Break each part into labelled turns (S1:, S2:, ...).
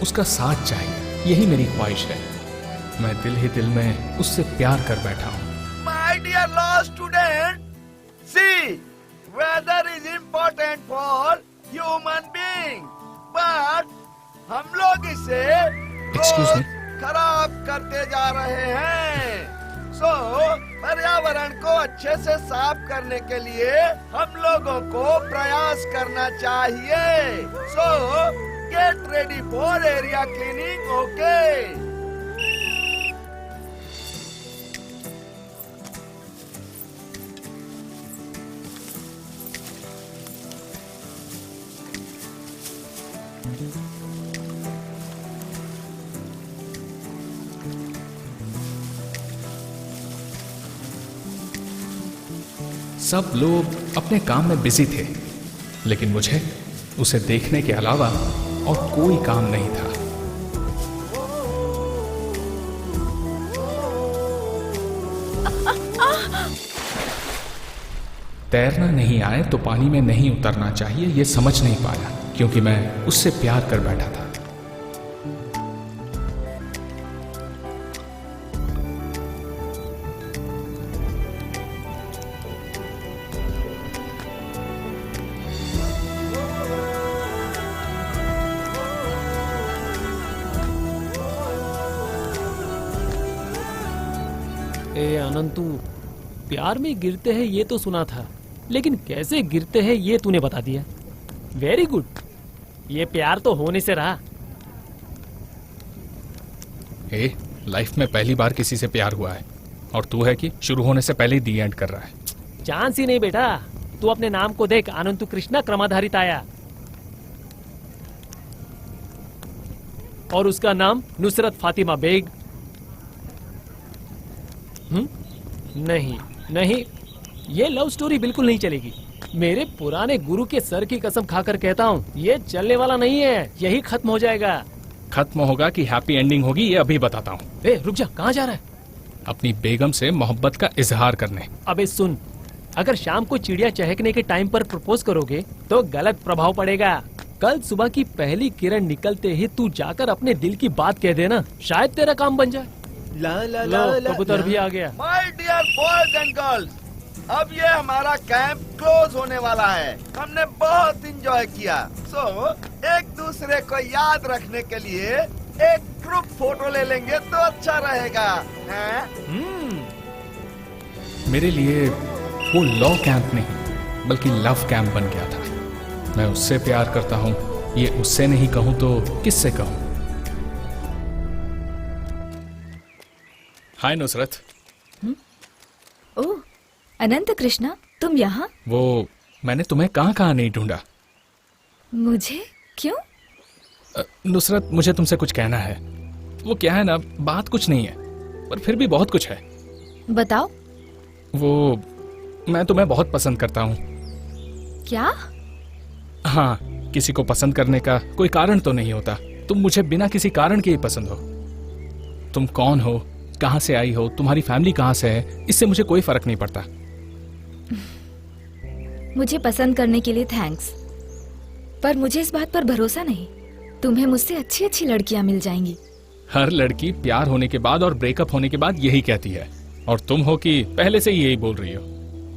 S1: उसका साथ चाहिए, यही मेरी ख्वाहिश है। मैं दिल ही दिल में उससे प्यार कर बैठा हूँ।
S2: My dear law student, see, weather is important for human being, but हम लोग इसे
S1: Excuse me?
S2: खराब करते जा रहे हैं। So, पर्यावरण को अच्छे से साफ करने के लिए हम लोगों को प्रयास करना चाहिए। So, get ready for area cleaning, okay?
S1: सब लोग अपने काम में बिजी थे, लेकिन मुझे उसे देखने के अलावा और कोई काम नहीं था। तैरना नहीं आए तो पानी में नहीं उतरना चाहिए, ये समझ नहीं पाया, क्योंकि मैं उससे प्यार कर बैठा था।
S3: ए अनंतु, प्यार में गिरते हैं ये तो सुना था, लेकिन कैसे गिरते हैं ये तूने बता दिया। वेरी गुड, ये प्यार तो होने से रहा।
S1: लाइफ में पहली बार किसी से प्यार हुआ है, और तू है कि शुरू होने से पहले ही दी एंड कर रहा है।
S3: चांस ही नहीं बेटा, तू अपने नाम को देख, अनंतु कृष्णा क्रमाधारित आया, और उसका नाम नुसरत फातिमा बेग। नहीं नहीं, ये लव स्टोरी बिल्कुल नहीं चलेगी। मेरे पुराने गुरु के सर की कसम खाकर कहता हूँ, ये चलने वाला नहीं है, यही खत्म हो जाएगा।
S1: खत्म होगा कि हैप्पी एंडिंग होगी, ये अभी बताता हूँ।
S3: रुक जा, कहाँ जा रहा है?
S1: अपनी बेगम से मोहब्बत का इजहार करने।
S3: अबे सुन, अगर शाम को चिड़िया चहकने के टाइम पर प्रपोज करोगे तो गलत प्रभाव पड़ेगा। कल सुबह की पहली किरण निकलते ही तू जाकर अपने दिल की बात कह देना, शायद तेरा काम बन जाए।
S2: ला ला ला ला,
S3: कबूतर भी आ गया।
S2: My dear boys and girls, अब ये हमारा कैंप क्लोज होने वाला है। हमने बहुत एंजॉय किया। एक दूसरे को याद रखने के लिए एक ग्रुप फोटो ले लेंगे तो अच्छा रहेगा, हैं?
S1: मेरे लिए वो लॉ कैंप नहीं बल्कि लव कैंप बन गया था। मैं उससे प्यार करता हूँ, ये उससे नहीं कहूँ तो किससे कहूँ। हाय नुसरत।
S4: ओह अनंत कृष्णा, तुम यहाँ?
S1: वो मैंने तुम्हें कहाँ नहीं ढूंढा।
S4: मुझे क्यों?
S1: नुसरत, मुझे तुमसे कुछ कहना है। वो क्या है ना, बात कुछ नहीं है पर फिर भी बहुत कुछ है।
S4: बताओ।
S1: वो मैं तुम्हें बहुत पसंद करता हूँ।
S4: क्या?
S1: हाँ, किसी को पसंद करने का कोई कारण तो नहीं होता। तुम मुझे बिना किसी कारण के ही पसंद हो। तुम कौन हो, कहाँ से आई हो, तुम्हारी फैमिली कहाँ से है, इससे मुझे कोई फर्क नहीं पड़ता।
S4: मुझे पसंद करने के लिए थैंक्स, पर मुझे इस बात पर भरोसा नहीं। तुम्हें मुझसे अच्छी अच्छी लड़कियां मिल जाएंगी।
S1: हर लड़की प्यार होने के बाद और ब्रेकअप होने के बाद यही कहती है, और तुम हो कि पहले से ही यही बोल रही हो।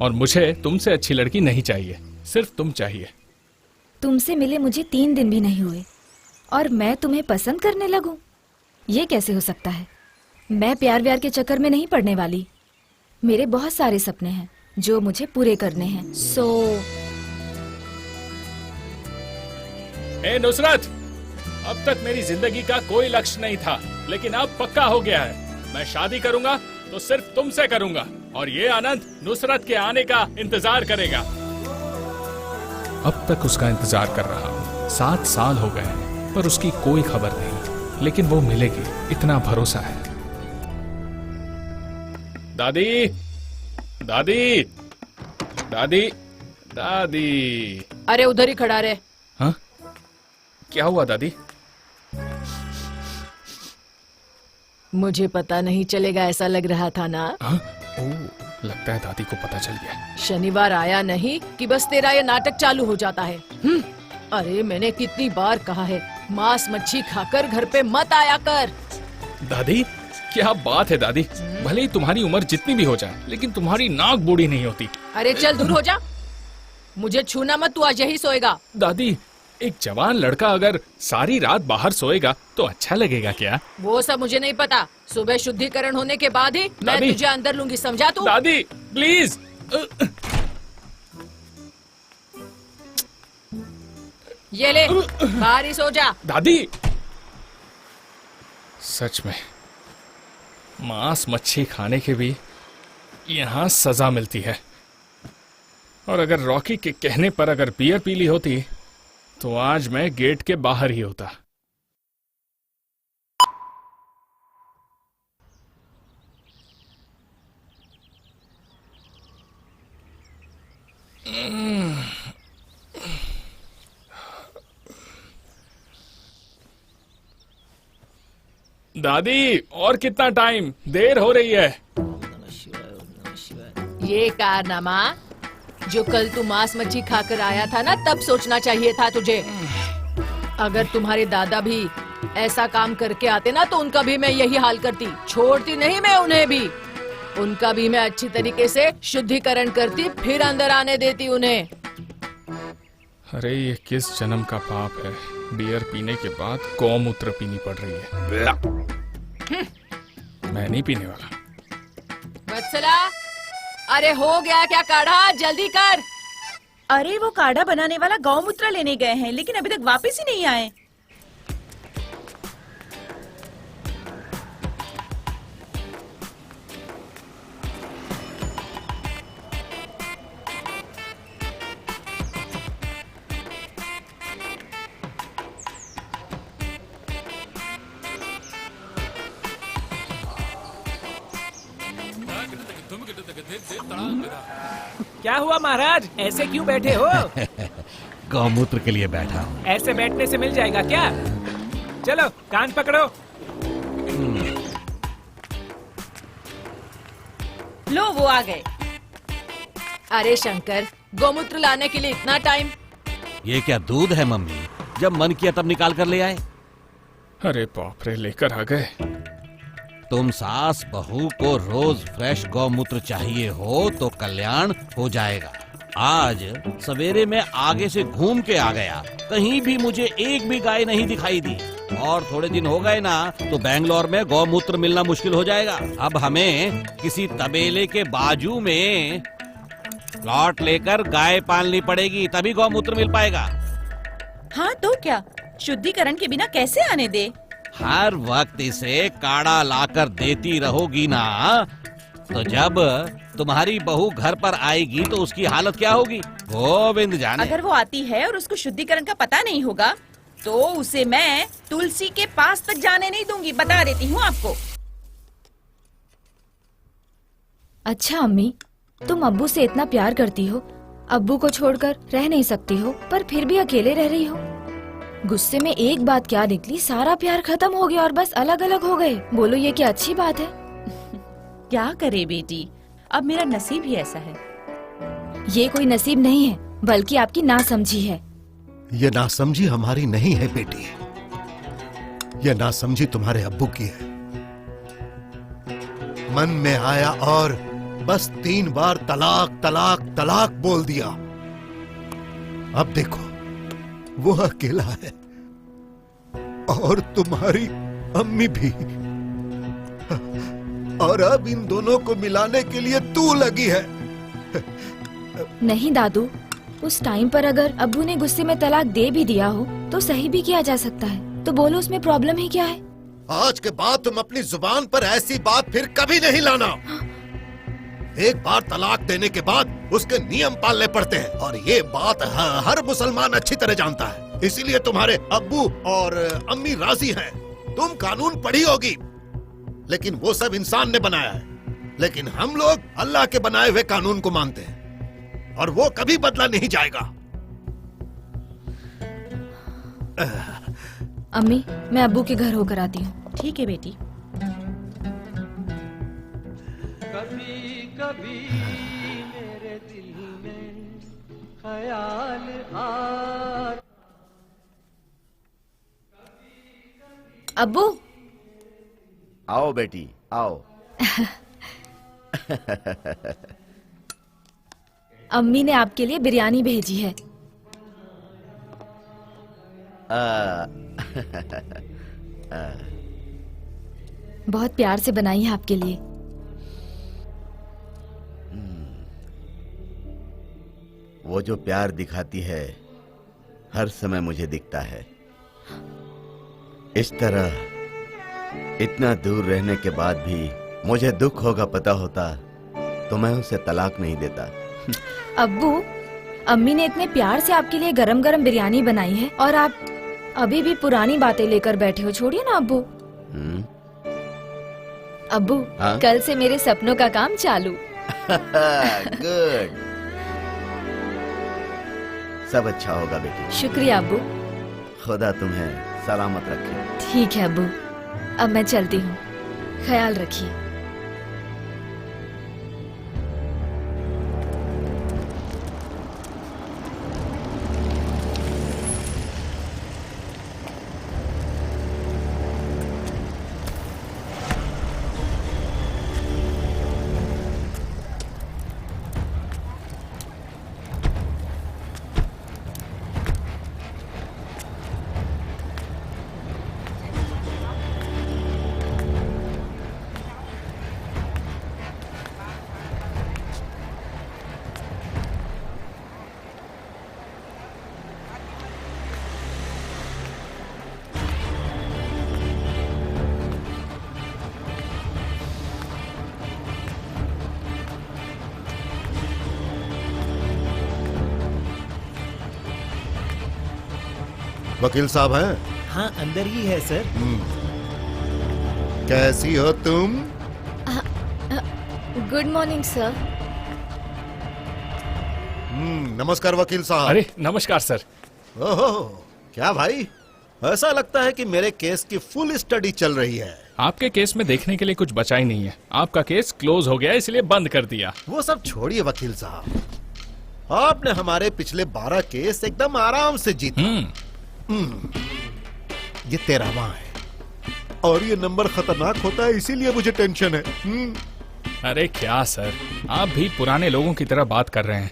S1: और मुझे तुमसे अच्छी लड़की नहीं चाहिए, सिर्फ तुम चाहिए।
S4: तुमसे मिले मुझे 3 दिन भी नहीं हुए और मैं तुम्हें पसंद करने लगूं? ये कैसे हो सकता है? मैं प्यार व्यार के चक्कर में नहीं पड़ने वाली। मेरे बहुत सारे सपने हैं जो मुझे पूरे करने हैं।
S1: ए नुसरत, अब तक मेरी जिंदगी का कोई लक्ष्य नहीं था, लेकिन अब पक्का हो गया है। मैं शादी करूंगा तो सिर्फ तुमसे करूंगा, और ये आनंद नुसरत के आने का इंतजार करेगा। अब तक उसका इंतजार कर रहा हूँ, 7 साल हो गए, पर उसकी कोई खबर नहीं। लेकिन वो मिलेगी, इतना भरोसा है। दादी, दादी, दादी, दादी।
S5: अरे उधर ही खड़ा रहे।
S1: हाँ, क्या हुआ दादी?
S5: मुझे पता नहीं चलेगा ऐसा लग रहा था ना?
S1: हाँ? ओह, लगता है दादी को पता चल गया।
S5: शनिवार आया नहीं कि बस तेरा ये नाटक चालू हो जाता है। अरे मैंने कितनी बार कहा है मांस मच्छी खाकर घर पे मत आया कर।
S1: दादी क्या बात है दादी, भले ही तुम्हारी उम्र जितनी भी हो जाए लेकिन तुम्हारी नाक बूढ़ी नहीं होती।
S5: अरे चल दूर हो जा, मुझे छूना मत, तू आज यही सोएगा।
S1: दादी एक जवान लड़का अगर सारी रात बाहर सोएगा तो अच्छा लगेगा क्या?
S5: वो सब मुझे नहीं पता, सुबह शुद्धिकरण होने के बाद ही मैं
S1: दादी।
S5: तुझे अंदर लूंगी, समझा तू?
S1: दादी प्लीज।
S5: ये ले, बाहर ही सो जा।
S1: दादी सच में मांस मच्छी खाने के भी यहाँ सजा मिलती है, और अगर रॉकी के कहने पर अगर बियर पी ली होती तो आज मैं गेट के बाहर ही होता। दादी और कितना टाइम, देर हो रही है।
S5: ये कारनामा जो कल तू मांस मच्छी खाकर आया था ना, तब सोचना चाहिए था तुझे। अगर तुम्हारे दादा भी ऐसा काम करके आते ना तो उनका भी मैं यही हाल करती, छोड़ती नहीं मैं उन्हें भी। उनका भी मैं अच्छी तरीके से शुद्धिकरण करती, फिर अंदर आने देती उन्हें।
S1: अरे ये किस जन्म का पाप है, बियर पीने के बाद गौमूत्र पीनी पड़ रही है। मैं नहीं पीने वाला।
S5: वत्सला, अरे हो गया क्या काढ़ा, जल्दी कर।
S6: अरे वो काढ़ा बनाने वाला गौमूत्र लेने गए हैं लेकिन अभी तक वापस ही नहीं आए।
S3: क्या हुआ महाराज, ऐसे क्यों बैठे हो?
S7: गौमूत्र के लिए बैठा हूँ।
S3: ऐसे बैठने से मिल जाएगा क्या? चलो कान पकड़ो।
S6: लो वो आ गए।
S5: अरे शंकर, गौमूत्र लाने के लिए इतना टाइम?
S7: ये क्या दूध है मम्मी, जब मन किया तब निकाल कर ले आए।
S1: अरे बाप रे, लेकर आ गए।
S7: तुम सास बहू को रोज फ्रेश गौमूत्र चाहिए हो तो कल्याण हो जाएगा। आज सवेरे में आगे से घूम के आ गया, कहीं भी मुझे एक भी गाय नहीं दिखाई दी। और थोड़े दिन हो गए ना तो बेंगलोर में गौमूत्र मिलना मुश्किल हो जाएगा। अब हमें किसी तबेले के बाजू में प्लॉट लेकर गाय पालनी पड़ेगी, तभी गौमूत्र मिल पाएगा।
S6: हाँ तो क्या, शुद्धिकरण के बिना कैसे आने दे?
S7: हर वक्त इसे काढ़ा लाकर देती रहोगी ना, तो जब तुम्हारी बहू घर पर आएगी तो उसकी हालत क्या होगी गोविंद जाने।
S6: अगर वो आती है और उसको शुद्धिकरण का पता नहीं होगा तो उसे मैं तुलसी के पास तक जाने नहीं दूंगी, बता देती हूँ आपको।
S4: अच्छा अम्मी, तुम अब्बू से इतना प्यार करती हो, अब्बू को छोड़कर रह नहीं सकती हो, पर फिर भी अकेले रह रही हो। गुस्से में एक बात क्या निकली, सारा प्यार खत्म हो गया और बस अलग अलग हो गए। बोलो ये क्या अच्छी बात है?
S6: क्या करे बेटी, अब मेरा नसीब ही ऐसा है।
S4: ये कोई नसीब नहीं है, बल्कि आपकी नासमझी है।
S8: ये नासमझी हमारी नहीं है बेटी, ये नासमझी तुम्हारे अब्बू की है। मन में आया और बस 3 बार तलाक तलाक तलाक बोल दिया। अब देखो वो अकेला है और तुम्हारी अम्मी भी, और अब इन दोनों को मिलाने के लिए तू लगी है।
S4: नहीं दादू, उस टाइम पर अगर अब्बू ने गुस्से में तलाक दे भी दिया हो तो सही भी किया जा सकता है, तो बोलो उसमें प्रॉब्लम ही क्या है?
S8: आज के बाद तुम अपनी जुबान पर ऐसी बात फिर कभी नहीं लाना। एक बार तलाक देने के बाद उसके नियम पालने पड़ते हैं और ये बात हर मुसलमान अच्छी तरह जानता है। इसीलिए तुम्हारे अब्बू और अम्मी राजी हैं। तुम कानून पढ़ी होगी, लेकिन वो सब इंसान ने बनाया है, लेकिन हम लोग अल्लाह के बनाए हुए कानून को मानते हैं और वो कभी बदला नहीं जाएगा।
S4: अम्मी, मैं अब्बू के घर होकर आती हूँ।
S6: ठीक है बेटी।
S9: कभी कभी मेरे दिल में ख्याल आ
S4: अब्बू,
S2: आओ बेटी आओ।
S4: अम्मी ने आपके लिए बिरयानी भेजी है। बहुत प्यार से बनाई है आपके लिए।
S2: वो जो प्यार दिखाती है हर समय मुझे दिखता है। इस तरह इतना दूर रहने के बाद भी मुझे दुख होगा पता होता तो मैं उसे तलाक नहीं देता।
S4: अब्बू, अम्मी ने इतने प्यार से आपके लिए गरम गरम बिरयानी बनाई है और आप अभी भी पुरानी बातें लेकर बैठे हो। छोड़िए ना अब्बू। अब्बू,
S2: हाँ?
S4: कल से मेरे सपनों का काम चालू।
S2: गुड। सब अच्छा होगा बेटी।
S4: शुक्रिया अब्बू।
S2: खुदा तुम्हें सलामत रखे।
S4: ठीक है अब्बू, अब मैं चलती हूँ। ख्याल रखिए।
S8: वकील साहब हैं?
S10: हाँ, अंदर ही है सर।
S8: कैसी हो तुम?
S4: Good morning sir.
S8: नमस्कार वकील साहब।
S1: अरे नमस्कार सर।
S8: ओहो, क्या भाई, ऐसा लगता है कि मेरे केस की फुल स्टडी चल रही है।
S1: आपके केस में देखने के लिए कुछ बचा ही नहीं है। आपका केस क्लोज हो गया इसलिए बंद कर दिया।
S8: वो सब छोड़िए वकील साहब, आपने हमारे पिछले 12 केस एकदम आराम से जीते। ये 13वां है और ये नंबर खतरनाक होता है, इसीलिए मुझे टेंशन है।
S1: अरे क्या सर, आप भी पुराने लोगों की तरह बात कर रहे हैं।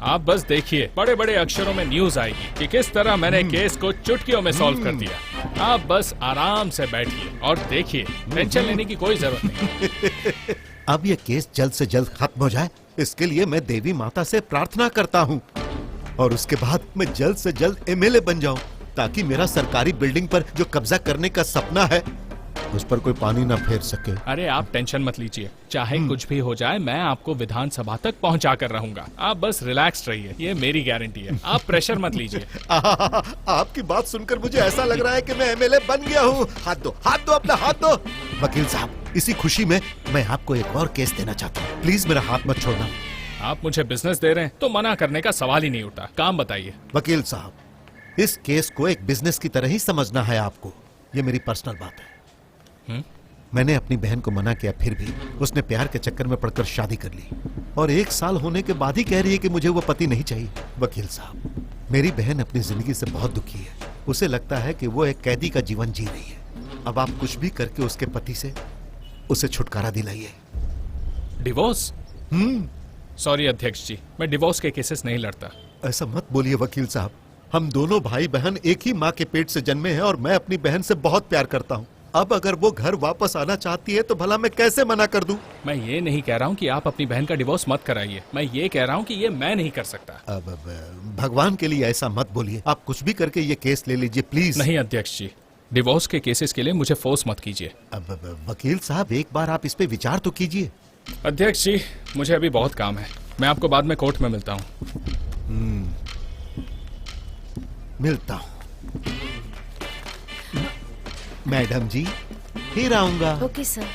S1: आप बस देखिए, बड़े बड़े अक्षरों में न्यूज आएगी कि किस तरह मैंने केस को चुटकियों में सॉल्व कर दिया। आप बस आराम से बैठिए और देखिए, टेंशन लेने की कोई जरूरत नहीं।
S8: अब ये केस जल्द से जल्द खत्म हो जाए, इसके लिए मैं देवी माता से प्रार्थना करता हूँ और उसके बाद मैं जल्द से जल्द एमएलए बन जाऊँ, ताकि मेरा सरकारी बिल्डिंग पर जो कब्जा करने का सपना है उस पर कोई पानी ना फेर सके।
S1: अरे आप टेंशन मत लीजिए, चाहे कुछ भी हो जाए मैं आपको विधानसभा तक पहुंचा कर रहूंगा। आप बस रिलैक्स रहिए, ये मेरी गारंटी है। आप प्रेशर मत लीजिए।
S8: आपकी बात सुनकर मुझे ऐसा लग रहा है कि मैं एमएलए बन गया हूँ। हाथ दो, हाथ दो, अपना हाथ दो। वकील साहब, इसी खुशी में मैं आपको एक और केस देना चाहता हूँ, प्लीज मेरा हाथ मत छोड़ना।
S1: आप मुझे बिजनेस दे रहे हैं तो मना करने का सवाल ही नहीं उठा। काम बताइए।
S8: वकील साहब, इस केस को एक बिजनेस की तरह ही समझना है आपको। ये मेरी पर्सनल बात है। मैंने अपनी बहन को मना किया, फिर भी उसने प्यार के चक्कर में पड़कर शादी कर ली और 1 साल होने के बाद ही कह रही है कि मुझे वो पति नहीं चाहिए। वकील साहब, मेरी बहन अपनी जिंदगी से बहुत दुखी है। उसे लगता है कि वो एक कैदी का जीवन जी रही है। अब आप कुछ भी करके उसके पति से उसे छुटकारा दिलाइए।
S1: डिवोर्स? सॉरी अध्यक्ष जी, मैं डिवोर्स के केसेस नहीं लड़ता।
S8: ऐसा मत बोलिए वकील साहब, हम दोनों भाई बहन एक ही माँ के पेट से जन्मे हैं और मैं अपनी बहन से बहुत प्यार करता हूँ। अब अगर वो घर वापस आना चाहती है तो भला मैं कैसे मना कर दूं?
S1: मैं ये नहीं कह रहा हूँ कि आप अपनी बहन का डिवोर्स मत कराइए, मैं ये कह रहा हूँ कि ये मैं नहीं कर सकता।
S8: अब भगवान के लिए ऐसा मत बोलिए, आप कुछ भी करके ये केस ले लीजिए प्लीज।
S1: नहीं अध्यक्ष जी, डिवोर्स के केसेस के लिए मुझे फोर्स मत कीजिए।
S8: अब वकील साहब, एक बार आप इस पे विचार तो कीजिए।
S1: अध्यक्ष जी, मुझे अभी बहुत काम है, मैं आपको बाद में कोर्ट में मिलता हूँ।
S8: मिलता हूँ। मैडम जी, फिर आऊंगा।
S4: Okay sir.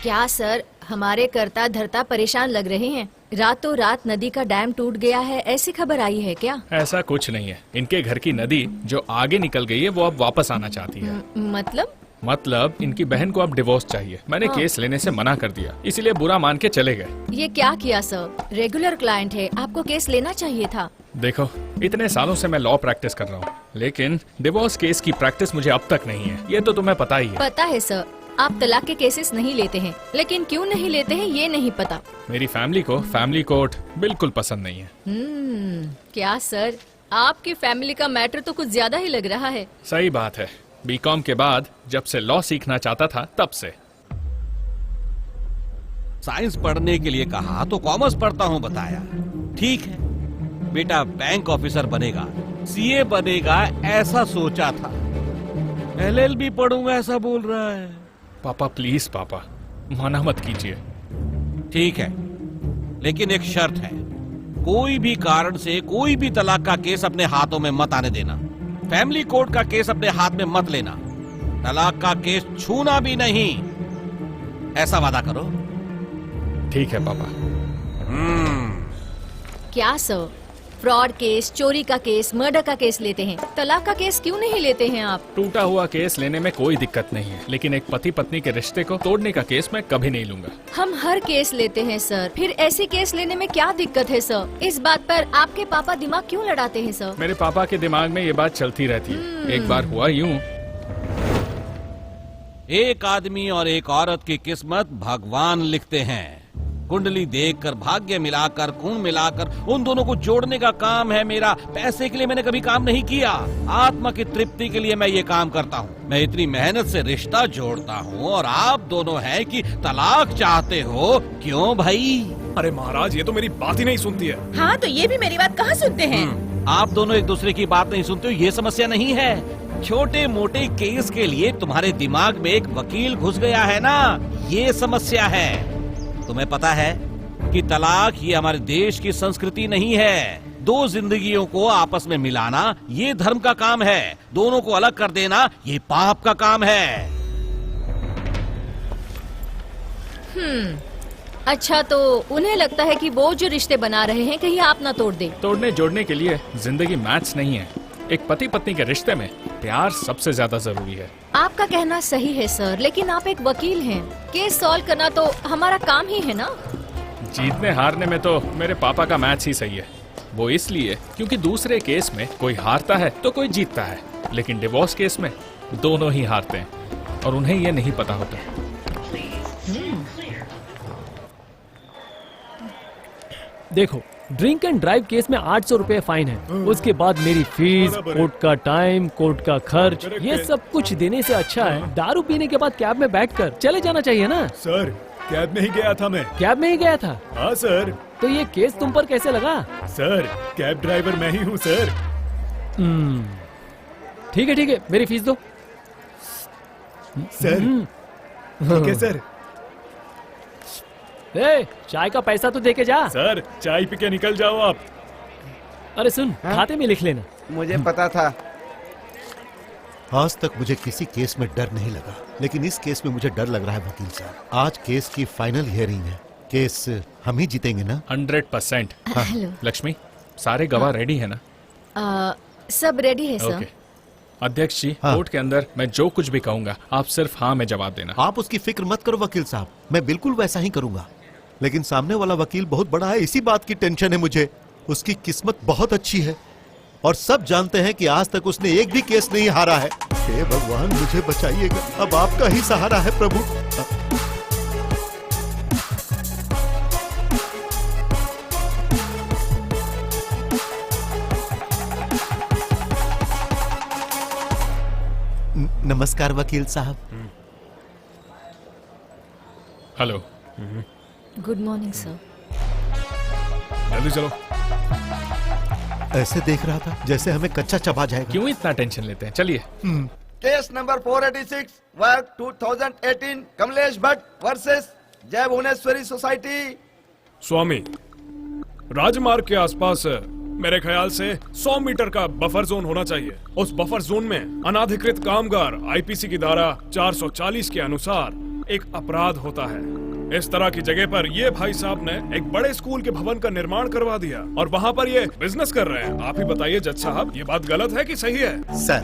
S4: क्या सर, हमारे कर्ता धर्ता परेशान लग रहे हैं। रातों रात नदी का डैम टूट गया है, ऐसी खबर आई है क्या?
S1: ऐसा कुछ नहीं है। इनके घर की नदी जो आगे निकल गई है वो अब वापस आना चाहती है। मतलब इनकी बहन को अब डिवोर्स चाहिए। मैंने केस लेने से मना कर दिया, इसीलिए बुरा मान के चले गए।
S4: ये क्या किया सर? रेगुलर क्लाइंट है, आपको केस लेना चाहिए था।
S1: देखो, इतने सालों से मैं लॉ प्रैक्टिस कर रहा हूँ, लेकिन डिवोर्स केस की प्रैक्टिस मुझे अब तक नहीं है। ये तो तुम्हें पता ही है।
S4: पता है सर, आप तलाक के केसेस नहीं लेते हैं, लेकिन क्यों नहीं लेते हैं ये नहीं पता।
S1: मेरी फैमिली को फैमिली कोर्ट बिल्कुल पसंद नहीं है।
S4: क्या सर, आपकी फैमिली का मैटर तो कुछ ज्यादा ही लग रहा है।
S1: सही बात है। बीकॉम के बाद जब से लॉ सीखना चाहता था तब से।
S7: साइंस पढ़ने के लिए कहा तो कॉमर्स पढ़ता हूँ बताया। ठीक है बेटा, बैंक ऑफिसर बनेगा, सीए बनेगा ऐसा सोचा था। एलएलबी पढ़ूंगा ऐसा बोल रहा है।
S1: पापा प्लीज पापा, मना मत कीजिए।
S7: ठीक है, लेकिन एक शर्त है, कोई भी कारण से कोई भी तलाक का केस अपने हाथों में मत आने देना। फैमिली कोर्ट का केस अपने हाथ में मत लेना। तलाक का केस छूना भी नहीं, ऐसा वादा करो।
S1: ठीक है पापा।
S4: क्या सर, फ्रॉड केस, चोरी का केस, मर्डर का केस लेते हैं, तलाक का केस क्यों नहीं लेते हैं आप?
S1: टूटा हुआ केस लेने में कोई दिक्कत नहीं है, लेकिन एक पति पत्नी के रिश्ते को तोड़ने का केस मैं कभी नहीं लूंगा।
S4: हम हर केस लेते हैं सर, फिर ऐसे केस लेने में क्या दिक्कत है सर? इस बात पर आपके पापा दिमाग क्यों लड़ाते हैं सर?
S1: मेरे पापा के दिमाग में ये बात चलती रहती है। एक बार हुआ यूं,
S7: एक आदमी और एक औरत की किस्मत भगवान लिखते हैं। कुंडली देखकर, भाग्य मिलाकर, खून मिलाकर उन दोनों को जोड़ने का काम है मेरा। पैसे के लिए मैंने कभी काम नहीं किया, आत्मा की तृप्ति के लिए मैं ये काम करता हूँ। मैं इतनी मेहनत से रिश्ता जोड़ता हूँ और आप दोनों हैं कि तलाक चाहते हो। क्यों भाई?
S10: अरे महाराज, ये तो मेरी बात ही नहीं सुनती है।
S6: हाँ, तो ये भी मेरी बात कहाँ सुनते हैं?
S7: आप दोनों एक दूसरे की बात नहीं सुनते हो, ये समस्या नहीं है। छोटे मोटे केस के लिए तुम्हारे दिमाग में एक वकील घुस गया है ना, ये समस्या है। तुम्हें पता है कि तलाक ये हमारे देश की संस्कृति नहीं है। दो जिंदगियों को आपस में मिलाना ये धर्म का काम है, दोनों को अलग कर देना ये पाप का काम है।
S4: अच्छा, तो उन्हें लगता है कि वो जो रिश्ते बना रहे हैं कहीं आप ना तोड़ दे।
S1: तोड़ने जोड़ने के लिए जिंदगी मैच नहीं है। एक पति पत्नी के रिश्ते में प्यार सबसे ज्यादा जरूरी है।
S4: आपका कहना सही है सर, लेकिन आप एक वकील हैं, केस सॉल्व करना तो हमारा काम ही है ना।
S1: जीतने हारने में तो मेरे पापा का मैच ही सही है। वो इसलिए क्योंकि दूसरे केस में कोई हारता है तो कोई जीतता है, लेकिन डिवोर्स केस में दोनों ही हारते हैं और उन्हें ये नहीं पता होता।
S3: देखो, ड्रिंक एंड ड्राइव केस में 800 रुपए फाइन है। उसके बाद मेरी फीस, कोर्ट का टाइम, कोर्ट का खर्च, ये सब कुछ देने से अच्छा है दारू पीने के बाद कैब में बैठकर चले जाना चाहिए ना।
S10: सर, कैब में ही गया था मैं।
S3: कैब में ही गया था?
S10: हाँ सर।
S3: तो ये केस तुम पर कैसे लगा?
S10: सर, कैब ड्राइवर मैं ही हूँ सर।
S3: ठीक है, मेरी फीस दो।
S10: सर, ठीक है सर।
S3: ए, चाय का पैसा तो देके जा।
S10: सर, चाय पी के निकल जाओ आप।
S3: अरे सुन, खाते में लिख लेना।
S2: मुझे पता था।
S8: आज तक मुझे किसी केस में डर नहीं लगा, लेकिन इस केस में मुझे डर लग रहा है वकील साहब। आज केस की फाइनल हियरिंग है, केस हम ही जीतेंगे ना?
S1: 100%।
S4: हेलो
S1: लक्ष्मी, सारे गवाह रेडी है ना?
S4: सब रेडी है सर।
S1: ओके। अध्यक्ष जी,
S8: हाँ।
S1: कोर्ट के अंदर मैं जो कुछ भी कहूंगा आप सिर्फ हाँ में जवाब देना।
S8: आप उसकी फिक्र मत करो वकील साहब, मैं बिल्कुल वैसा ही करूंगा। लेकिन सामने वाला वकील बहुत बड़ा है, इसी बात की टेंशन है मुझे। उसकी किस्मत बहुत अच्छी है और सब जानते हैं कि आज तक उसने एक भी केस नहीं हारा है। हे भगवान, मुझे बचाइएगा, अब आपका ही सहारा है प्रभु। नमस्कार वकील साहब।
S1: हेलो।
S4: Good morning sir.
S1: जल्दी चलो।
S8: ऐसे देख रहा था जैसे हमें कच्चा चबा जाएगा।
S1: क्यों इतना टेंशन लेते हैं? चलिए।
S2: Case number 486 work 2018 Kamlesh Bhatt versus जय भुवनेश्वरी सोसाइटी।
S10: स्वामी, राजमार्ग के आसपास मेरे ख्याल से 100 मीटर का बफर जोन होना चाहिए। उस बफर जोन में अनाधिकृत कामगार आईपीसी की धारा 440 के अनुसार एक अपराध होता है। इस तरह की जगह पर ये भाई साहब ने एक बड़े स्कूल के भवन का निर्माण करवा दिया और वहाँ पर ये बिजनेस कर रहे हैं। आप ही बताइए जज साहब, ये बात गलत है कि सही है?
S8: सर,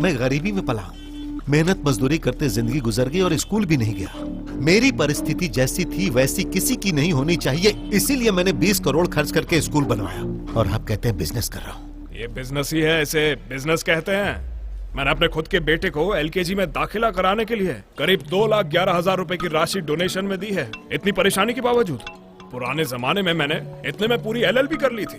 S8: मैं गरीबी में पला हूं, मेहनत मजदूरी करते जिंदगी गुजर गई और स्कूल भी नहीं गया। मेरी परिस्थिति जैसी थी वैसी किसी की नहीं होनी चाहिए, इसीलिए मैंने 20 करोड़ खर्च करके स्कूल बनवाया। और आप कहते हैं बिजनेस कर रहा हूँ।
S10: ये बिजनेस ही है, इसे बिजनेस कहते हैं। मैंने अपने खुद के बेटे को LKG में दाखिला कराने के लिए करीब 2,11,000 रुपए की राशि डोनेशन में दी है, इतनी परेशानी के बावजूद। पुराने जमाने में मैंने इतने में पूरी LLB कर ली थी।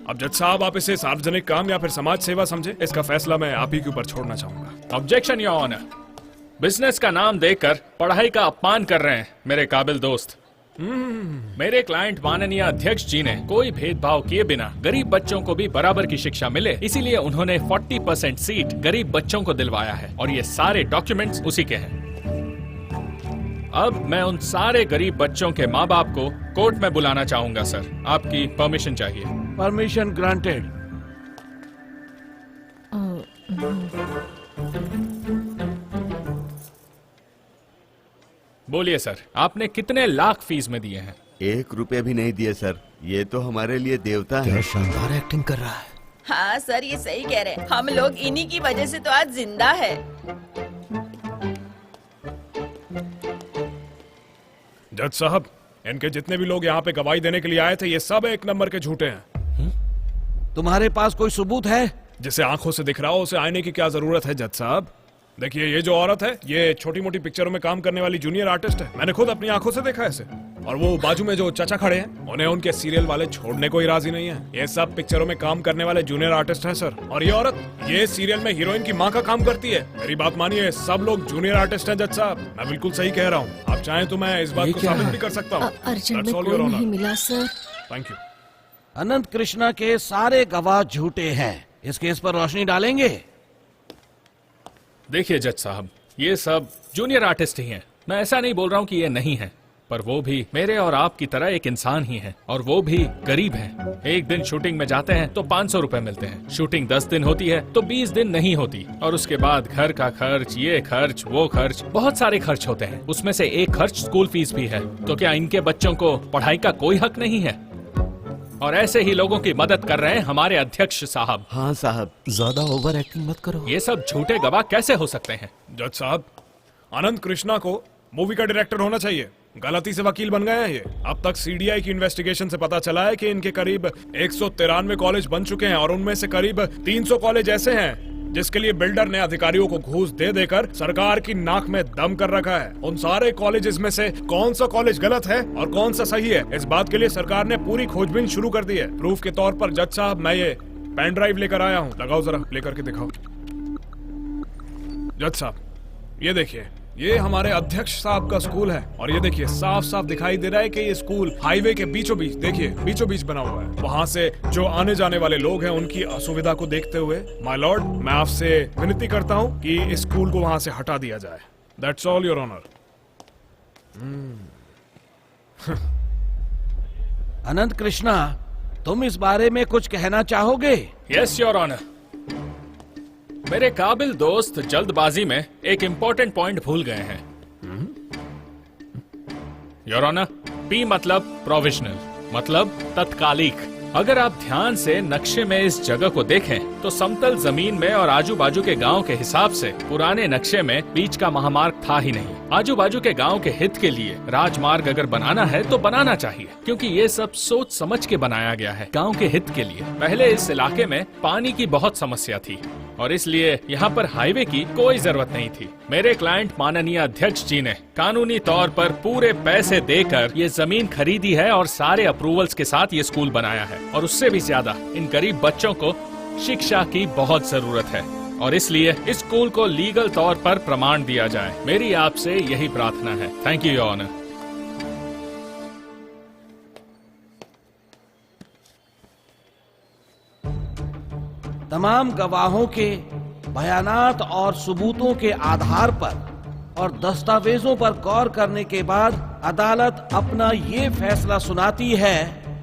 S10: अब जज साहब, आप इसे सार्वजनिक काम या फिर समाज सेवा समझे, इसका फैसला मैं आप ही के ऊपर छोड़ना चाहूंगा।
S1: Objection your honour. बिजनेस का नाम देकर पढ़ाई का अपमान कर रहे हैं मेरे काबिल दोस्त। मेरे क्लाइंट माननीय अध्यक्ष जी ने कोई भेदभाव किए बिना गरीब बच्चों को भी बराबर की शिक्षा मिले, इसीलिए उन्होंने 40% सीट गरीब बच्चों को दिलवाया है और ये सारे डॉक्यूमेंट्स उसी के हैं। अब मैं उन सारे गरीब बच्चों के माँ बाप को कोर्ट में बुलाना चाहूंगा सर, आपकी परमिशन चाहिए।
S7: Permission granted.
S1: बोलिए सर, आपने कितने लाख फीस में दिए हैं?
S2: 1 रुपए भी नहीं दिए सर, ये तो हमारे लिए देवता है।
S8: शानदार एक्टिंग कर रहा है।
S6: हाँ सर, ये सही कह रहे हैं। हम लोग इन्हीं की वजह से तो आज जिंदा है।
S10: जज साहब, इनके जितने भी लोग यहाँ पे गवाही देने के लिए आए थे, ये सब 1 नंबर के झूठे हैं।
S7: तुम्हारे पास कोई सबूत है?
S10: जिसे आंखों से दिख रहा हो उसे आईने की क्या जरूरत है जज साहब? देखिए, ये जो औरत है, ये छोटी मोटी पिक्चरों में काम करने वाली जूनियर आर्टिस्ट है। मैंने खुद अपनी आंखों से देखा है इसे। और वो बाजू में जो चाचा खड़े हैं, उन्हें उनके सीरियल वाले छोड़ने को ही राजी नहीं है। ये सब पिक्चरों में काम करने वाले जूनियर आर्टिस्ट हैं सर। और ये औरत, ये सीरियल में हीरोइन की माँ का काम करती है। मेरी बात मानिए, सब लोग जूनियर आर्टिस्ट हैं जज साहब। मैं बिल्कुल सही कह रहा हूँ। आप चाहें तो मैं इस बात को साबित भी कर सकता हूँ।
S4: अर्जेंट में कोई नहीं मिला sir.
S10: Thank you.
S7: Anant Krishna के सारे गवाह झूठे हैं। इस केस पर रोशनी डालेंगे?
S1: देखिए जज साहब, ये सब जूनियर आर्टिस्ट ही हैं। मैं ऐसा नहीं बोल रहा हूँ कि ये नहीं है, पर वो भी मेरे और आपकी तरह एक इंसान ही है, और वो भी गरीब हैं। एक दिन शूटिंग में जाते हैं तो 500 रुपए मिलते हैं। शूटिंग 10 दिन होती है तो 20 दिन नहीं होती, और उसके बाद घर का खर्च, ये खर्च, वो खर्च, बहुत सारे खर्च होते हैं। उसमें से एक खर्च स्कूल फीस भी है। तो क्या इनके बच्चों को पढ़ाई का कोई हक नहीं है? और ऐसे ही लोगों की मदद कर रहे हैं हमारे अध्यक्ष साहब।
S2: हाँ साहब,
S8: ज्यादा ओवर एक्टिंग मत करो।
S1: ये सब झूठे गवाह कैसे हो सकते हैं?
S10: जज साहब, अनंत कृष्णा को मूवी का डायरेक्टर होना चाहिए। गलती से वकील बन गए हैं ये। अब तक CDI की इन्वेस्टिगेशन से पता चला है कि इनके करीब 193 कॉलेज बन चुके हैं, और उनमें से करीब 300 कॉलेज ऐसे हैं जिसके लिए बिल्डर ने अधिकारियों को घूस दे देकर सरकार की नाक में दम कर रखा है। उन सारे कॉलेजेस में से कौन सा कॉलेज गलत है और कौन सा सही है, इस बात के लिए सरकार ने पूरी खोजबीन शुरू कर दी है। प्रूफ के तौर पर जज साहब, मैं ये पेन ड्राइव लेकर आया हूँ। लगाओ जरा, प्ले करके दिखाओ। जज साहब, ये देखिए, ये हमारे अध्यक्ष साहब का स्कूल है, और ये देखिए साफ साफ दिखाई दे रहा है कि ये स्कूल हाईवे के बीचों बीच, देखिए बीचों बीच बना हुआ है। वहाँ से जो आने जाने वाले लोग हैं उनकी असुविधा को देखते हुए, माय लॉर्ड, मैं आपसे विनती करता हूँ कि इस स्कूल को वहाँ से हटा दिया जाए। That's all your honour.
S7: Anant Krishna, तुम इस बारे में कुछ कहना चाहोगे?
S1: Yes your honour. मेरे काबिल दोस्त जल्दबाजी में एक इम्पोर्टेंट पॉइंट भूल गए हैं। योर ऑनर, P मतलब प्रोविजनल, मतलब तत्कालिक। अगर आप ध्यान से नक्शे में इस जगह को देखें तो समतल जमीन में और आजू बाजू के गांव के हिसाब से पुराने नक्शे में बीच का महामार्ग था ही नहीं। आजू बाजू के गांव के हित के लिए राजमार्ग अगर बनाना है तो बनाना चाहिए, क्योंकि ये सब सोच समझ के बनाया गया है गांव के हित के लिए। पहले इस इलाके में पानी की बहुत समस्या थी और इसलिए यहाँ पर हाईवे की कोई जरूरत नहीं थी। मेरे क्लाइंट माननीय अध्यक्ष जी ने कानूनी तौर पर पूरे पैसे देकर ये जमीन खरीदी है और सारे अप्रूवल्स के साथ ये स्कूल बनाया है। और उससे भी ज्यादा इन गरीब बच्चों को शिक्षा की बहुत जरूरत है, और इसलिए इस स्कूल को लीगल तौर पर प्रमाण दिया जाए। मेरी आपसे यही प्रार्थना है। Thank you your honour.
S7: तमाम गवाहों के बयानात और सबूतों के आधार पर और दस्तावेजों पर गौर करने के बाद अदालत अपना ये फैसला सुनाती है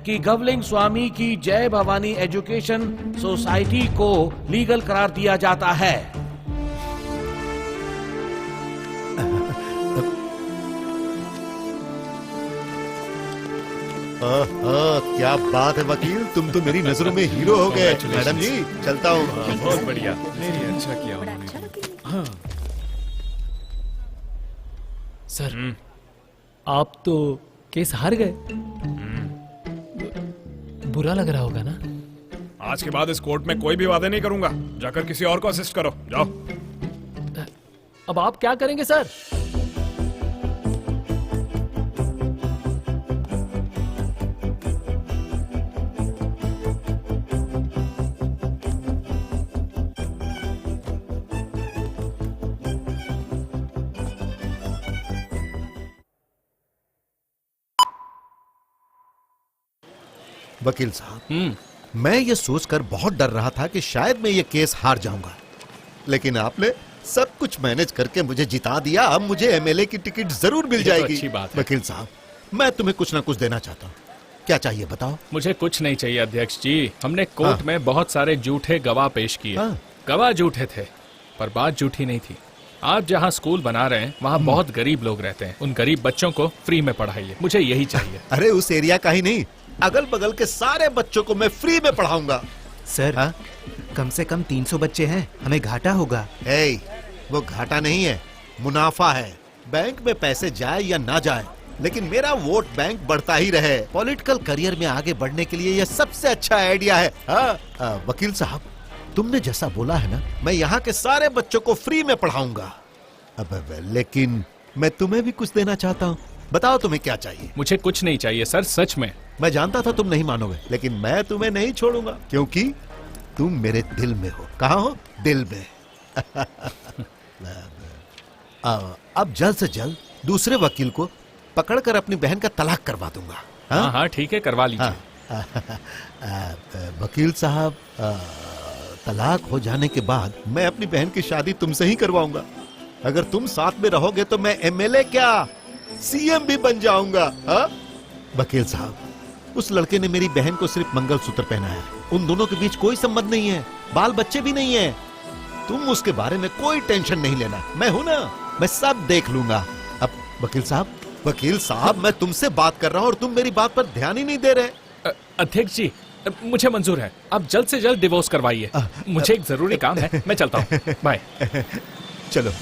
S7: कि गवलिंग स्वामी की जय भवानी एजुकेशन सोसाइटी को लीगल करार दिया जाता है।
S8: क्या बात है वकील, तुम तो मेरी नजरों में हीरो हो गए। मैडम जी, चलता हूँ।
S1: बहुत बढ़िया।
S10: अच्छा किया उन्होंने। हाँ,
S3: सर आप तो केस हार गए। बुरा लग रहा होगा ना?
S10: आज के बाद इस कोर्ट में कोई भी वादे नहीं करूंगा। जाकर किसी और को असिस्ट करो, जाओ।
S3: अब आप क्या करेंगे सर?
S8: वकील साहब, मैं ये सोचकर बहुत डर रहा था कि शायद मैं ये केस हार जाऊंगा, लेकिन आपने सब कुछ मैनेज करके मुझे जिता दिया। अब मुझे एमएलए की टिकट जरूर मिल
S1: ये तो
S8: जाएगी।
S1: अच्छी बात है।
S8: वकील साहब, मैं तुम्हें कुछ ना कुछ देना चाहता हूँ। क्या चाहिए बताओ?
S1: मुझे कुछ नहीं चाहिए अध्यक्ष जी। हमने कोर्ट में बहुत सारे झूठे गवाह पेश किए। गवाह झूठे थे, पर बात झूठी नहीं थी। आप जहाँ स्कूल बना रहे हैं वहाँ बहुत गरीब लोग रहते हैं। उन गरीब बच्चों को फ्री में पढ़ाइए, मुझे यही चाहिए।
S8: अरे उस एरिया का ही नहीं, अगल बगल के सारे बच्चों को मैं फ्री में पढ़ाऊंगा।
S11: सर, कम से कम 300 बच्चे हैं, हमें घाटा होगा।
S8: वो घाटा नहीं है, मुनाफा है। बैंक में पैसे जाए या ना जाए, लेकिन मेरा वोट बैंक बढ़ता ही रहे। पॉलिटिकल करियर में आगे बढ़ने के लिए यह सबसे अच्छा आइडिया है। वकील साहब, तुमने जैसा बोला है ना, मैं यहाँ के सारे बच्चों को फ्री में पढ़ाऊंगा। लेकिन मैं तुम्हें भी कुछ देना चाहता हूँ। बताओ तुम्हें क्या चाहिए?
S1: मुझे कुछ नहीं चाहिए सर, सच में।
S8: मैं जानता था तुम नहीं मानोगे, लेकिन मैं तुम्हें नहीं छोड़ूंगा, क्योंकि तुम मेरे दिल में हो। कहाँ हो? दिल में। अब जल्द से जल्द दूसरे वकील को पकड़कर अपनी बहन का तलाक करवा दूंगा।
S1: हाँ हाँ ठीक है, करवा लीजिए।
S8: वकील साहब, तलाक हो जाने के बाद मैं अपनी बहन की शादी तुमसे ही करवाऊंगा। अगर तुम साथ में रहोगे तो मैं एमएलए क्या, सीएम भी बन जाऊंगा। वकील साहब, उस लड़के ने मेरी बहन को सिर्फ मंगलसूत्र पहना है। उन दोनों के बीच कोई संबंध नहीं है, बाल बच्चे भी नहीं है। तुम उसके बारे में कोई टेंशन नहीं लेना, मैं हूं ना, मैं सब देख लूंगा। अब वकील साहब, मैं तुमसे बात कर रहा हूं और तुम मेरी बात पर ध्यान ही नहीं दे रहे।
S1: अध्यक्ष जी, मुझे मंजूर है। आप जल्द से जल्द डिवोर्स करवाइए। मुझे एक जरूरी काम है, मैं चलता हूँ। बाय।
S8: चलो।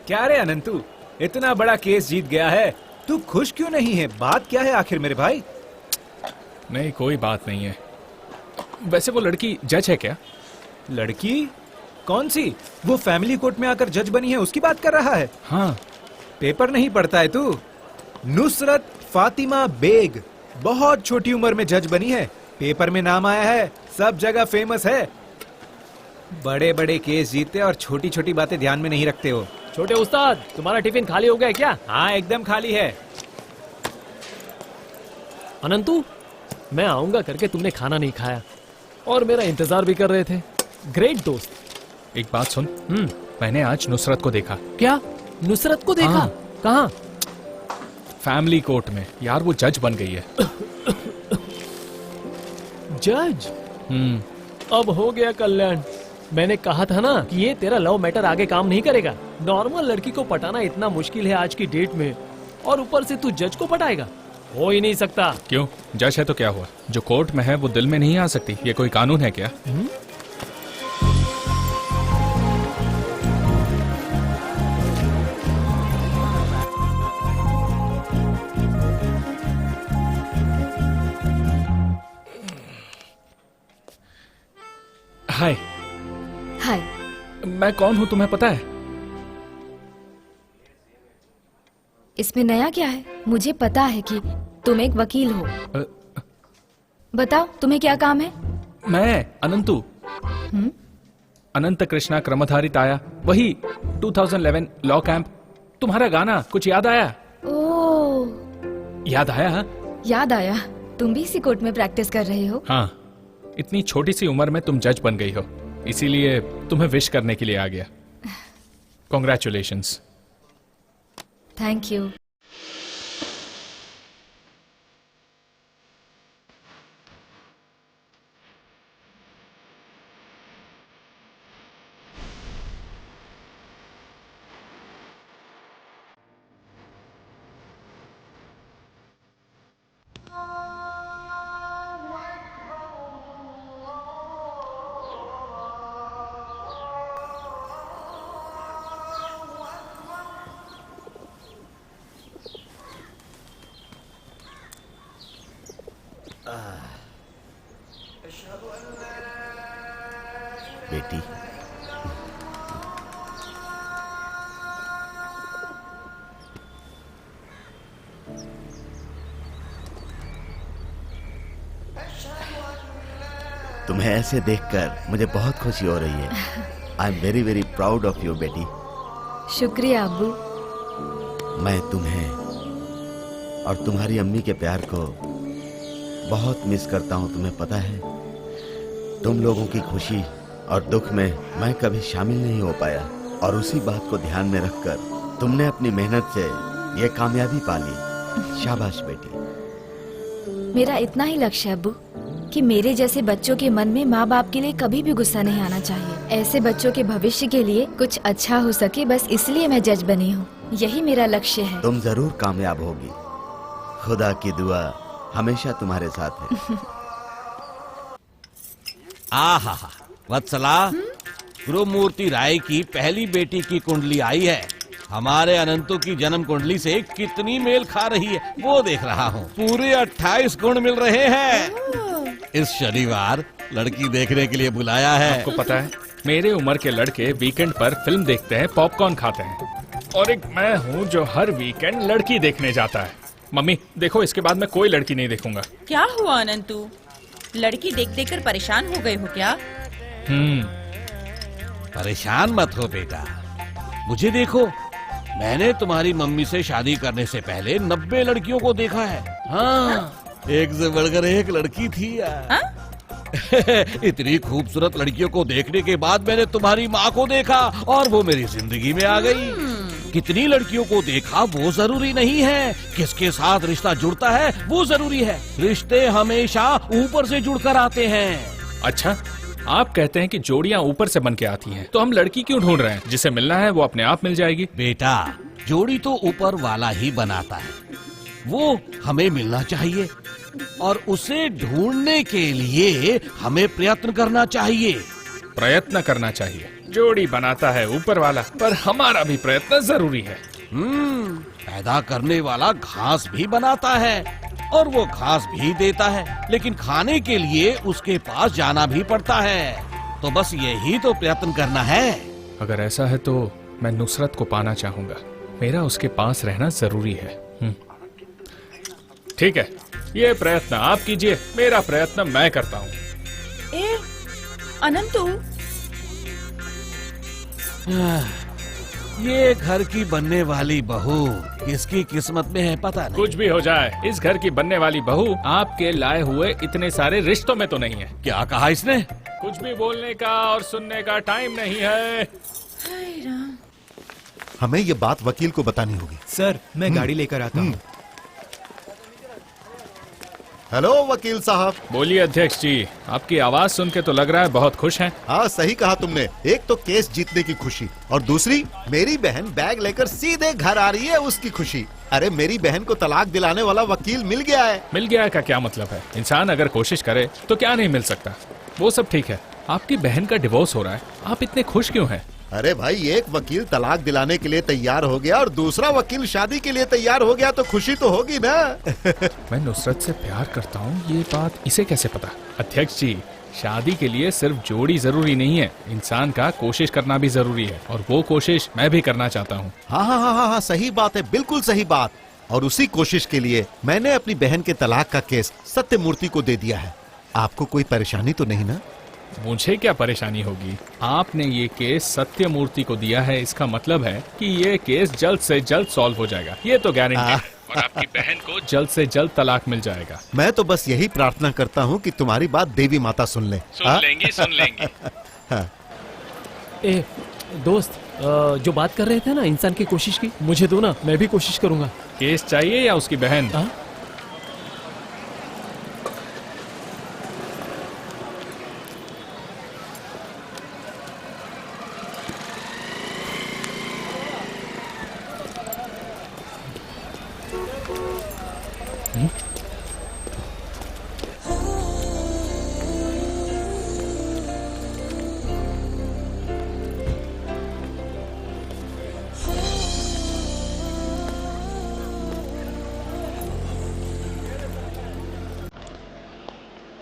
S11: क्या रे अनंतु, इतना बड़ा केस जीत गया है, तू खुश क्यों नहीं है? बात क्या है आखिर मेरे भाई?
S1: नहीं, कोई बात नहीं है। वैसे वो लड़की जज है क्या?
S11: लड़की? कौन सी? वो फैमिली कोर्ट में आकर जज बनी है, उसकी बात कर रहा है?
S1: हाँ।
S11: पेपर नहीं पढ़ता है तू? नुसरत फातिमा बेग बहुत छोटी उम्र में जज बनी है, पेपर में नाम आया है, सब जगह फेमस है। बड़े बड़े केस जीतते और छोटी छोटी बातें ध्यान में नहीं रखते हो।
S3: छोटे उस्ताद, तुम्हारा टिफिन खाली हो गया क्या?
S11: हाँ, एकदम खाली है।
S3: अनंतु, मैं आऊंगा करके तुमने खाना नहीं खाया और मेरा इंतजार भी कर रहे थे। ग्रेट दोस्त।
S1: एक बात सुन, मैंने आज नुसरत को देखा।
S3: क्या? नुसरत को देखा?
S1: हाँ।
S3: कहाँ?
S1: फैमिली कोर्ट में। यार, वो जज बन गई है।
S3: जज? अब हो गया कल्याण। मैंने कहा था ना कि ये तेरा लव मैटर आगे काम नहीं करेगा। नॉर्मल लड़की को पटाना इतना मुश्किल है आज की डेट में, और ऊपर से तू जज को पटाएगा? हो ही नहीं सकता।
S1: क्यों? जज है तो क्या हुआ? जो कोर्ट में है वो दिल में नहीं आ सकती। ये कोई कानून है क्या? हाय।
S4: हाय।
S1: मैं कौन हूँ तुम्हें पता है?
S4: इसमें नया क्या है? मुझे पता है कि तुम एक वकील हो। बताओ तुम्हें क्या काम है?
S1: मैं अनंतु, अनंत कृष्णा क्रमधारित आया, वही 2011 लॉ कैंप। तुम्हारा गाना कुछ याद आया?
S4: ओह,
S1: याद आया?
S4: याद आया। तुम भी इसी कोर्ट में प्रैक्टिस कर रहे हो?
S1: हाँ, इतनी छोटी सी उम्र में तुम जज बन गई हो, इसीलिए तुम्हें विश करने के लिए आ गया। कॉन्ग्रेचुलेशंस।
S4: Thank you.
S2: बेटी, तुम्हें ऐसे देखकर मुझे बहुत खुशी हो रही है। I am very very proud of you बेटी।
S4: शुक्रिया अब्बू।
S2: मैं तुम्हें और तुम्हारी अम्मी के प्यार को बहुत मिस करता हूँ, तुम्हें पता है। तुम लोगों की खुशी और दुख में मैं कभी शामिल नहीं हो पाया, और उसी बात को ध्यान में रखकर तुमने अपनी मेहनत से ये कामयाबी पा ली। शाबाश बेटी।
S4: मेरा इतना ही लक्ष्य है अब्बू कि मेरे जैसे बच्चों के मन में माँ बाप के लिए कभी भी गुस्सा नहीं आना चाहिए। ऐसे बच्चों के भविष्य के लिए कुछ अच्छा हो सके, बस इसलिए मैं जज बनी हूँ। यही मेरा लक्ष्य है।
S2: तुम जरूर कामयाब होगी। खुदा की दुआ हमेशा तुम्हारे साथ है।
S7: आहा, वत्सला, गुरुमूर्ति राय की पहली बेटी की कुंडली आई है। हमारे अनंतु की जन्म कुंडली से कितनी मेल खा रही है वो देख रहा हूँ। पूरे 28 गुण मिल रहे हैं। इस शनिवार लड़की देखने के लिए बुलाया है।
S1: आपको पता है, मेरे उम्र के लड़के वीकेंड पर फिल्म देखते हैं, पॉपकॉर्न खाते हैं, और एक मैं हूँ जो हर वीकेंड लड़की देखने जाता है। मम्मी देखो, इसके बाद मैं कोई लड़की नहीं देखूंगा।
S6: क्या हुआ अनंतु? लड़की देख देख कर परेशान हो गए हो क्या?
S7: परेशान मत हो बेटा, मुझे देखो, मैंने तुम्हारी मम्मी से शादी करने से पहले 90 लड़कियों को देखा है। हाँ, एक से बढ़कर एक लड़की थी यार। इतनी खूबसूरत लड़कियों को देखने के बाद मैंने तुम्हारी माँ को देखा और वो मेरी जिंदगी में आ गई। कितनी लड़कियों को देखा वो जरूरी नहीं है, किसके साथ रिश्ता जुड़ता है वो जरूरी है। रिश्ते हमेशा ऊपर से जुड़कर आते हैं।
S1: अच्छा, आप कहते हैं कि जोड़ियां ऊपर से बन के आती हैं, तो हम लड़की क्यों ढूंढ रहे हैं? जिसे मिलना है वो अपने आप मिल जाएगी।
S7: बेटा, जोड़ी तो ऊपर वाला ही बनाता है, वो हमें मिलना चाहिए और उसे ढूंढने के लिए हमें प्रयत्न करना चाहिए।
S1: प्रयत्न करना चाहिए। जोड़ी बनाता है ऊपर वाला, पर हमारा भी प्रयत्न जरूरी है।
S7: पैदा करने वाला घास भी बनाता है और वो घास भी देता है, लेकिन खाने के लिए उसके पास जाना भी पड़ता है। तो बस यही तो प्रयत्न करना है।
S1: अगर ऐसा है तो मैं नुसरत को पाना चाहूंगा। मेरा उसके पास रहना जरूरी है। ठीक है, ये प्रयत्न आप कीजिए, मेरा प्रयत्न मैं करता हूँ।
S6: अनंतु,
S7: ये घर की बनने वाली बहू किसकी किस्मत में है पता नहीं।
S1: कुछ भी हो जाए, इस घर की बनने वाली बहू आपके लाए हुए इतने सारे रिश्तों में तो नहीं है।
S7: क्या कहा इसने?
S1: कुछ भी बोलने का और सुनने का टाइम नहीं है।
S8: हमें ये बात वकील को बतानी होगी।
S11: सर, मैं गाड़ी लेकर आता हूँ।
S8: हेलो वकील साहब।
S1: बोलिए अध्यक्ष जी, आपकी आवाज सुन के तो लग रहा है बहुत खुश हैं।
S8: हाँ, सही कहा तुमने। एक तो केस जीतने की खुशी, और दूसरी मेरी बहन बैग लेकर सीधे घर आ रही है, उसकी खुशी। अरे, मेरी बहन को तलाक दिलाने वाला वकील मिल गया है।
S1: मिल गया है का क्या मतलब है? इंसान अगर कोशिश करे तो क्या नहीं मिल सकता। वो सब ठीक है, आपकी बहन का डिवोर्स हो रहा है, आप इतने खुश क्यों हैं?
S8: अरे भाई, एक वकील तलाक दिलाने के लिए तैयार हो गया और दूसरा वकील शादी के लिए तैयार हो गया, तो खुशी तो होगी ना।
S1: मैं नुसरत से प्यार करता हूँ, ये बात इसे कैसे पता? अध्यक्ष जी, शादी के लिए सिर्फ जोड़ी जरूरी नहीं है, इंसान का कोशिश करना भी जरूरी है, और वो कोशिश मैं भी करना चाहता हूँ।
S8: हाँ हाँ हाँ हाँ, सही बात है, बिल्कुल सही बात। और उसी कोशिश के लिए मैंने अपनी बहन के तलाक का केस सत्यमूर्ति को दे दिया है। आपको कोई परेशानी तो नहीं ना?
S1: मुझे क्या परेशानी होगी? आपने ये केस सत्यमूर्ति को दिया है, इसका मतलब है कि ये केस जल्द से जल्द सॉल्व हो जाएगा, ये तो गारंटी है। और आपकी बहन को जल्द से जल्द तलाक मिल जाएगा।
S8: मैं तो बस यही प्रार्थना करता हूँ कि तुम्हारी बात देवी माता सुन ले।
S1: सुन लेंगी, सुन लेंगी।
S3: ए दोस्त, जो बात कर रहे थे ना इंसान की कोशिश की, मुझे दो ना, मैं भी कोशिश करूंगा।
S1: केस चाहिए या उसकी बहन?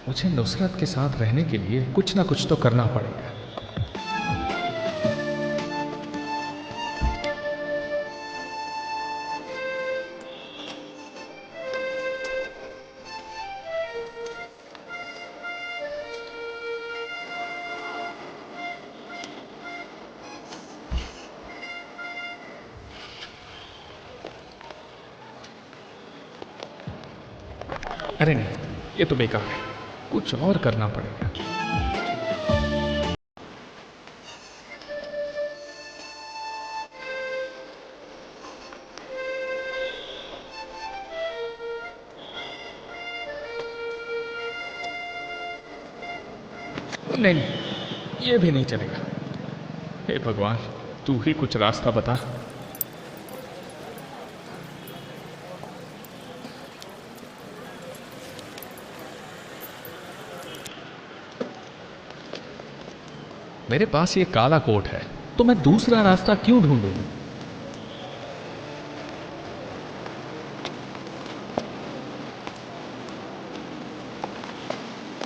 S1: मुझे नुसरत के साथ रहने के लिए कुछ ना कुछ तो करना पड़ेगा। अरे नहीं, ये तो बेकार है, कुछ और करना पड़ेगा। नहीं, ये भी नहीं चलेगा। हे भगवान, तू ही कुछ रास्ता बता। मेरे पास ये काला कोट है, तो मैं दूसरा रास्ता क्यों ढूंढूं?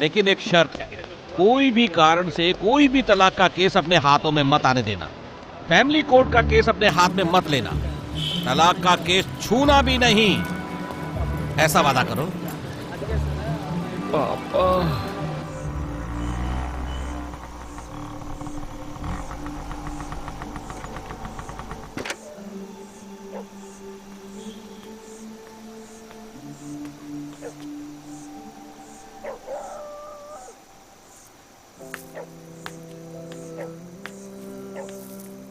S7: लेकिन एक शर्त है, कोई भी कारण से कोई भी तलाक का केस अपने हाथों में मत आने देना। फैमिली कोर्ट का केस अपने हाथ में मत लेना। तलाक का केस छूना भी नहीं, ऐसा वादा करो।
S1: पापा,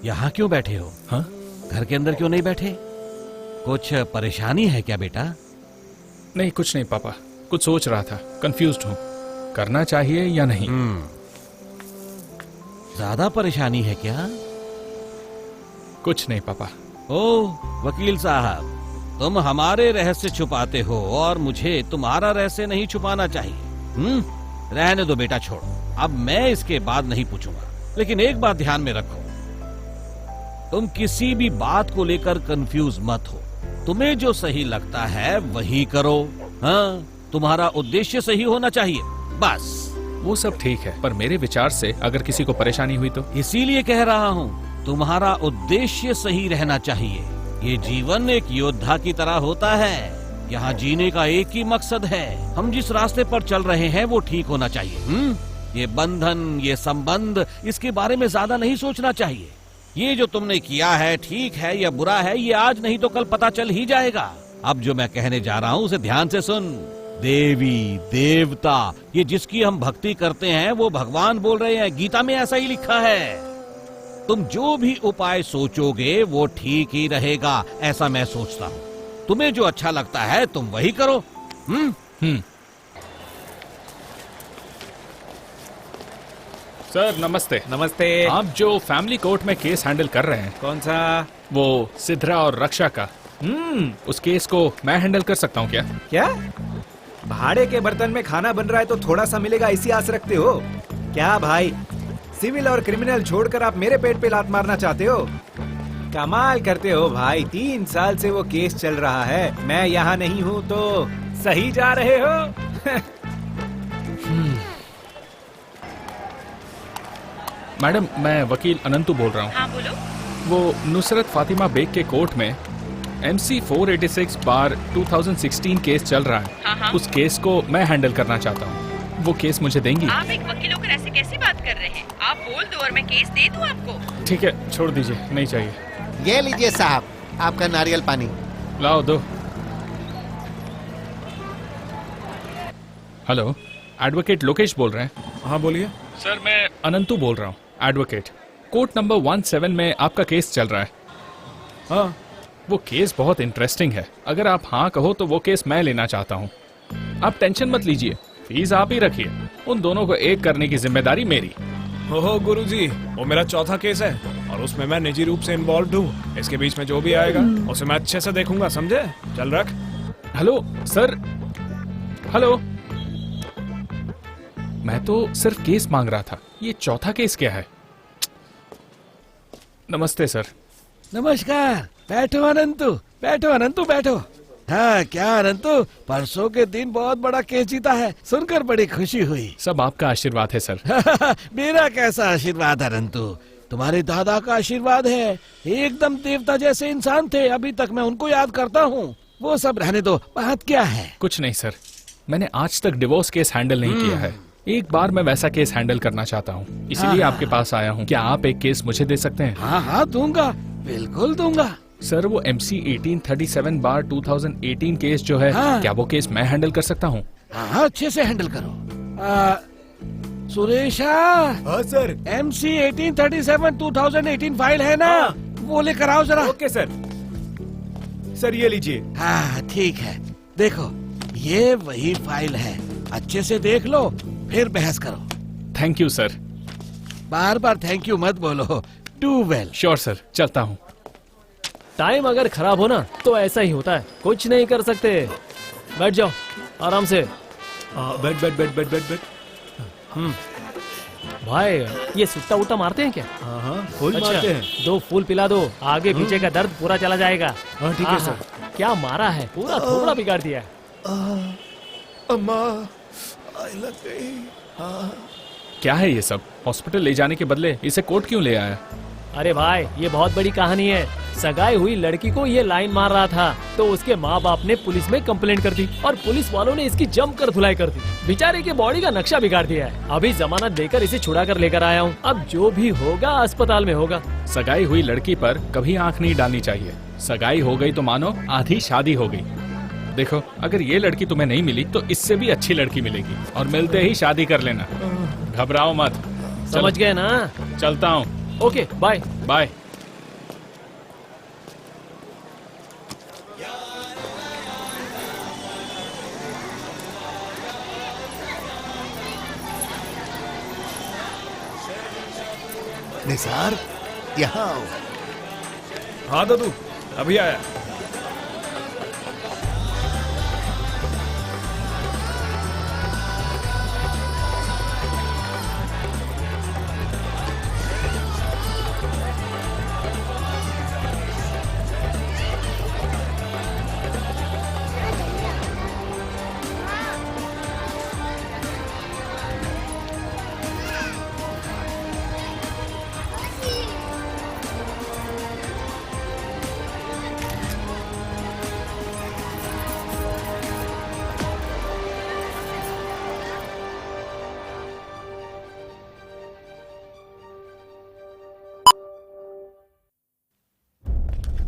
S7: यहाँ क्यों बैठे हो?
S1: हाँ?
S7: घर के अंदर क्यों नहीं बैठे? कुछ परेशानी है क्या बेटा?
S1: नहीं, कुछ नहीं पापा, कुछ सोच रहा था, कंफ्यूज्ड हूँ, करना चाहिए या नहीं।
S7: ज्यादा परेशानी है क्या?
S1: कुछ नहीं पापा।
S7: ओह वकील साहब, तुम हमारे रहस्य छुपाते हो और मुझे तुम्हारा रहस्य नहीं छुपाना चाहिए। रहने दो बेटा, छोड़ो, अब मैं इसके बाद नहीं पूछूंगा। लेकिन एक बात ध्यान में रखो, तुम किसी भी बात को लेकर कंफ्यूज मत हो। तुम्हें जो सही लगता है वही करो। हाँ, तुम्हारा उद्देश्य सही होना चाहिए, बस।
S1: वो सब ठीक है, पर मेरे विचार से अगर किसी को परेशानी हुई तो?
S7: इसीलिए कह रहा हूँ, तुम्हारा उद्देश्य सही रहना चाहिए। ये जीवन एक योद्धा की तरह होता है। यहाँ जीने का एक ही मकसद है, हम जिस रास्ते पर चल रहे हैं वो ठीक होना चाहिए। ये बंधन, ये संबंध, इसके बारे में ज्यादा नहीं सोचना चाहिए। ये जो तुमने किया है ठीक है या बुरा है, ये आज नहीं तो कल पता चल ही जाएगा। अब जो मैं कहने जा रहा हूँ उसे ध्यान से सुन। देवी, देवता, ये जिसकी हम भक्ति करते हैं वो भगवान बोल रहे हैं, गीता में ऐसा ही लिखा है। तुम जो भी उपाय सोचोगे वो ठीक ही रहेगा, ऐसा मैं सोचता हूँ। तुम्हें जो अच्छा लगता है तुम वही करो।
S1: सर नमस्ते।
S11: नमस्ते।
S1: आप जो फैमिली कोर्ट में केस हैंडल कर रहे हैं,
S11: कौन सा?
S1: वो सिद्रा और रक्षा का, उस केस को मैं हैंडल कर सकता हूँ क्या?
S11: क्या भाड़े के बर्तन में खाना बन रहा है तो थोड़ा सा मिलेगा, इसी आस रखते हो क्या भाई? सिविल और क्रिमिनल छोड़कर आप मेरे पेट पे लात मारना चाहते हो? कमाल करते हो भाई। 3 साल से वो केस चल रहा है, मैं यहाँ नहीं हूँ तो सही जा रहे हो।
S1: मैडम, मैं वकील अनंतु बोल रहा हूँ।
S6: हाँ बोलो।
S1: वो नुसरत फातिमा बेग के कोर्ट में MC 486/2016 केस चल रहा है।
S6: हाँ।
S1: उस केस को मैं हैंडल करना चाहता हूँ। वो केस मुझे देंगी?
S6: आप एक वकील होकर ऐसे कैसी बात कर रहे हैं? आप बोल दो और मैं केस दे दूं आपको।
S1: ठीक है, छोड़ दीजिए, नहीं चाहिए।
S12: ये लीजिए साहब, आपका नारियल पानी।
S1: लाओ दो। हेलो, एडवोकेट लोकेश बोल रहे हैं?
S10: हाँ बोलिए।
S1: सर मैं अनंतु बोल रहा हूँ, एडवोकेट। कोर्ट नंबर 17 में आपका केस चल रहा है।
S10: हाँ,
S1: वो केस बहुत इंटरेस्टिंग है। अगर आप हाँ कहो तो वो केस मैं लेना चाहता हूँ। आप टेंशन मत लीजिए, फीस आप ही रखिए। उन दोनों को एक करने की जिम्मेदारी मेरी।
S10: ओहो गुरुजी, वो मेरा चौथा केस है और उसमें मैं निजी रूप से इन्वॉल्व हूँ। इसके बीच में जो भी आएगा उसे मैं अच्छे से देखूंगा, समझे? चल रख।
S1: Hello sir, hello. मैं तो सिर्फ केस मांग रहा था, ये चौथा केस क्या है? नमस्ते सर।
S7: नमस्कार। बैठो अनंतु, बैठो अनंतु, बैठो। हाँ क्या अनंतु, परसों के दिन बहुत बड़ा केस जीता है, सुनकर बड़ी खुशी हुई।
S1: सब आपका आशीर्वाद है सर।
S7: मेरा कैसा आशीर्वाद अनंतु, तुम्हारे दादा का आशीर्वाद है। एकदम देवता जैसे इंसान थे, अभी तक मैं उनको याद करता हूँ। वो सब रहने दो, बात क्या है?
S1: कुछ नहीं सर, मैंने आज तक डिवोर्स केस हैंडल नहीं किया है। एक बार मैं वैसा केस हैंडल करना चाहता हूँ, इसीलिए आपके पास आया हूँ। क्या आप एक केस मुझे दे सकते हैं?
S7: हाँ हाँ दूंगा, बिल्कुल दूंगा।
S1: सर वो MC 1837/2018 केस जो है,
S7: हाँ।
S1: क्या वो केस मैं हैंडल कर सकता हूँ?
S7: हाँ अच्छे से हैंडल करो। सुरेशा।
S11: हाँ सर।
S7: MC 1837/2018 फाइल है ना, वो लेकर आओ जरा।
S11: Okay sir. सर ये लीजिए।
S7: हाँ ठीक है, देखो ये वही फाइल है, अच्छे से देख लो फिर बहस करो।
S1: Thank you sir.
S7: Bar bar thank you मत बोलो। Do well.
S1: श्योर सर, चलता हूँ।
S3: टाइम अगर खराब हो ना तो ऐसा ही होता है, कुछ नहीं कर सकते। बैठ जाओ आराम से।
S11: बैठ बैठ बैठ बैठ बैठ बैठ।
S3: भाई ये सुट्टा उट्टा मारते हैं क्या?
S11: हाँ हाँ फूल
S3: अच्छा,
S11: मारते हैं।
S3: 2 फूल पिला दो, आगे पीछे का दर्द पूरा चला जाएगा।
S11: हाँ ठीक है सर।
S3: क्या मारा है, पूरा थोड़ा बिगाड़ दिया है।
S8: अम्मा आई लग गई।
S1: क्या है ये सब? हॉस्पिटल ले जाने के बदले इसे कोर्ट क्यों ले आया?
S3: अरे भाई ये बहुत बड़ी कहानी है। सगाई हुई लड़की को ये लाइन मार रहा था तो उसके माँ बाप ने पुलिस में कंप्लेंट कर दी और पुलिस वालों ने इसकी जमकर धुलाई कर दी। बेचारे के बॉडी का नक्शा बिगाड़ दिया है। अभी जमानत देकर इसे छुड़ा कर लेकर आया हूँ। अब जो भी होगा अस्पताल में होगा।
S1: सगाई हुई लड़की पर कभी आंख नहीं डालनी चाहिए। सगाई हो गई तो मानो आधी शादी हो गई। देखो अगर ये लड़की तुम्हें नहीं मिली तो इससे भी अच्छी लड़की मिलेगी और मिलते ही शादी कर लेना। घबराओ मत।
S3: समझ गए ना?
S1: चलता हूँ।
S3: Okay bye
S1: bye.
S8: निसार यहाँ आओ।
S10: हाँ दादू, अभी आया।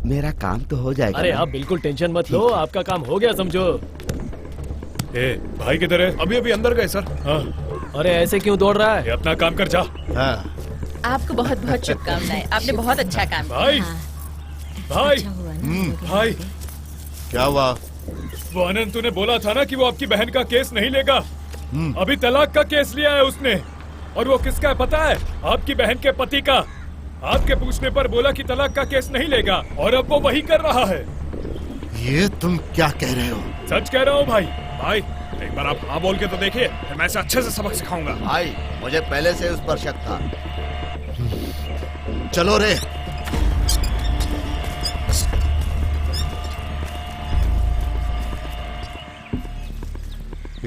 S2: मेरा काम तो हो जाएगा।
S3: अरे आप बिल्कुल टेंशन मत लो, आपका काम हो गया समझो।
S10: ए भाई किधर है? अभी अभी अंदर गए सर। हाँ।
S3: अरे ऐसे क्यों दौड़ रहा है?
S10: ये अपना काम कर जा।
S8: हाँ।
S6: आपको बहुत बहुत शुभकामनाएं, आपने बहुत अच्छा काम किया।
S10: भाई भाई भाई,
S8: क्या हुआ?
S10: वो अनंतु ने बोला था ना कि वो आपकी बहन का केस नहीं लेगा। अभी तलाक का केस लिया है उसने। और वो किसका है पता है? आपकी बहन के पति का। आपके पूछने पर बोला कि तलाक का केस नहीं लेगा और अब वो वही कर रहा है।
S8: ये तुम क्या कह रहे हो?
S10: सच कह रहा हूँ भाई। भाई एक बार आप हाँ बोल के तो देखिए, फिर मैं इसे अच्छे से सबक सिखाऊंगा।
S2: भाई मुझे पहले से उस पर शक था।
S8: चलो रे।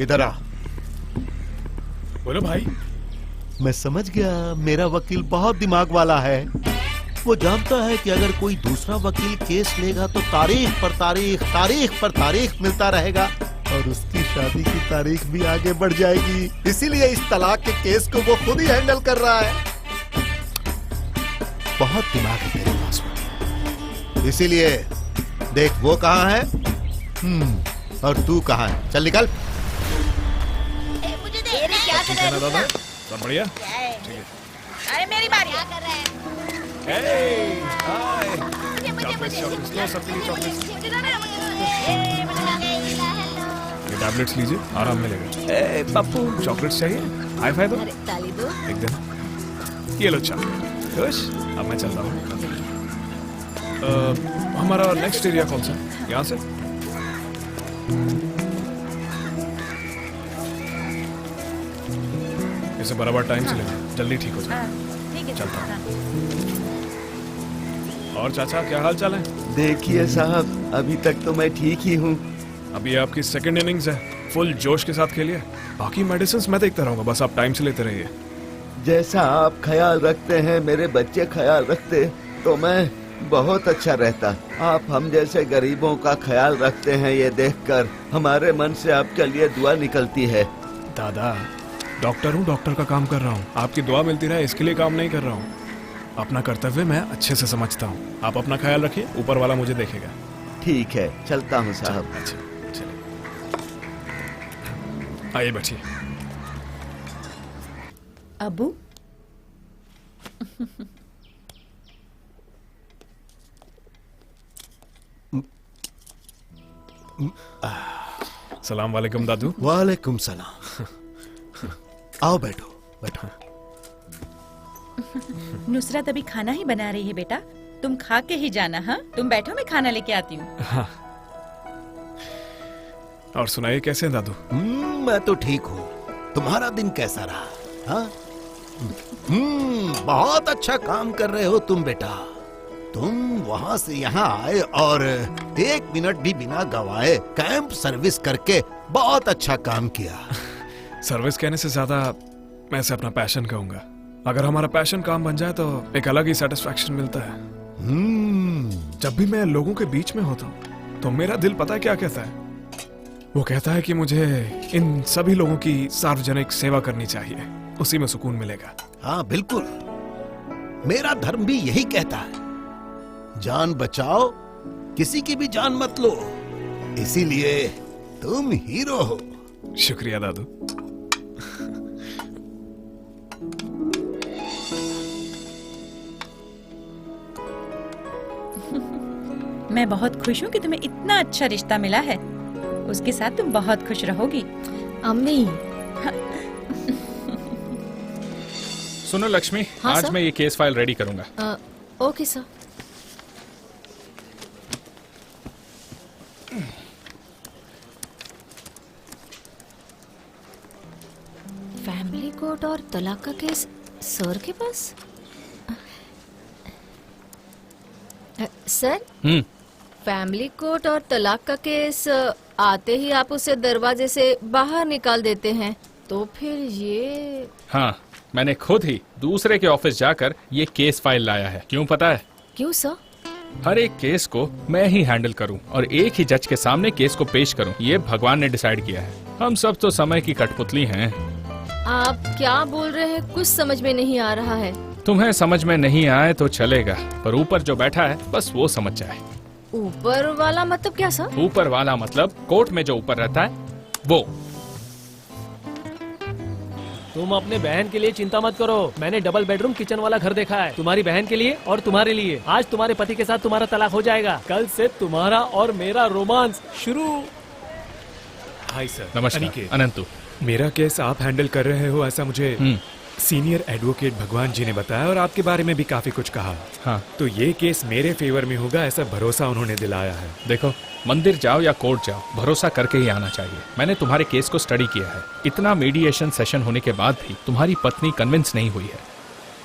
S8: इधर आ।
S10: बोलो भाई।
S8: मैं समझ गया, मेरा वकील बहुत दिमाग वाला है। वो जानता है कि अगर कोई दूसरा वकील केस लेगा तो तारीख पर तारीख, तारीख पर तारीख मिलता रहेगा और उसकी शादी की तारीख भी आगे बढ़ जाएगी। इसीलिए इस तलाक के केस को वो खुद ही हैंडल कर रहा है। बहुत दिमाग है तेरे पास में। इसीलिए देख वो कहाँ है और तू कहाँ है। चल निकल।
S10: ठीक है ना दादा, सब बढ़िया।
S6: अरे मेरी बारी। क्या कर रहे हैं?
S10: ये टैबलेट्स लीजिए, आराम मिलेगा। पप्पू चॉकलेट्स चाहिए? हाई फाई दो एकदम। ये लो चॉकलेट। खुश? अब मैं चलता हूँ। हमारा नेक्स्ट एरिया कौन सा? यहाँ से? इसे बराबर टाइम से लेना, जल्दी ठीक हो जाए।
S6: ठीक है,
S10: चलता हूँ। और चाचा क्या हाल चाल है?
S2: देखिए साहब, अभी तक तो मैं ठीक ही हूँ।
S10: अभी आपकी सेकंड इनिंग्स है, फुल जोश के साथ खेलिए। बाकी मेडिसिन मैं देखता रहूंगा, बस आप टाइम से लेते रहिए।
S2: जैसा आप ख्याल रखते हैं, मेरे बच्चे ख्याल रखते तो मैं बहुत अच्छा रहता। आप हम जैसे गरीबों का ख्याल रखते हैं, ये देखकर हमारे मन से आपके लिए दुआ निकलती है।
S10: दादा, डॉक्टर हूँ, डॉक्टर का काम कर रहा हूँ। आपकी दुआ मिलती रहे इसके लिए काम नहीं कर रहा हूँ। अपना कर्तव्य मैं अच्छे से समझता हूँ। आप अपना ख्याल रखिए, ऊपर वाला मुझे देखेगा।
S2: ठीक है, चलता हूँ साहब।
S10: अच्छा, चलिए। आइए बैठिए।
S6: अबू,
S10: सलाम वालेकुम दादू।
S8: वालेकुम सलाम। आओ बैठो बैठो।
S6: नुसरत अभी खाना ही बना रही है बेटा, तुम खा के ही जाना। हाँ, तुम बैठो, मैं खाना लेके आती हूँ।
S10: हाँ। और सुनाइए कैसे हैं दादू?
S8: मैं तो ठीक हूँ। तुम्हारा दिन कैसा रहा? हाँ? बहुत अच्छा काम कर रहे हो तुम बेटा। तुम वहाँ से यहाँ आए और 1 मिनट भी बिना गवाए कैंप सर्विस करके बहुत अच्छा काम किया।
S10: सर्विस कहने से ज्यादा मैं इसे अपना पैशन कहूंगा। अगर हमारा पैशन काम बन जाए तो एक अलग ही सेटिस्फैक्शन मिलता है। जब भी मैं लोगों के बीच में होता हूँ तो मेरा दिल पता है क्या कहता है? वो कहता है कि मुझे इन सभी लोगों की सार्वजनिक सेवा करनी चाहिए, उसी में सुकून मिलेगा।
S8: हाँ बिल्कुल, मेरा धर्म भी यही कहता है, जान बचाओ, किसी की भी जान मत लो। इसीलिए तुम हीरो हो।
S10: शुक्रिया दादू।
S6: मैं बहुत खुश हूँ कि तुम्हें इतना अच्छा रिश्ता मिला है। उसके साथ तुम बहुत खुश रहोगी।
S4: अम्मी।
S1: सुनो लक्ष्मी,
S4: हाँ,
S1: आज
S4: सर?
S1: मैं ये केस फाइल रेडी करूंगा।
S4: Okay sir. फैमिली कोर्ट और तलाक का केस सर के पास? सर, फैमिली कोर्ट और तलाक का केस आते ही आप उसे दरवाजे से बाहर निकाल देते हैं, तो फिर ये?
S1: हाँ, मैंने खुद ही दूसरे के ऑफिस जाकर ये केस फाइल लाया है। क्यों पता है?
S4: क्यों सर?
S1: हर एक केस को मैं ही हैंडल करूं और एक ही जज के सामने केस को पेश करूं, ये भगवान ने डिसाइड किया है। हम सब तो समय की कठपुतली हैं।
S4: आप क्या बोल रहे हैं? कुछ समझ में नहीं आ रहा है।
S1: तुम्हें समझ में नहीं आए तो चलेगा, पर ऊपर जो बैठा है बस वो समझ जाए।
S4: ऊपर वाला मतलब क्या सर?
S1: ऊपर वाला मतलब कोर्ट में जो ऊपर रहता है वो।
S3: तुम अपने बहन के लिए चिंता मत करो, मैंने डबल बेडरूम किचन वाला घर देखा है, तुम्हारी बहन के लिए और तुम्हारे लिए। आज तुम्हारे पति के साथ तुम्हारा तलाक हो जाएगा, कल से तुम्हारा और मेरा रोमांस शुरू।
S10: Hi sir.
S1: नमस्कार अनंतु।
S10: मेरा केस आप हैंडल कर रहे हो ऐसा मुझे सीनियर एडवोकेट भगवान जी ने बताया और आपके बारे में भी काफी कुछ कहा।
S1: हाँ,
S10: तो ये केस मेरे फेवर में होगा ऐसा भरोसा उन्होंने दिलाया है।
S1: देखो, मंदिर जाओ या कोर्ट जाओ, भरोसा करके ही आना चाहिए। मैंने तुम्हारे केस को स्टडी किया है। इतना मीडिएशन सेशन होने के बाद भी तुम्हारी पत्नी कन्विंस नहीं हुई है,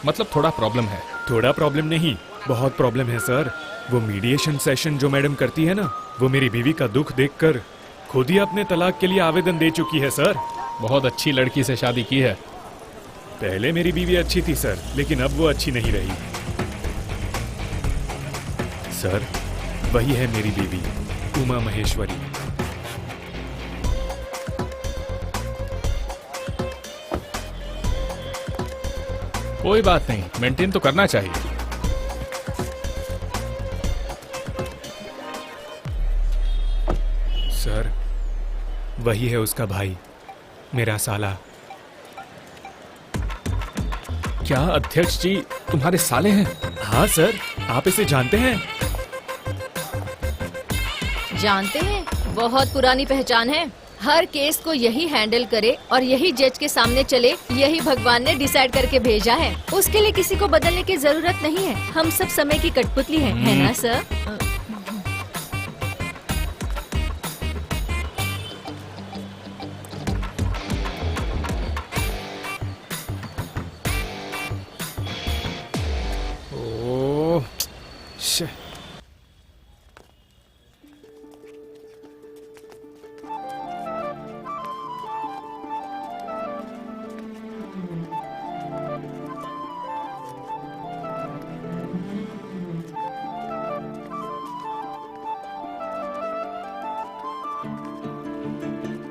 S1: मतलब थोड़ा प्रॉब्लम है।
S10: थोड़ा प्रॉब्लम नहीं, बहुत प्रॉब्लम है सर। वो मीडिएशन सेशन जो मैडम करती है ना, वो मेरी बीवी का दुख देखकर खुद ही अपने तलाक के लिए आवेदन दे चुकी है सर।
S1: बहुत अच्छी लड़की से शादी की है।
S10: पहले मेरी बीवी अच्छी थी सर, लेकिन अब वो अच्छी नहीं रही। सर, वही है मेरी बीवी उमा महेश्वरी।
S1: कोई बात नहीं, मेंटेन तो करना चाहिए।
S11: सर, वही है उसका भाई, मेरा साला।
S1: क्या अध्यक्ष जी तुम्हारे साले हैं?
S11: हाँ सर, आप इसे जानते हैं?
S5: जानते हैं, बहुत पुरानी पहचान है। हर केस को यही हैंडल करे और यही जज के सामने चले, यही भगवान ने डिसाइड करके भेजा है। उसके लिए किसी को बदलने की जरूरत नहीं है। हम सब समय की कठपुतली हैं, है ना सर?
S11: ओह, शे।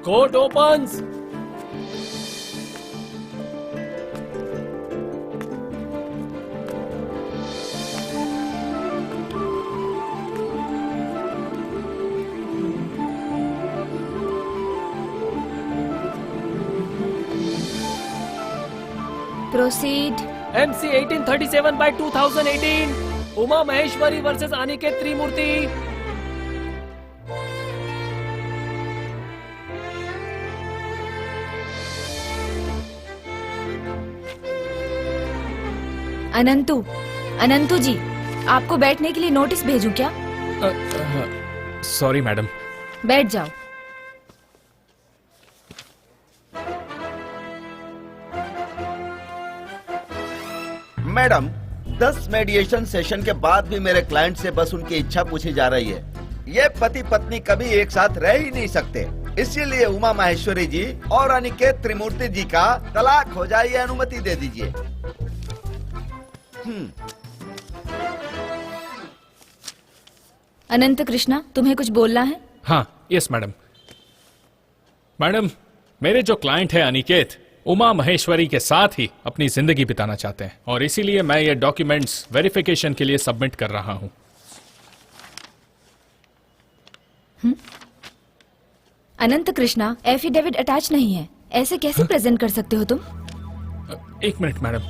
S3: Court opens.
S4: Proceed.
S3: MC 1837/2018 Uma Maheshwari versus Aniket Trimurti.
S4: Anantu ji, आपको बैठने के लिए नोटिस भेजूं क्या?
S1: Sorry madam.
S4: बैठ जाओ।
S2: मैडम, 10 मेडिएशन सेशन के बाद भी मेरे क्लाइंट से बस उनकी इच्छा पूछी जा रही है। ये पति पत्नी कभी एक साथ रह ही नहीं सकते, इसीलिए उमा माहेश्वरी जी और अनिकेत त्रिमूर्ति जी का तलाक हो जाए, ये अनुमति दे दीजिए।
S4: अनंत कृष्णा, तुम्हें कुछ बोलना है?
S1: हाँ, यस मैडम। मैडम, मेरे जो क्लाइंट है अनिकेत, उमा महेश्वरी के साथ ही अपनी जिंदगी बिताना चाहते हैं और इसीलिए मैं ये डॉक्यूमेंट्स वेरिफिकेशन के लिए सबमिट कर रहा हूँ।
S4: अनंत कृष्णा, एफिडेविट अटैच नहीं है, ऐसे कैसे प्रेजेंट कर सकते हो तुम?
S1: एक मिनट मैडम।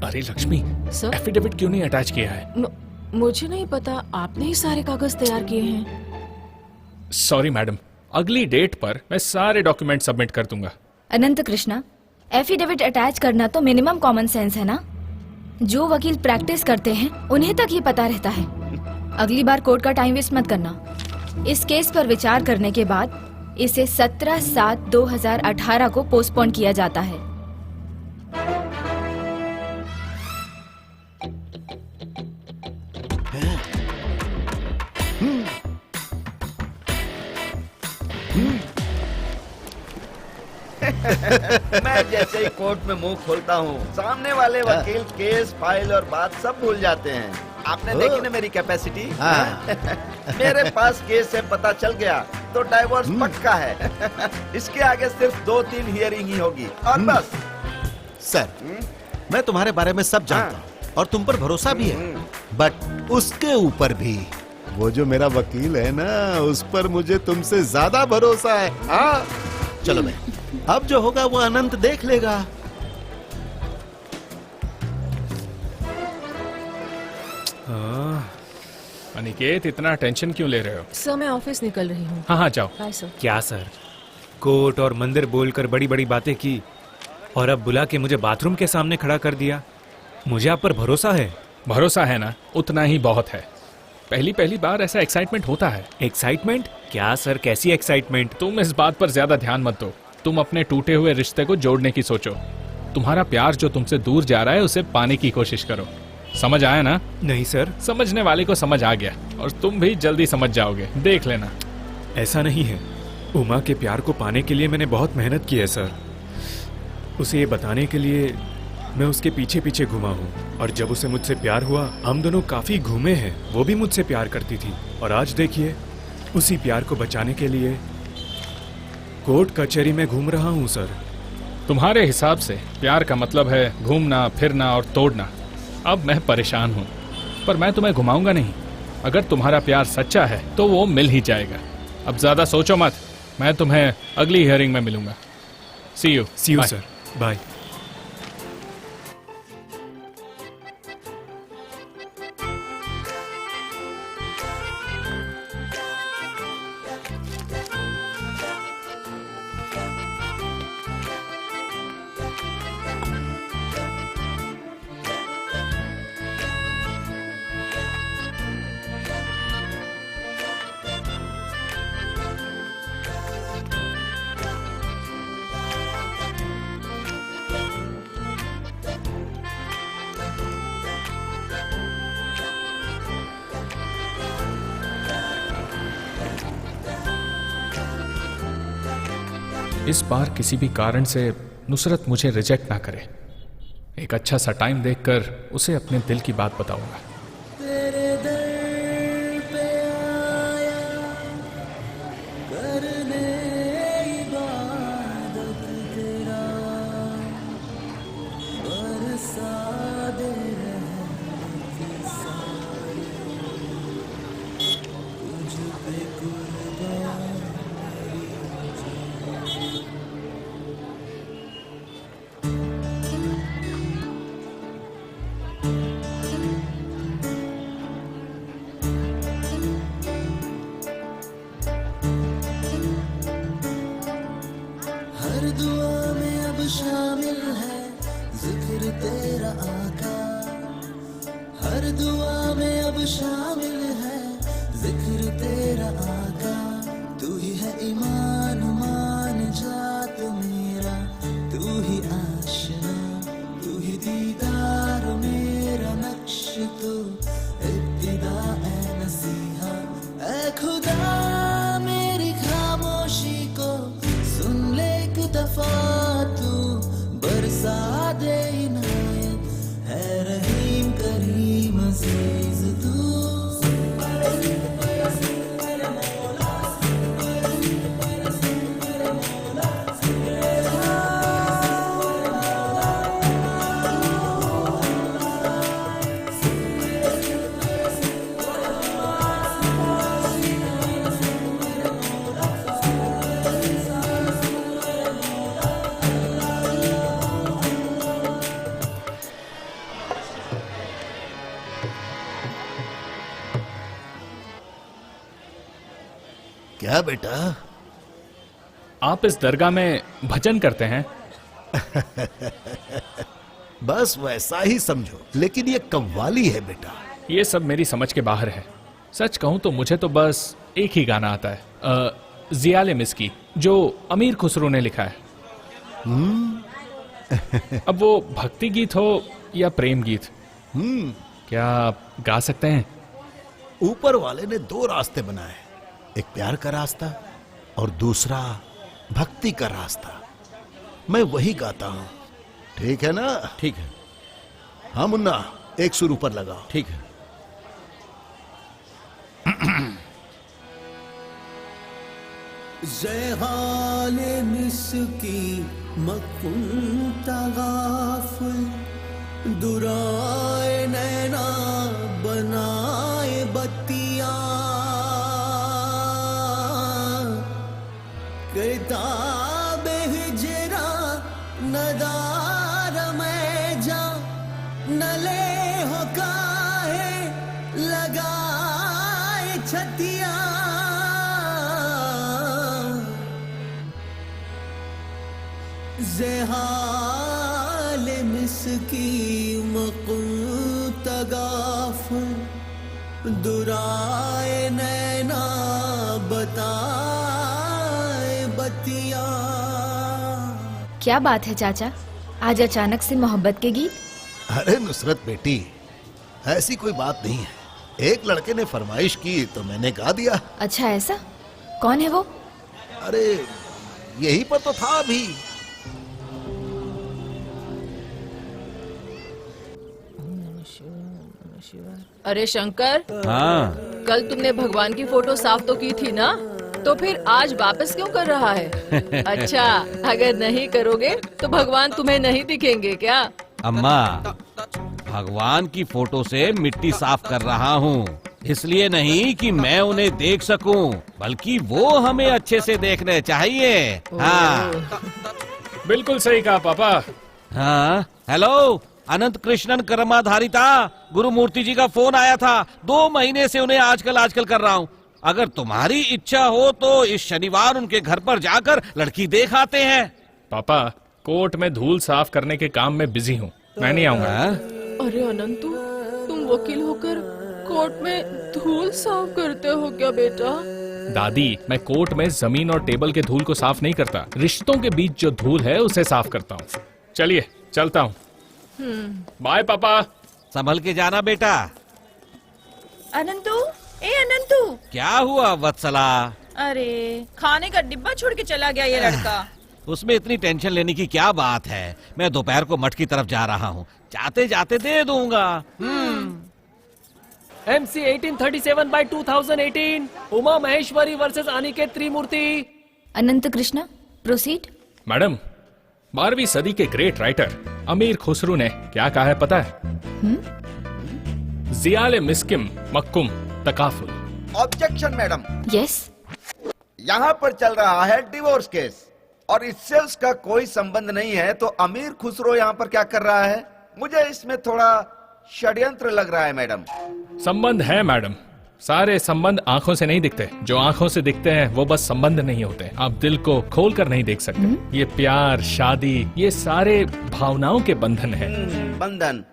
S1: अरे लक्ष्मी,
S5: सर?
S1: एफिडेविट क्यों नहीं अटैच किया है?
S5: मुझे नहीं पता, आपने ही सारे कागज तैयार किए हैं।
S1: सॉरी मैडम, अगली डेट पर मैं सारे डॉक्यूमेंट सबमिट कर दूंगा।
S4: अनंत कृष्णा, एफिडेविट अटैच करना तो मिनिमम कॉमन सेंस है ना? जो वकील प्रैक्टिस करते हैं उन्हें तक ये पता रहता है। अगली बार कोर्ट का टाइम वेस्ट मत करना। इस केस पर विचार करने के बाद इसे 17/7/2018 को पोस्टपोन किया जाता है।
S2: मैं जैसे ही कोर्ट में मुंह खोलता हूँ, सामने वाले वकील केस, फाइल और बात सब भूल जाते हैं। आपने देखी ना मेरी कैपेसिटी? मेरे पास केस से पता चल गया तो डाइवोर्स पक्का है। इसके आगे सिर्फ 2-3 हियरिंग ही होगी और बस।
S12: सर, मैं तुम्हारे बारे में सब जानता हूँ और तुम पर भरोसा भी है, बट उसके ऊपर भी वो जो मेरा वकील है ना, उस पर मुझे तुमसे ज्यादा भरोसा है। हाँ, चलो भाई, अब जो होगा वो अनंत देख लेगा।
S1: अनिकेत, इतना टेंशन क्यों ले रहे हो?
S5: सर, मैं ऑफिस निकल रही हूँ।
S1: हाँ हाँ, जाओ।
S5: Bye sir.
S11: क्या सर, कोर्ट और मंदिर बोलकर बड़ी बड़ी बातें की और अब बुला के मुझे बाथरूम के सामने खड़ा कर दिया। मुझे आप पर भरोसा है।
S1: भरोसा है ना, उतना ही बहुत है। पहली पहली बार ऐसा एक्साइटमेंट होता है।
S11: एक्साइटमेंट? क्या सर, कैसी एक्साइटमेंट?
S1: तुम इस बात पर ज्यादा ध्यान मत दो। तुम अपने टूटे हुए रिश्ते को जोड़ने की सोचो। तुम्हारा प्यार जो तुमसे दूर जा रहा है उसे पाने की कोशिश करो। समझ आया ना?
S11: नहीं सर।
S1: समझने वाले को समझ आ गया और तुम भी जल्दी समझ जाओगे, देख लेना।
S11: ऐसा नहीं है। उमा के प्यार को पाने के लिए मैंने बहुत मेहनत की है सर। उसे ये बताने के लिए मैं उसके पीछे पीछे घुमा हूँ और जब उसे मुझसे प्यार हुआ, हम दोनों काफी घूमे हैं। वो भी मुझसे प्यार करती थी और आज देखिए
S10: उसी प्यार को बचाने के लिए कोर्ट कचहरी में घूम रहा हूँ सर।
S1: तुम्हारे हिसाब से प्यार का मतलब है घूमना फिरना और तोड़ना। अब मैं परेशान हूँ, पर मैं तुम्हें घुमाऊंगा नहीं। अगर तुम्हारा प्यार सच्चा है तो वो मिल ही जाएगा। अब ज्यादा सोचो मत, मैं तुम्हें अगली हियरिंग में मिलूंगा। सी यू
S10: सर, बाय।
S1: इस बार किसी भी कारण से नुसरत मुझे रिजेक्ट ना करे। एक अच्छा सा टाइम देखकर उसे अपने दिल की बात बताऊंगा।
S9: तेरे दर पे आया करने इबादत तेरा, बरसा दे रहमत सारी, तुझ पे कुर्बान हर दुआ में अब शामिल है जिक्र तेरा आका, हर दुआ में अब शामिल है जिक्र तेरा आका। तू ही है ईमान मान जात मेरा, तू ही आशना, तू ही दीदार मेरा नक्श, तू इब्तिदा ए नसीहा। ऐ खुदा मेरी खामोशी को सुन ले एक दफा, तू बरसा दे इनायत, है रहीम करीम अजीज तू।
S8: क्या बेटा?
S1: आप इस दरगाह में भजन करते हैं?
S8: बस वैसा ही समझो, लेकिन ये कव्वाली है बेटा।
S1: ये सब मेरी समझ के बाहर है। सच कहूं तो मुझे तो बस एक ही गाना आता है, जियाले मिस्की, जो अमीर खुसरो ने लिखा है। अब वो भक्ति गीत हो या प्रेम गीत, क्या आप गा सकते हैं?
S8: ऊपर वाले ने दो रास्ते बनाए, एक प्यार का रास्ता और दूसरा भक्ति का रास्ता। मैं वही गाता हूं, ठीक है ना?
S7: ठीक है।
S8: हाँ मुन्ना, एक सुर ऊपर लगाओ।
S7: ठीक है।
S9: ज़हाले मिस्की मकुंता गाफिल, दुराए नैना बनाए बत्तियां, किताबे हिजरा नदार में जा, नले हो काहे लगाए छतियां। ज़हाल मिस्की मकुत गाफिल, दुराए नैना बताए बतिया।
S4: क्या बात है चाचा, आज अचानक से मोहब्बत के गीत?
S8: अरे नुसरत बेटी, ऐसी कोई बात नहीं है। एक लड़के ने फरमाइश की तो मैंने गा दिया।
S4: अच्छा ऐसा? कौन है वो?
S8: अरे यही पर तो था अभी।
S5: अरे शंकर,
S7: हाँ,
S5: कल तुमने भगवान की फोटो साफ तो की थी ना, तो फिर आज वापस क्यों कर रहा है? अच्छा, अगर नहीं करोगे तो भगवान तुम्हें नहीं दिखेंगे क्या?
S7: अम्मा, भगवान की फोटो से मिट्टी साफ कर रहा हूँ, इसलिए नहीं कि मैं उन्हें देख सकूं, बल्कि वो हमें अच्छे से देखने चाहिए। हाँ
S1: बिल्कुल सही कहा पापा।
S7: हाँ, हेलो, अनंत कृष्णन कर्माधारिता गुरुमूर्ति जी का फोन आया था। 2 महीने से उन्हें आजकल कर रहा हूँ। अगर तुम्हारी इच्छा हो तो इस शनिवार उनके घर पर जाकर लड़की देख आते हैं।
S1: पापा, कोर्ट में धूल साफ करने के काम में बिजी हूँ, मैं नहीं आऊंगा।
S5: अरे अनंतु, तुम वकील होकर कोर्ट में धूल साफ करते हो क्या बेटा?
S1: दादी, मैं कोर्ट में जमीन और टेबल के धूल को साफ नहीं करता, रिश्तों के बीच जो धूल है उसे साफ करता हूँ। चलिए चलता हूँ। बाय पापा।
S7: संभल के जाना बेटा।
S6: अनंतु, ए अनंतु,
S7: क्या हुआ वत्सला?
S6: अरे खाने का डिब्बा छोड़ के चला गया ये लड़का।
S7: उसमें इतनी टेंशन लेने की क्या बात है? मैं दोपहर को मठ की तरफ जा रहा हूँ, जाते जाते दे दूंगा।
S3: MC 1837/2018 उमा महेश्वरी वर्सेस अनिकेत त्रिमूर्ति।
S4: अनंत कृष्णा, प्रोसीड।
S1: मैडम, 12वीं सदी के ग्रेट राइटर अमीर खुसरू ने क्या कहा है पता है? जियाले मिस्किम मक्कुम तकाफुल।
S2: Objection madam.
S4: यस।
S2: यहाँ पर चल रहा है डिवोर्स केस और इससे उसका कोई संबंध नहीं है, तो अमीर खुसरो यहाँ पर क्या कर रहा है? मुझे इसमें थोड़ा षड्यंत्र लग रहा है मैडम।
S1: संबंध है मैडम, सारे संबंध आंखों से नहीं दिखते। जो आंखों से दिखते हैं वो बस संबंध नहीं होते। आप दिल को खोल कर नहीं देख सकते। ये प्यार, शादी, ये सारे भावनाओं के बंधन है।
S2: बंधन,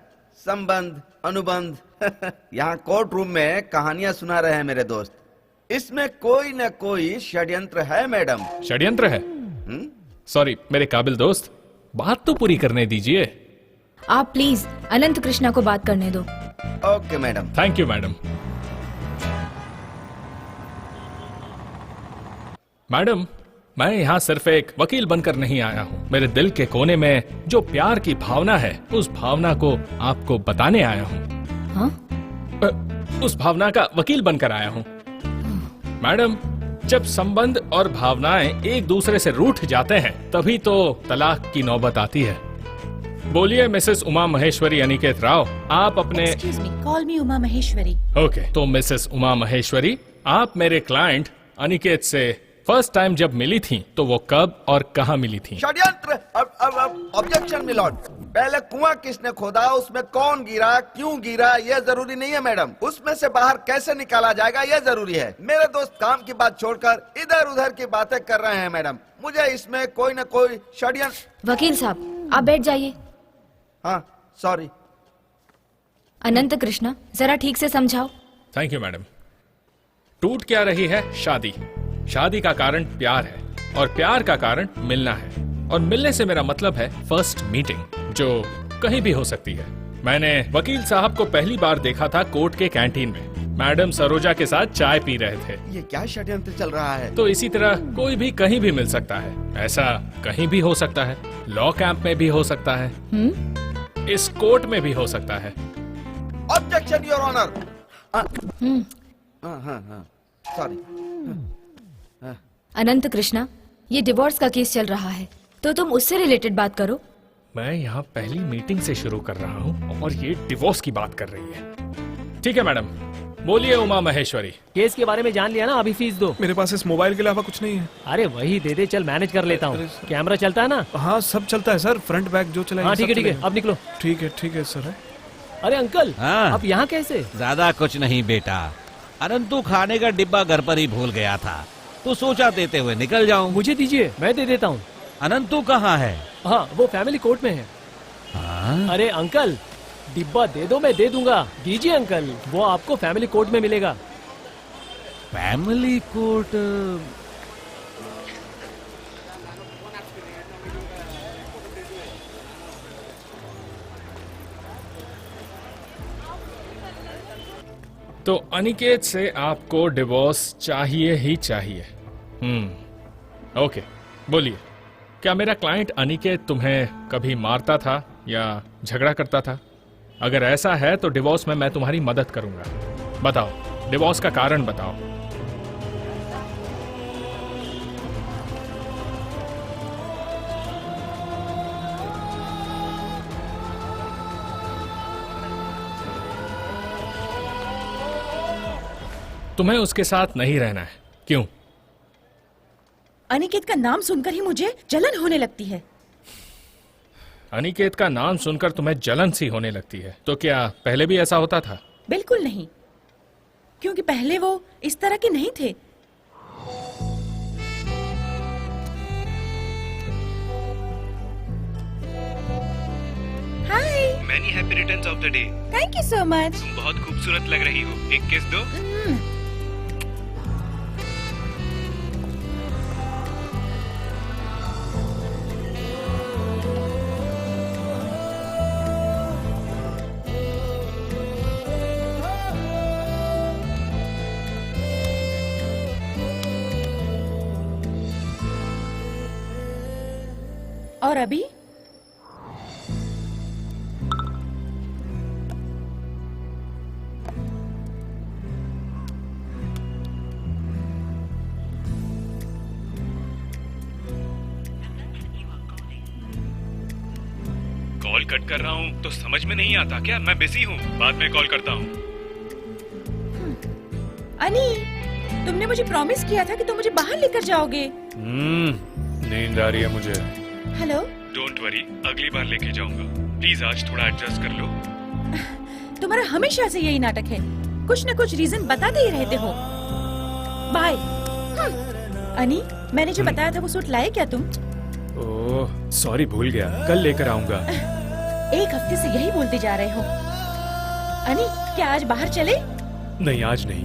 S2: संबंध, अनुबंध। यहाँ कोर्ट रूम में कहानियां सुना रहे हैं मेरे दोस्त। इसमें कोई न कोई षड्यंत्र है मैडम।
S1: षड्यंत्र है? सॉरी मेरे काबिल दोस्त, बात तो पूरी करने दीजिए।
S4: आप प्लीज अनंत कृष्णा को बात करने दो।
S2: Okay madam.
S1: Thank you madam. Madam, मैं यहाँ सिर्फ एक वकील बनकर नहीं आया हूँ। मेरे दिल के कोने में जो प्यार की भावना है, उस भावना को आपको बताने आया हूँ।
S4: हाँ?
S1: उस भावना का वकील बनकर आया हूँ। मैडम, जब संबंध और भावनाएं एक दूसरे से रूठ जाते हैं, तभी तो तलाक की नौबत आती है। बोलिए मिसेस उमा महेश्वरी अनिकेत राव, आप अपने
S6: एक्सक्यूज मी, कॉल मी उमा महेश्वरी।
S1: ओके, तो मिसेस उमा महेश्वरी, आप मेरे क्लाइंट अनिकेत से फर्स्ट टाइम जब मिली थी तो वो कब और कहाँ मिली थी?
S2: षड्यंत्र। Objection milord. पहले कुआं किसने खोदा, उसमें कौन गिरा, क्यों गिरा, यह जरूरी नहीं है मैडम। उसमें से बाहर कैसे निकाला जाएगा यह जरूरी है। मेरे दोस्त काम की बात छोड़कर इधर उधर की बातें कर रहे हैं मैडम। मुझे इसमें कोई न कोई षड्यंत्र।
S4: वकील साहब, आप बैठ जाइए।
S2: हाँ सॉरी।
S4: अनंत कृष्णा, जरा ठीक से समझाओ।
S1: Thank you madam. टूट क्या रही है? शादी। शादी का कारण प्यार है और प्यार का कारण मिलना है, और मिलने से मेरा मतलब है फर्स्ट मीटिंग, जो कहीं भी हो सकती है। मैंने वकील साहब को पहली बार देखा था कोर्ट के कैंटीन में, मैडम सरोजा के साथ चाय पी रहे थे।
S2: ये क्या षड्यंत्र चल रहा है?
S1: तो इसी तरह कोई भी कहीं भी मिल सकता है। ऐसा कहीं भी हो सकता है। लॉ कैंप में भी हो सकता है, इस कोर्ट में भी हो सकता है।
S2: Objection your honour. Sorry.
S4: Anant Krishna, ये डिवोर्स का केस चल रहा है, तो तुम उससे रिलेटेड बात करो।
S1: मैं यहाँ पहली मीटिंग से शुरू कर रहा हूँ और ये डिवोर्स की बात कर रही है। ठीक है मैडम, बोलिए उमा महेश्वरी।
S3: केस के बारे में जान लिया ना, अभी फीस दो।
S10: मेरे पास इस मोबाइल के अलावा कुछ नहीं है।
S3: अरे वही दे दे, चल मैनेज कर लेता हूँ। कैमरा चलता है ना?
S10: हाँ सब चलता है सर, फ्रंट बैक जो चला।
S3: हाँ ठीक है, अब निकलो।
S10: ठीक है सर।
S3: अरे अंकल,
S7: हाँ?
S3: आप यहाँ कैसे?
S7: ज्यादा कुछ नहीं बेटा, अनंतु खाने का डिब्बा घर पर ही भूल गया था, तो सोचा देते हुए निकल जाऊं।
S3: मुझे दीजिए, मैं दे देता हूँ।
S7: अनंतु कहाँ है?
S3: हाँ, वो फैमिली कोर्ट में है।
S7: हाँ?
S3: अरे अंकल, डिब्बा दे दो, मैं दे दूंगा। दीजिए अंकल, वो आपको फैमिली कोर्ट में मिलेगा।
S7: Family court?
S1: तो अनिकेत से आपको डिवोर्स चाहिए ही चाहिए। ओके, बोलिए, क्या मेरा क्लाइंट अनिकेत तुम्हें कभी मारता था या झगड़ा करता था? अगर ऐसा है तो डिवोर्स में मैं तुम्हारी मदद करूंगा। बताओ, डिवोर्स का कारण बताओ। तुम्हें उसके साथ नहीं रहना है, क्यों?
S6: अनिकेत का नाम सुनकर ही मुझे जलन होने लगती है।
S1: अनिकेत का नाम सुनकर तुम्हें जलन सी होने लगती है? तो क्या पहले भी ऐसा होता था?
S6: बिल्कुल नहीं, क्योंकि पहले वो इस तरह के नहीं थे। Hi,
S13: many happy returns of the day.
S6: Thank you so much.
S13: तुम बहुत खूबसूरत लग रही हो, एक किस दो।
S6: और अभी
S13: कॉल कट कर रहा हूँ तो समझ में नहीं आता क्या? मैं बिजी हूँ, बाद में कॉल करता हूँ।
S6: अनी, तुमने मुझे प्रॉमिस किया था कि तुम मुझे बाहर लेकर जाओगे।
S10: नींद आ रही है मुझे।
S6: हेलो।
S13: डोंट वरी, अगली बार लेके जाऊंगा। प्लीज आज थोड़ा एडजस्ट कर लो।
S6: तुम्हारा हमेशा से यही नाटक है, कुछ न कुछ रीजन बताते ही रहते हो। बाय। अनी, मैंने जो बताया था वो सूट लाए क्या तुम?
S10: ओह सॉरी, भूल गया, कल लेकर आऊंगा।
S6: एक हफ्ते से यही बोलते जा रहे हो। अनी, क्या आज बाहर चले?
S10: नहीं आज नहीं,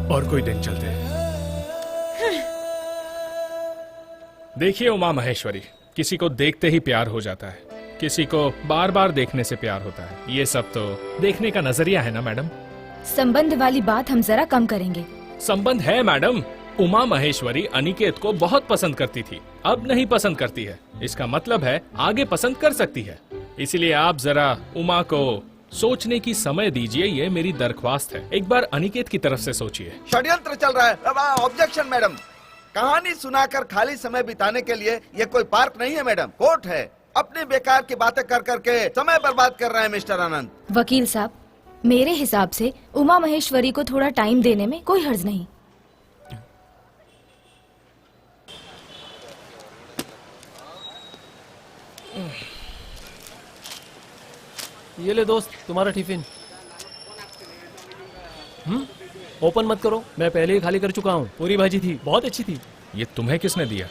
S10: और कोई दिन चलते हैं।
S1: देखिए उमा महेश्वरी, किसी को देखते ही प्यार हो जाता है, किसी को बार बार देखने से प्यार होता है। ये सब तो देखने का नजरिया है ना मैडम।
S4: संबंध वाली बात हम जरा कम करेंगे।
S1: संबंध है मैडम। उमा महेश्वरी अनिकेत को बहुत पसंद करती थी, अब नहीं पसंद करती है। इसका मतलब है आगे पसंद कर सकती है। इसलिए आप जरा उमा को सोचने की समय दीजिए, ये मेरी दरख्वास्त है। एक बार अनिकेत की तरफ से सोचिए।
S2: षड्यंत्र चल रहा है। Objection madam. कहानी सुनाकर खाली समय बिताने के लिए ये कोई पार्क नहीं है मैडम, कोर्ट है। अपनी बेकार की बातें कर करके समय बर्बाद कर रहे हैं मिस्टर आनंद।
S4: वकील साहब, मेरे हिसाब से उमा महेश्वरी को थोड़ा टाइम देने में कोई हर्ज नहीं।
S3: ये ले दोस्त, तुम्हारा टिफिन। ओपन मत करो, मैं पहले ही खाली कर चुका हूँ। पूरी भाजी थी, बहुत अच्छी थी।
S1: ये तुम्हें किसने दिया?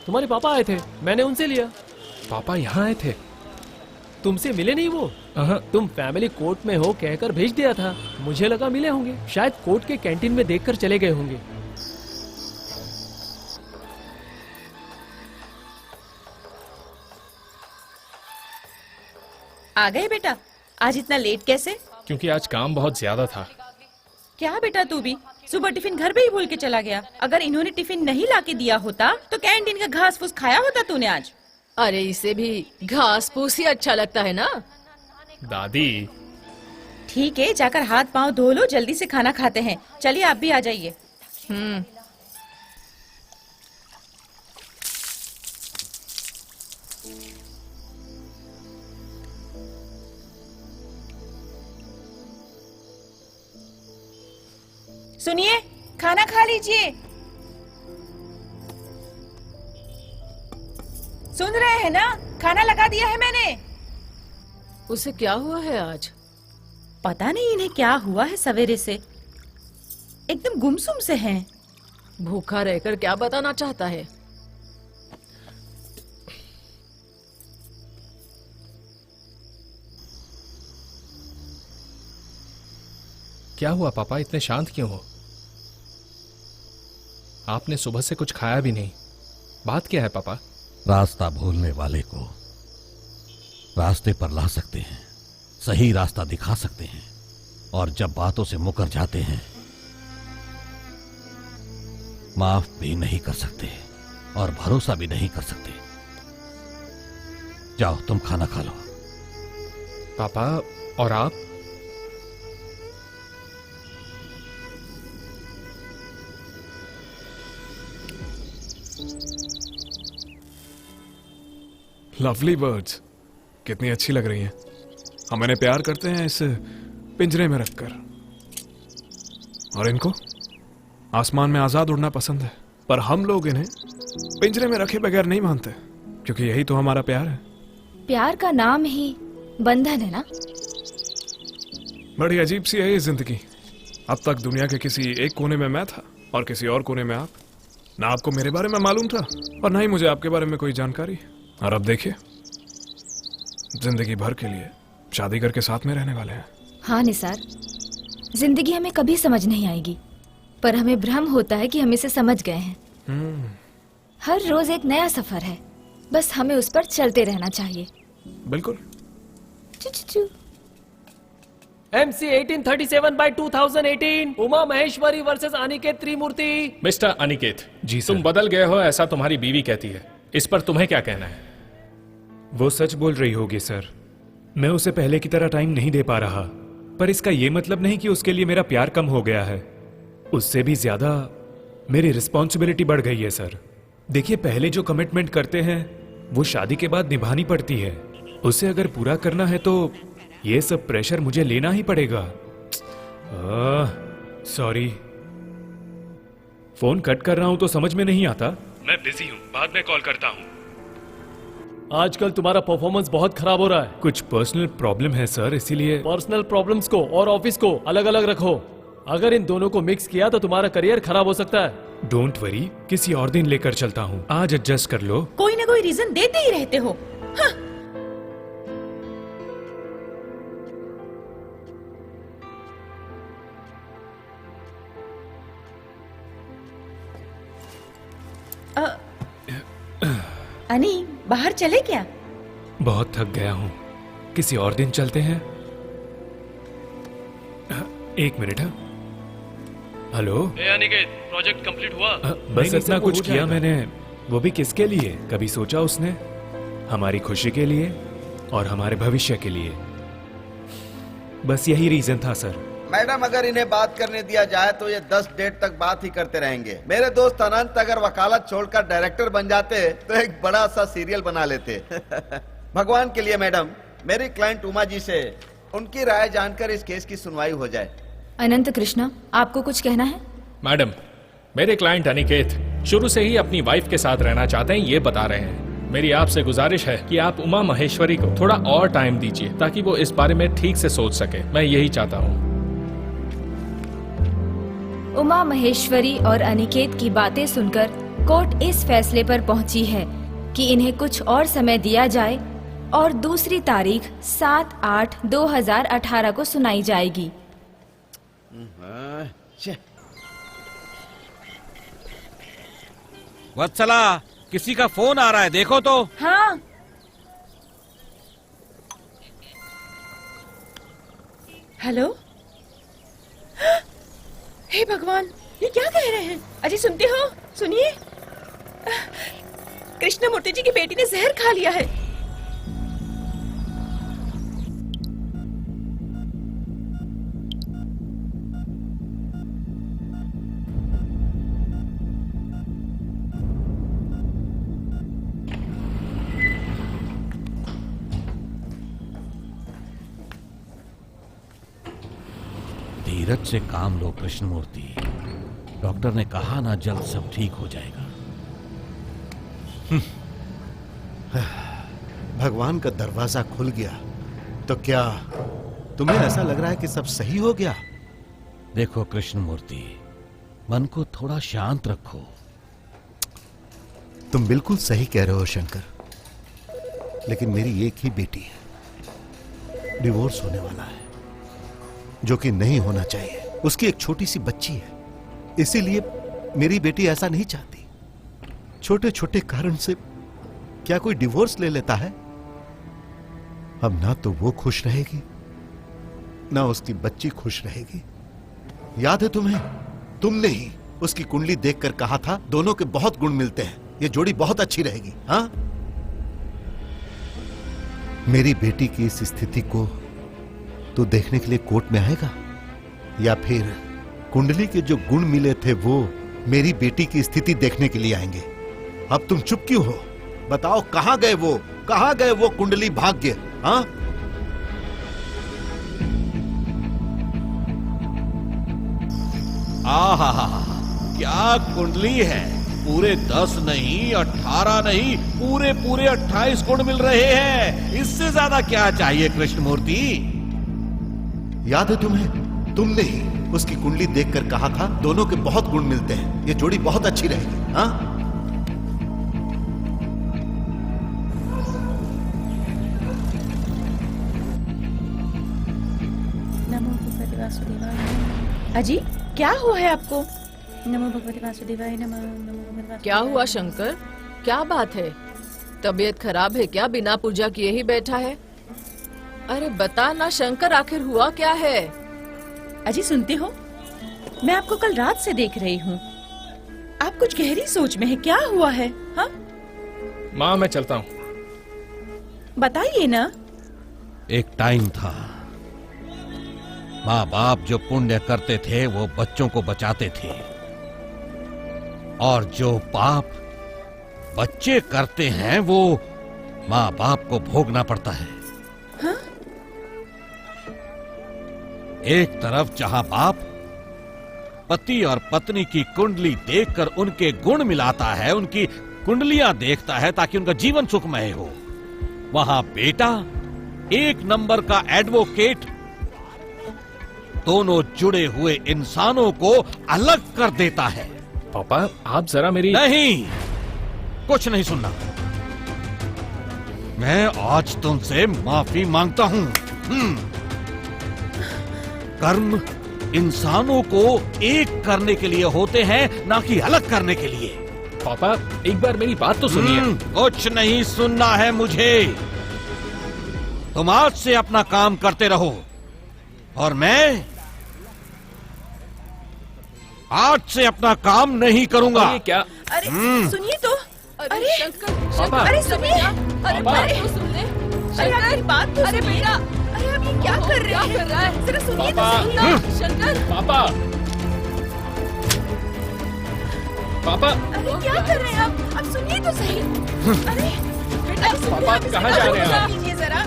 S3: तुम्हारे पापा आए थे, मैंने उनसे लिया।
S1: पापा यहाँ आए थे?
S3: तुमसे मिले नहीं वो? तुम फैमिली कोर्ट में हो कहकर भेज दिया था, मुझे लगा मिले होंगे। शायद कोर्ट के कैंटीन में देखकर चले गए होंगे।
S6: आ गए बेटा? आज इतना लेट कैसे?
S1: क्योंकि आज काम बहुत ज्यादा था।
S6: क्या बेटा तू भी सुबह टिफिन घर पे ही भूल के चला गया। अगर इन्होंने टिफिन नहीं लाके दिया होता तो कैंटीन का घास फूस खाया होता तूने आज।
S5: अरे इसे भी घास फूस ही अच्छा लगता है ना
S1: दादी।
S6: ठीक है, जाकर हाथ पाँव धो लो, जल्दी से खाना खाते हैं। चलिए आप भी आ जाइए। सुनिए, खाना खा लीजिए। सुन रहे हैं ना, खाना लगा दिया है मैंने।
S5: उसे क्या हुआ है आज?
S6: पता नहीं इन्हें क्या हुआ है, सवेरे से एकदम गुमसुम से हैं।
S5: भूखा रहकर क्या बताना चाहता है?
S1: क्या हुआ पापा, इतने शांत क्यों हो? आपने सुबह से कुछ खाया भी नहीं, बात क्या है पापा?
S7: रास्ता भूलने वाले को रास्ते पर ला सकते हैं, सही रास्ता दिखा सकते हैं, और जब बातों से मुकर जाते हैं माफ भी नहीं कर सकते और भरोसा भी नहीं कर सकते। जाओ तुम खाना खा लो।
S1: पापा और आप?
S10: लवली बर्ड्स, कितनी अच्छी लग रही हैं। हम इन्हें प्यार करते हैं इस पिंजरे में रखकर, और इनको आसमान में आजाद उड़ना पसंद है। पर हम लोग इन्हें पिंजरे में रखे बगैर नहीं मानते, क्योंकि यही तो हमारा प्यार है।
S4: प्यार का नाम ही बंधन है ना?
S10: बड़ी अजीब सी है ये जिंदगी। अब तक दुनिया के किसी एक कोने में मैं था और किसी और कोने में आप। ना आपको मेरे बारे में मालूम था और ना ही मुझे आपके बारे में कोई जानकारी। और अब देखिए, जिंदगी भर के लिए शादी करके साथ में रहने वाले हैं।
S4: हाँ निसार, जिंदगी हमें कभी समझ नहीं आएगी, पर हमें भ्रम होता है कि हम इसे समझ गए हैं। हर रोज एक नया सफर है, बस हमें उस पर चलते रहना चाहिए।
S10: बिल्कुल।
S4: चू चू चू।
S3: MC 1837/2018 उमा महेश्वरी वर्सेस अनिकेत त्रिमूर्ति।
S1: मिस्टर अनिकेत
S10: जी सर।
S1: तुम बदल गए हो, ऐसा तुम्हारी बीवी कहती है। इस पर तुम्हें क्या कहना है?
S11: वो सच बोल रही होगी सर। मैं उसे पहले की तरह टाइम नहीं दे पा रहा, पर इसका ये मतलब नहीं कि उसके लिए मेरा प्यार कम हो गया है। उससे भी ज्यादा मेरी रिस्पॉन्सिबिलिटी बढ़ गई है सर। देखिए, पहले जो कमिटमेंट करते हैं वो शादी के बाद निभानी पड़ती है। उसे अगर पूरा करना है तो ये सब प्रेशर मुझे लेना ही पड़ेगा। सॉरी, फोन कट कर रहा हूं तो समझ में नहीं आता।
S13: मैं बिजी हूँ, बाद में कॉल करता हूँ।
S3: आजकल तुम्हारा परफॉर्मेंस बहुत खराब हो रहा है।
S11: कुछ पर्सनल प्रॉब्लम है सर, इसीलिए।
S3: पर्सनल प्रॉब्लम्स को और ऑफिस को अलग अलग रखो। अगर इन दोनों को मिक्स किया तो तुम्हारा करियर खराब हो सकता है।
S11: डोंट वरी, किसी और दिन लेकर चलता हूँ। आज एडजस्ट कर लो।
S6: कोई ना कोई रीजन देते ही रहते हो। हाँ। अनी, बाहर चले क्या?
S11: बहुत थक गया हूँ, किसी और दिन चलते हैं। एक minute. Hello.
S13: Aniket, project complete हुआ?
S11: बस इतना कुछ किया मैंने, वो भी किसके लिए? कभी सोचा उसने? हमारी खुशी के लिए और हमारे भविष्य के लिए। बस यही रीजन था सर।
S2: मैडम, अगर इन्हें बात करने दिया जाए तो ये 10 डेट तक बात ही करते रहेंगे। मेरे दोस्त अनंत अगर वकालत छोड़कर डायरेक्टर बन जाते तो एक बड़ा सा सीरियल बना लेते। भगवान के लिए मैडम, मेरी क्लाइंट उमा जी से उनकी राय जानकर इस केस की सुनवाई हो जाए।
S4: अनंत कृष्णा, आपको कुछ कहना है?
S1: मैडम, मेरे क्लाइंट अनिकेत शुरू से ही अपनी वाइफ के साथ रहना चाहते हैं, ये बता रहे हैं। मेरी आपसे गुजारिश है कि आप उमा महेश्वरी को थोड़ा और टाइम दीजिए ताकि वो इस बारे में ठीक से सोच सके। मैं यही चाहता हूँ।
S4: उमा महेश्वरी और अनिकेत की बातें सुनकर कोर्ट इस फैसले पर पहुंची है कि इन्हें कुछ और समय दिया जाए और दूसरी तारीख 7/8/2018 को सुनाई जाएगी।
S7: वत्सला, किसी का फोन आ रहा है, देखो तो।
S6: हाँ। हेलो। हे भगवान, ये क्या कह रहे हैं? अजय, सुनते हो? सुनिए, कृष्णमूर्ति जी की बेटी ने जहर खा लिया है।
S7: धीरज से काम लो कृष्णमूर्ति। डॉक्टर ने कहा ना, जल्द सब ठीक हो जाएगा।
S12: भगवान का दरवाजा खुल गया तो क्या तुम्हें ऐसा लग रहा है कि सब सही हो गया?
S7: देखो कृष्णमूर्ति, मन को थोड़ा शांत रखो।
S12: तुम बिल्कुल सही कह रहे हो शंकर, लेकिन मेरी एक ही बेटी है। डिवोर्स होने वाला है, जो कि नहीं होना चाहिए। उसकी एक छोटी सी बच्ची है, इसीलिए मेरी बेटी ऐसा नहीं चाहती। छोटे छोटे कारण से क्या कोई डिवोर्स ले लेता है? अब ना तो वो खुश रहेगी, ना उसकी बच्ची खुश रहेगी। याद है तुम्हें, तुमने ही उसकी कुंडली देखकर कहा था दोनों के बहुत गुण मिलते हैं, ये जोड़ी बहुत अच्छी रहेगी। हाँ, मेरी बेटी की इस स्थिति को तो देखने के लिए कोर्ट में आएगा, या फिर कुंडली के जो गुण मिले थे वो मेरी बेटी की स्थिति देखने के लिए आएंगे? अब तुम चुप क्यों हो? बताओ कहां गए वो कुंडली भाग्य? हाँ,
S7: आहा, क्या कुंडली है! पूरे 10 नहीं, 18 नहीं, पूरे 28 गुण मिल रहे हैं। इससे ज्यादा क्या चाहिए कृष्णमूर्ति?
S12: याद है तुम्हें? तुमने ही उसकी कुंडली देखकर कहा था दोनों के बहुत गुण मिलते हैं, ये जोड़ी बहुत अच्छी रहेगी। हाँ,
S6: नमो भगवते वासुदेवाय। अजी क्या हुआ है आपको? नमो भगवते वासुदेवाय नमः। नमो भगवते वासुदेवाय।
S5: क्या हुआ शंकर? क्या बात है? तबीयत खराब है क्या? बिना पूजा किए ही बैठा है? अरे बता ना शंकर, आखिर हुआ क्या है?
S6: अजी सुनते हो, मैं आपको कल रात से देख रही हूँ। आप कुछ गहरी सोच में है, क्या हुआ है? हाँ
S1: माँ मैं चलता हूँ।
S6: बताइए ना।
S7: एक टाइम था, माँ बाप जो पुण्य करते थे वो बच्चों को बचाते थे, और जो पाप बच्चे करते हैं वो माँ बाप को भोगना पड़ता है।
S6: हाँ?
S7: एक तरफ जहां बाप पति और पत्नी की कुंडली देखकर उनके गुण मिलाता है, उनकी कुंडलियां देखता है ताकि उनका जीवन सुखमय हो, वहां बेटा एक नंबर का एडवोकेट दोनों जुड़े हुए इंसानों को अलग कर देता है।
S1: पापा आप जरा मेरी...
S7: नहीं, कुछ नहीं सुनना। मैं आज तुमसे माफी मांगता हूं। कर्म इंसानों को एक करने के लिए होते हैं, ना कि अलग करने के लिए।
S1: पापा एक बार मेरी बात तो सुनिए।
S7: कुछ नहीं सुनना है मुझे। तुम आज से अपना काम करते रहो, और मैं आज से अपना काम नहीं करूंगा।
S1: ये क्या?
S6: अरे सुनिए तो।
S5: अरे शंकर,
S1: पापा।
S6: अरे सुनिए।
S5: अरे
S1: पापा।
S5: बात तो सुन ले।
S6: अरे आप मेरी बात तो
S5: अरे
S6: सुनिए।
S5: बेटा,
S6: अरे आप ये क्या कर रहे हैं?
S5: क्या कर रहा है?
S6: जरा सुनिए तो
S1: पापा।
S6: सही ना।
S5: शंकर,
S1: पापा पापा
S6: अरे क्या कर रहे हैं आप सुनिए तो सही। अरे बेटा सुनिए,
S1: पापा,
S6: आप इसे
S1: कहाँ जा रहे हैं आप?
S6: कीजिए जरा।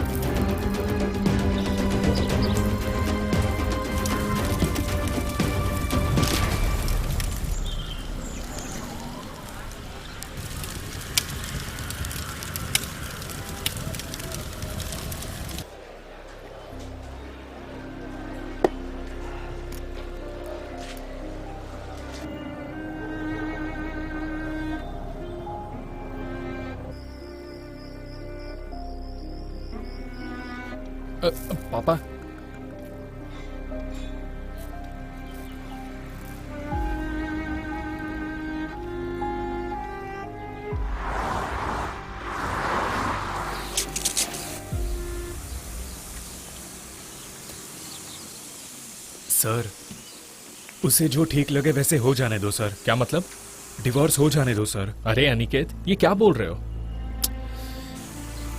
S1: पापा
S10: सर, उसे जो ठीक लगे वैसे हो जाने दो सर।
S1: क्या मतलब?
S10: डिवोर्स हो जाने दो सर।
S1: अरे अनिकेत ये क्या बोल रहे हो?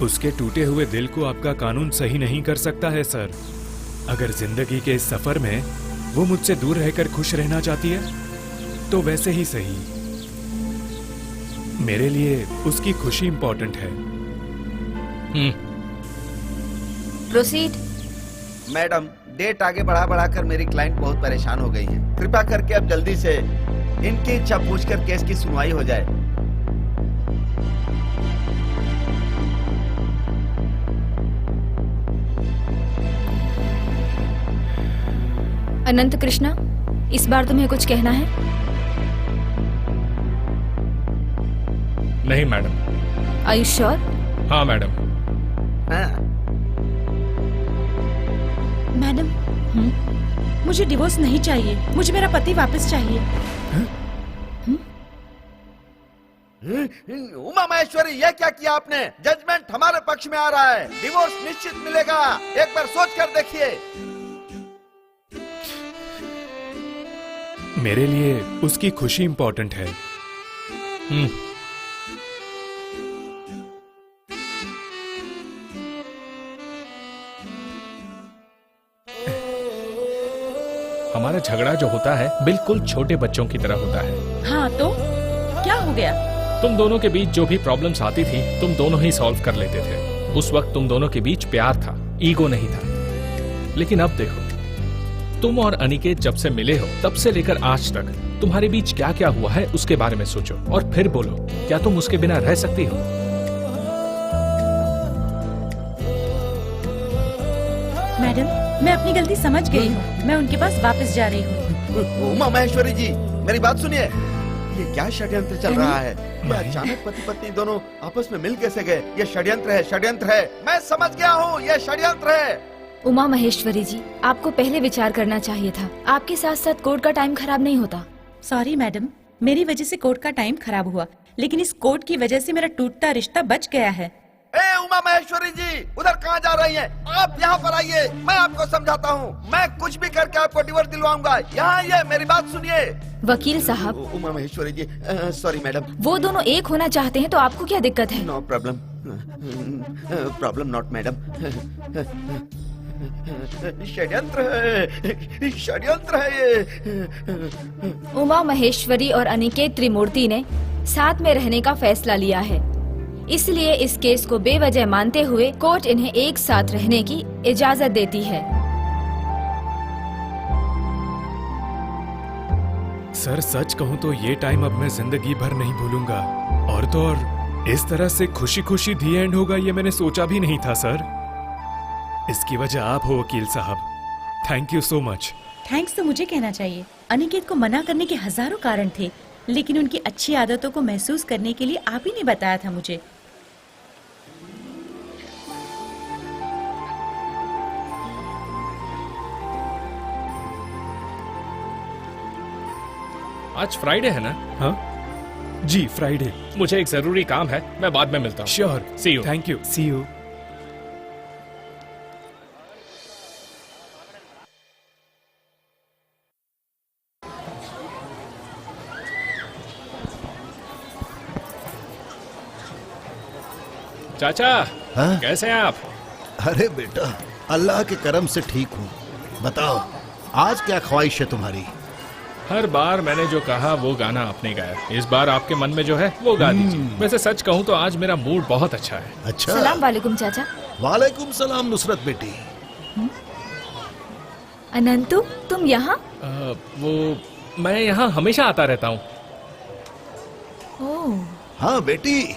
S10: उसके टूटे हुए दिल को आपका कानून सही नहीं कर सकता है सर। अगर जिंदगी के इस सफर में वो मुझसे दूर रहकर खुश रहना चाहती है तो वैसे ही सही। मेरे लिए उसकी खुशी इंपॉर्टेंट है।
S4: प्रोसीड।
S2: मैडम डेट आगे बढ़ाकर मेरी क्लाइंट बहुत परेशान हो गई है। कृपया करके अब जल्दी से इनकी इच्छा पूछकर केस की सुनवाई हो जाए।
S4: अनंत कृष्णा, इस बार तुम्हें कुछ कहना है?
S1: नहीं मैडम।
S4: Are you sure?
S1: हाँ मैडम।
S6: मैडम मुझे डिवोर्स नहीं चाहिए, मुझे मेरा पति वापस चाहिए।
S2: उमा महेश्वरी ये क्या किया आपने? जजमेंट हमारे पक्ष में आ रहा है, डिवोर्स निश्चित मिलेगा। एक बार सोच कर देखिए।
S10: मेरे लिए उसकी खुशी इंपॉर्टेंट है।
S1: हमारा झगड़ा जो होता है बिल्कुल छोटे बच्चों की तरह होता है।
S6: हाँ तो क्या हो गया?
S1: तुम दोनों के बीच जो भी प्रॉब्लम्स आती थी तुम दोनों ही सॉल्व कर लेते थे। उस वक्त तुम दोनों के बीच प्यार था, ईगो नहीं था। लेकिन अब देखो, तुम और अनिकेत जब से मिले हो तब से लेकर आज तक तुम्हारे बीच क्या क्या हुआ है उसके बारे में सोचो और फिर बोलो, क्या तुम उसके बिना रह सकती हो?
S6: मैडम, मैं अपनी गलती समझ गई हूँ। मैं उनके पास वापस जा रही हूँ।
S2: उमा महेश्वरी जी, मेरी बात सुनिए। ये क्या षड्यंत्र चल रहा है? ये अचानक पति पत्नी दोनों आपस में मिल कैसे गए? ये षड्यंत्र है, षड्यंत्र है। मैं समझ गया हूँ, ये षड्यंत्र है।
S4: उमा महेश्वरी जी, आपको पहले विचार करना चाहिए था। आपके साथ साथ कोर्ट का टाइम खराब नहीं होता।
S6: सॉरी मैडम, मेरी वजह से कोर्ट का टाइम खराब हुआ, लेकिन इस कोर्ट की वजह से मेरा टूटता रिश्ता बच गया है।
S2: ए उमा महेश्वरी जी, उधर कहाँ जा रही हैं? आप यहाँ पर आइए, मैं आपको समझाता हूँ। मैं कुछ भी करके आपको डिवोर्स दिलवाऊंगा। यहाँ आइए, मेरी बात सुनिए।
S4: वकील साहब।
S2: उमा महेश्वरी जी, सॉरी मैडम।
S4: वो दोनों एक होना चाहते हैं तो आपको क्या दिक्कत है?
S2: No problem, problem not madam. षड्यंत्र है, षड्यंत्र है ये।
S4: उमा महेश्वरी और अनिकेत त्रिमूर्ति ने साथ में रहने का फैसला लिया है, इसलिए इस केस को बेवजह मानते हुए कोर्ट इन्हें एक साथ रहने की इजाजत देती है।
S10: सर सच कहूँ तो ये टाइम अब मैं जिंदगी भर नहीं भूलूंगा। और तो और इस तरह से खुशी खुशी दी एंड होगा ये मैंने सोचा भी नहीं था सर। इसकी वजह आप हो वकील साहब। Thank you so much.
S6: Thanks तो मुझे कहना चाहिए। अनिकेत को मना करने के हजारों कारण थे, लेकिन उनकी अच्छी आदतों को महसूस करने के लिए आप ही ने बताया था मुझे।
S1: आज फ्राइडे है ना?
S10: हाँ जी, फ्राइडे।
S1: मुझे एक जरूरी काम है, मैं बाद में मिलता हूँ।
S10: Sure,
S1: see you.
S10: Thank you, see you.
S1: चाचा,
S12: हाँ?
S1: कैसे हैं आप?
S12: अरे बेटा, अल्लाह के करम से ठीक हूँ। बताओ, आज क्या ख्वाहिश है तुम्हारी?
S1: हर बार मैंने जो कहा वो गाना आपने गाया। इस बार आपके मन में जो है वो गा दीजिए। वैसे सच कहूँ तो आज मेरा मूड बहुत अच्छा है।
S12: अच्छा।
S4: सलाम वालेकुम चाचा।
S12: वालेकुम सलाम नुसरत बेटी।
S4: अनंतु, तुम यहाँ?
S1: वो मैं यहाँ हमेशा आता रहता हूँ।
S4: ओह।
S12: हाँ बेटी,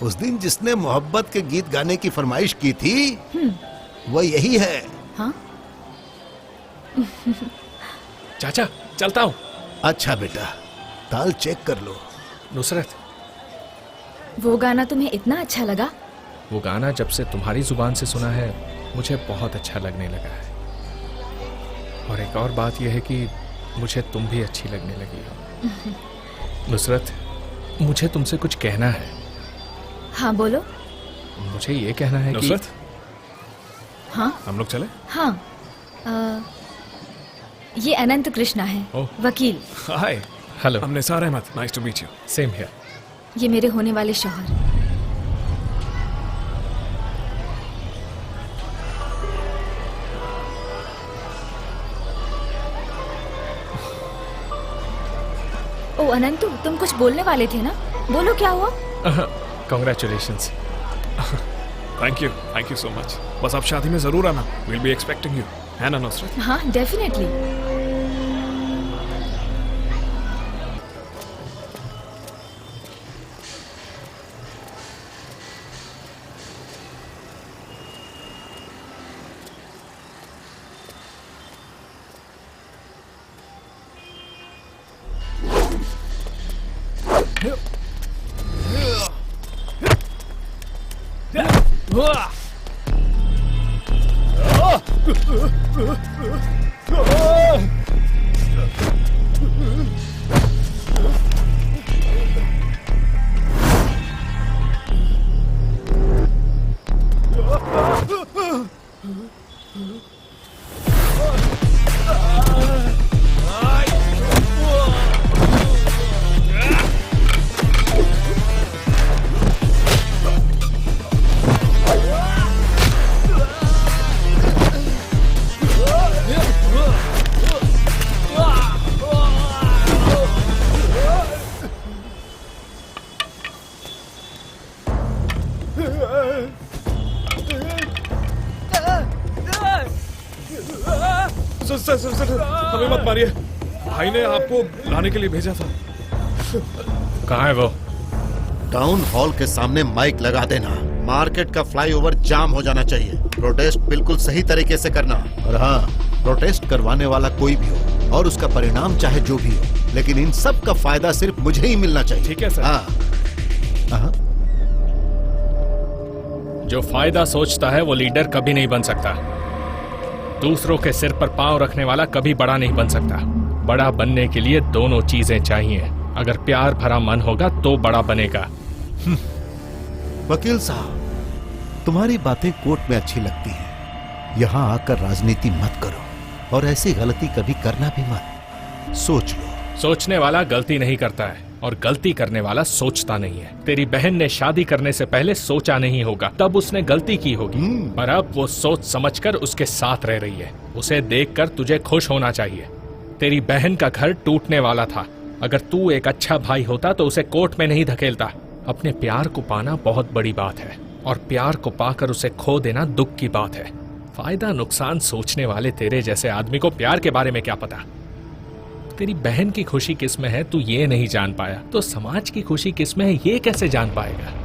S12: उस दिन जिसने मोहब्बत के गीत गाने की फरमाइश की थी वो यही है।
S4: हाँ?
S1: चाचा, चलता हूँ।
S12: अच्छा बेटा, ताल चेक कर लो।
S1: नुसरत,
S4: वो गाना तुम्हें इतना अच्छा लगा?
S1: वो गाना जब से तुम्हारी जुबान से सुना है मुझे बहुत अच्छा लगने लगा है। और एक और बात यह है कि मुझे तुम भी अच्छी लगने लगी हो। नुसरत, मुझे तुमसे कुछ कहना है।
S4: हाँ बोलो।
S1: मुझे ये कहना है
S10: नुसरत?
S1: कि
S10: हाँ, हम लोग चले?
S4: हाँ। ये अनंत कृष्णा है, वकील।
S10: Hi.
S1: Hello.
S10: I'm Nisar Ahmed, nice to meet you.
S1: Same here.
S4: ये मेरे होने वाले शौहर। ओ अनंतु, तुम कुछ बोलने वाले थे ना? बोलो, क्या हुआ?
S1: Congratulations.
S10: Thank you so much. बस आप शादी में जरूर आना। विल बी एक्सपेक्टिंग यू, है ना नुसरत?
S4: हाँ, डेफिनेटली।
S10: सर, हमें मत मारिए। भाई ने आपको लाने के लिए भेजा था।
S1: कहाँ है वो?
S8: टाउन हॉल के सामने माइक लगा देना। मार्केट का फ्लाईओवर जाम हो जाना चाहिए। प्रोटेस्ट बिल्कुल सही तरीके से करना। और हाँ, प्रोटेस्ट करवाने वाला कोई भी हो और उसका परिणाम चाहे जो भी हो, लेकिन इन सब का फायदा सिर्फ मुझे ही मिलना चाहिए।
S10: ठीक है सर।
S8: हाँ।
S1: जो फायदा सोचता है वो लीडर कभी नहीं बन सकता। दूसरों के सिर पर पांव रखने वाला कभी बड़ा नहीं बन सकता। बड़ा बनने के लिए दोनों चीजें चाहिए। अगर प्यार भरा मन होगा तो बड़ा बनेगा।
S12: वकील साहब, तुम्हारी बातें कोर्ट में अच्छी लगती हैं। यहाँ आकर राजनीति मत करो और ऐसी गलती कभी करना भी मत। सोच लो।
S1: सोचने वाला गलती नहीं करता है और गलती करने वाला सोचता नहीं है। तेरी बहन ने शादी करने से पहले सोचा नहीं होगा, तब उसने गलती की होगी। पर अब वो सोच समझकर उसके साथ रह रही है। उसे देखकर तुझे खुश होना चाहिए। तेरी बहन का घर टूटने वाला था। अगर तू एक अच्छा भाई होता तो उसे कोर्ट में नहीं धकेलता। अपने प्यार को पाना बहुत बड़ी बात है और प्यार को पाकर उसे खो देना दुख की बात है। फायदा नुकसान सोचने वाले तेरे जैसे आदमी को प्यार के बारे में क्या पता। तेरी बहन की खुशी किस में है तू ये नहीं जान पाया, तो समाज की खुशी किस में है ये कैसे जान पाएगा?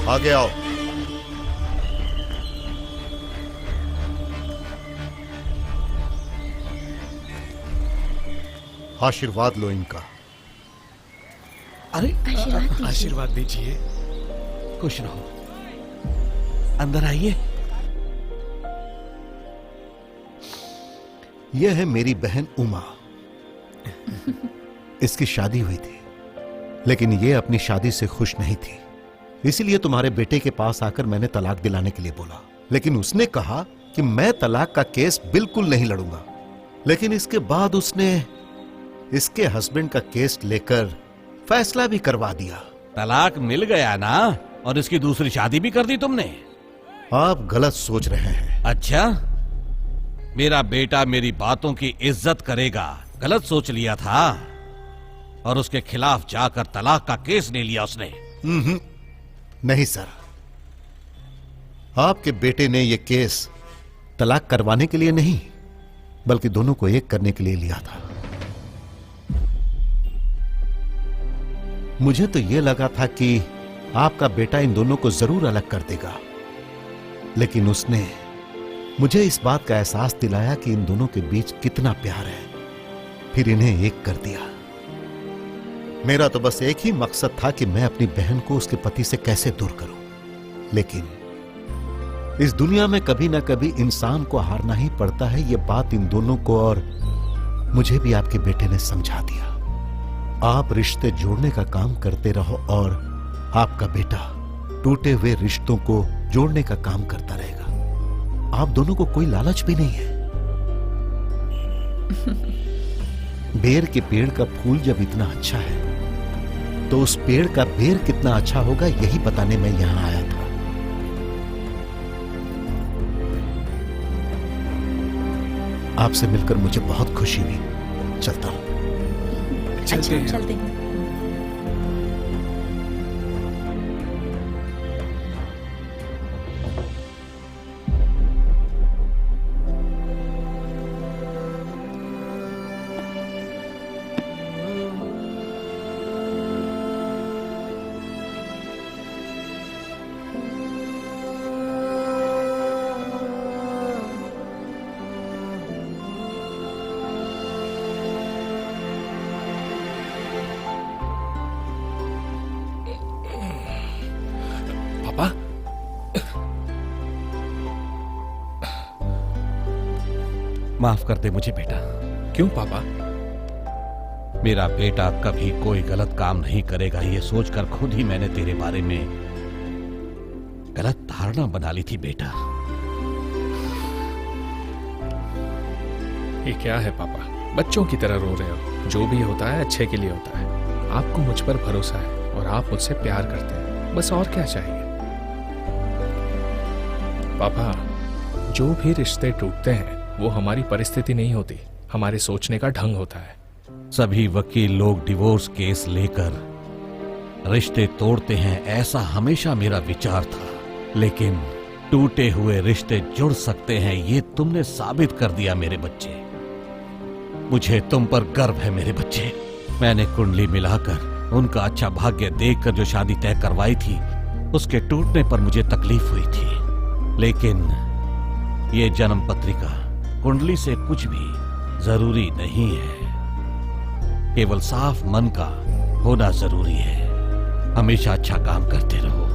S8: आगे आओ। आशीर्वाद लो इनका।
S7: अरे
S11: आशीर्वाद दीजिए।
S7: खुश रहो। अंदर आइए।
S12: यह है मेरी बहन उमा। इसकी शादी हुई थी, लेकिन यह अपनी शादी से खुश नहीं थी। इसीलिए तुम्हारे बेटे के पास आकर मैंने तलाक दिलाने के लिए बोला, लेकिन उसने कहा कि मैं तलाक का केस बिल्कुल नहीं लड़ूंगा। लेकिन इसके बाद उसने इसके हस्बैंड का केस लेकर फैसला भी करवा दिया।
S7: तलाक मिल गया ना, और इसकी दूसरी शादी भी कर दी तुमने।
S12: आप गलत सोच रहे हैं।
S7: अच्छा, मेरा बेटा मेरी बातों की इज्जत करेगा, गलत सोच लिया था और उसके खिलाफ जाकर तलाक का केस ले लिया उसने।
S12: नहीं सर, आपके बेटे ने यह केस तलाक करवाने के लिए नहीं, बल्कि दोनों को एक करने के लिए लिया था। मुझे तो यह लगा था कि आपका बेटा इन दोनों को जरूर अलग कर देगा, लेकिन उसने मुझे इस बात का एहसास दिलाया कि इन दोनों के बीच कितना प्यार है, फिर इन्हें एक कर दिया। मेरा तो बस एक ही मकसद था कि मैं अपनी बहन को उसके पति से कैसे दूर करूं, लेकिन इस दुनिया में कभी ना कभी इंसान को हारना ही पड़ता है। यह बात इन दोनों को और मुझे भी आपके बेटे ने समझा दिया। आप रिश्ते जोड़ने का काम करते रहो और आपका बेटा टूटे हुए रिश्तों को जोड़ने का काम करता रहेगा। आप दोनों को कोई लालच भी नहीं है। बेर के पेड़ का फूल जब इतना अच्छा है तो उस पेड़ का बेर कितना अच्छा होगा, यही बताने मैं यहां आया था। आपसे मिलकर मुझे बहुत खुशी हुई। चलता हूं।
S6: चलते हैं।
S7: माफ कर दे मुझे बेटा।
S1: क्यों पापा?
S7: मेरा बेटा कभी कोई गलत काम नहीं करेगा, ये सोचकर खुद ही मैंने तेरे बारे में गलत धारणा बना ली थी बेटा।
S1: ये क्या है पापा, बच्चों की तरह रो रहे हो? जो भी होता है अच्छे के लिए होता है। आपको मुझ पर भरोसा है और आप मुझसे प्यार करते हैं, बस और क्या चाहिए? पापा, जो भी रिश्ते टूटते हैं वो हमारी परिस्थिति नहीं होती, हमारे सोचने का ढंग होता है।
S7: सभी वकील लोग डिवोर्स केस लेकर रिश्ते तोड़ते हैं, ऐसा हमेशा मेरा विचार था, लेकिन टूटे हुए रिश्ते जुड़ सकते हैं ये तुमने साबित कर दिया मेरे बच्चे। मुझे तुम पर गर्व है मेरे बच्चे। मैंने कुंडली मिलाकर उनका अच्छा भाग्य देखकर जो शादी तय करवाई थी उसके टूटने पर मुझे तकलीफ हुई थी, लेकिन ये जन्म पत्रिका कुंडली से कुछ भी जरूरी नहीं है, केवल साफ मन का होना जरूरी है। हमेशा अच्छा काम करते रहो।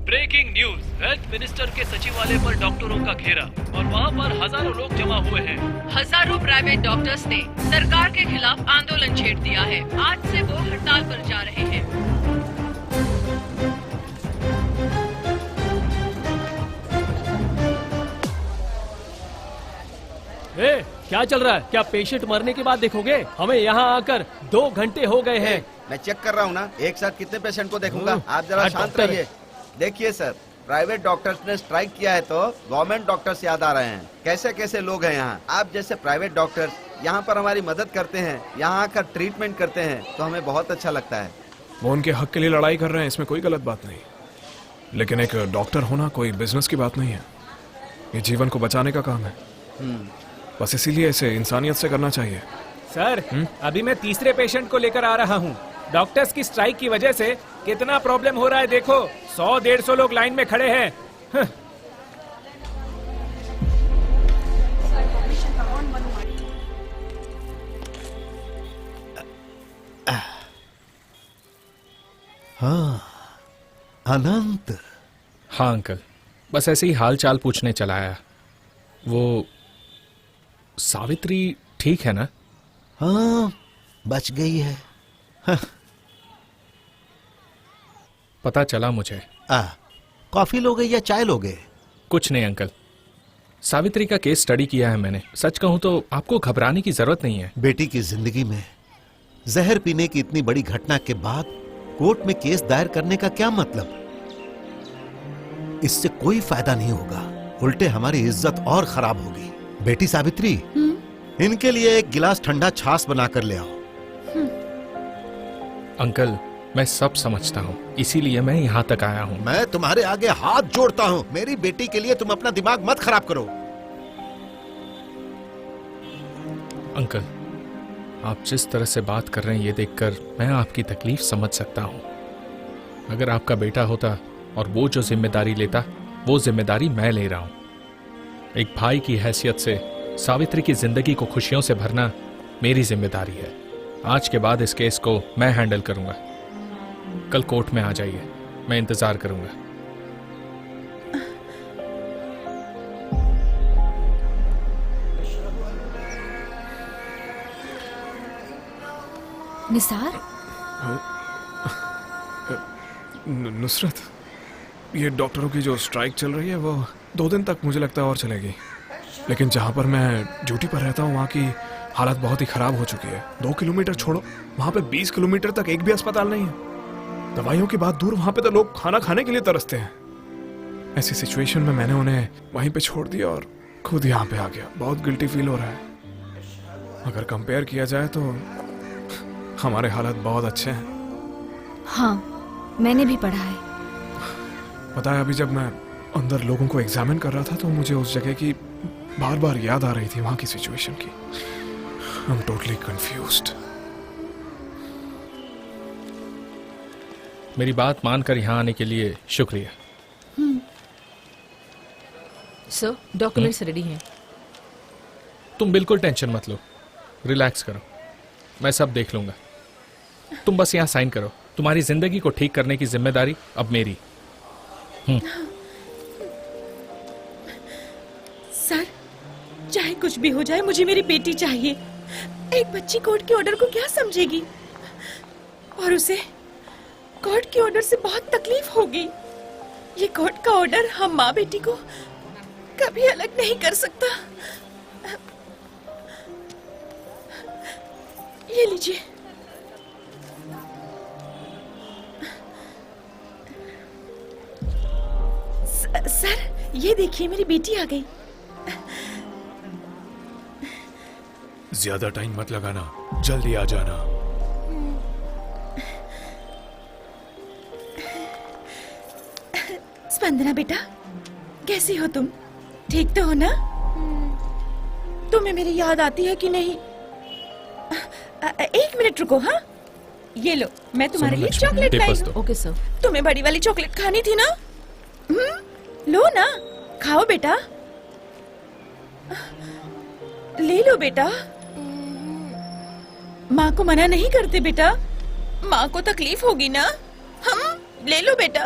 S3: ब्रेकिंग न्यूज, हेल्थ मिनिस्टर के सचिवालय पर डॉक्टरों का घेरा और वहां पर हजारों लोग जमा हुए हैं।
S5: हजारों प्राइवेट डॉक्टर्स ने सरकार के खिलाफ आंदोलन छेड़ दिया है। आज से वो हड़ताल पर जा रहे हैं।
S3: क्या चल रहा है? क्या पेशेंट मरने के बाद देखोगे? हमें यहाँ आकर 2 घंटे हो गए हैं।
S2: मैं चेक कर रहा हूँ ना, एक साथ कितने पेशेंट को देखूंगा? आप जरा शांत
S3: डॉक्टर।
S2: रहिए। देखिए सर, प्राइवेट डॉक्टर्स ने स्ट्राइक किया है तो गवर्नमेंट डॉक्टर्स याद आ रहे हैं। कैसे कैसे लोग हैं यहाँ। आप जैसे प्राइवेट डॉक्टर्स यहाँ पर हमारी मदद करते हैं, यहाँ आकर ट्रीटमेंट करते हैं तो हमें बहुत अच्छा लगता है।
S10: वो उनके हक के लिए लड़ाई कर रहे हैं, इसमें कोई गलत बात नहीं, लेकिन एक डॉक्टर होना कोई बिजनेस की बात नहीं है। ये जीवन को बचाने का काम है, बस इसीलिए इसे इंसानियत से करना चाहिए।
S11: सर, अभी मैं तीसरे पेशेंट को लेकर आ रहा हूँ। डॉक्टर्स की स्ट्राइक की वजह से कितना प्रॉब्लम हो रहा है देखो। 100-150 लोग लाइन में खड़े हैं।
S12: हाँ, अनंत।
S1: हाँ अंकल, बस ऐसे ही हाल चाल पूछने चला आया। वो सावित्री ठीक है ना?
S12: हाँ, बच गई है। हाँ।
S1: पता चला मुझे।
S12: कॉफी लोगे या चाय लोगे?
S1: कुछ नहीं अंकल, सावित्री का केस स्टडी किया है मैंने। सच कहूं तो आपको घबराने की जरूरत नहीं है।
S12: बेटी की जिंदगी में जहर पीने की इतनी बड़ी घटना के बाद कोर्ट में केस दायर करने का क्या मतलब? इससे कोई फायदा नहीं होगा, उल्टे हमारी इज्जत और खराब होगी। बेटी सावित्री, इनके लिए एक गिलास ठंडा छाछ बनाकर ले आओ।
S1: अंकल, मैं सब समझता हूँ, इसीलिए मैं यहाँ तक आया हूँ।
S12: मैं तुम्हारे आगे हाथ जोड़ता हूँ। मेरी बेटी के लिए तुम अपना दिमाग मत खराब करो।
S1: अंकल, आप जिस तरह से बात कर रहे हैं ये देखकर मैं आपकी तकलीफ समझ सकता हूँ। अगर आपका बेटा होता और वो जो जिम्मेदारी लेता, वो जिम्मेदारी मैं ले रहा हूँ। एक भाई की हैसियत से सावित्री की जिंदगी को खुशियों से भरना मेरी जिम्मेदारी है। आज के बाद इस केस को मैं हैंडल करूंगा। कल कोर्ट में आ जाइए, मैं इंतजार करूंगा।
S4: निसार,
S10: नुसरत, ये डॉक्टरों की जो स्ट्राइक चल रही है वो 2 दिन तक मुझे लगता है और चलेगी, लेकिन जहाँ पर मैं ड्यूटी पर रहता हूँ वहाँ की हालत बहुत ही खराब हो चुकी है। 2 किलोमीटर छोड़ो, वहाँ पे 20 किलोमीटर तक एक भी अस्पताल नहीं है। दवाइयों की बात दूर, वहाँ पे तो लोग खाना खाने के लिए तरसते हैं। ऐसी सिचुएशन में मैंने उन्हें वहीं पे छोड़ दिया और खुद यहाँ पे आ गया। बहुत गिल्टी फील हो रहा है। अगर कंपेयर किया जाए तो हमारे हालत बहुत अच्छे हैं।
S4: हाँ, मैंने भी पढ़ा है।
S10: पता है, अभी जब मैं अंदर लोगों को एग्जामिन कर रहा था तो मुझे उस जगह की बार बार याद आ रही थी, वहां की सिचुएशन की। I am totally confused.
S1: मेरी बात मानकर यहाँ आने के लिए शुक्रिया।
S5: सर, डॉक्यूमेंट्स रेडी हैं।
S1: तुम बिल्कुल टेंशन मत लो, रिलैक्स करो, मैं सब देख लूंगा। तुम बस यहाँ साइन करो। तुम्हारी जिंदगी को ठीक करने की जिम्मेदारी अब मेरी।
S6: सर, चाय कुछ भी हो जाए, मुझे मेरी बेटी चाहिए। एक बच्ची कोर्ट के ऑर्डर को क्या समझेगी, और उसे कोर्ट के ऑर्डर से बहुत तकलीफ होगी। ये कोर्ट का ऑर्डर हम माँ बेटी को कभी अलग नहीं कर सकता। ये लीजिए। सर, ये देखिए मेरी बेटी आ गई।
S10: ज्यादा टाइम मत लगाना, जल्दी आ जाना।
S6: स्पंदना बेटा, कैसी हो तुम? ठीक तो हो ना? तुम्हें मेरी याद आती है कि नहीं? एक मिनट रुको। हाँ, ये लो, मैं तुम्हारे लिए चॉकलेट लाई हूँ।
S5: Okay sir.
S6: तुम्हें बड़ी वाली चॉकलेट खानी थी ना? लो ना, खाओ बेटा, ले लो बेटा। माँ को मना नहीं करते बेटा, माँ को तकलीफ होगी ना। हम ले लो बेटा,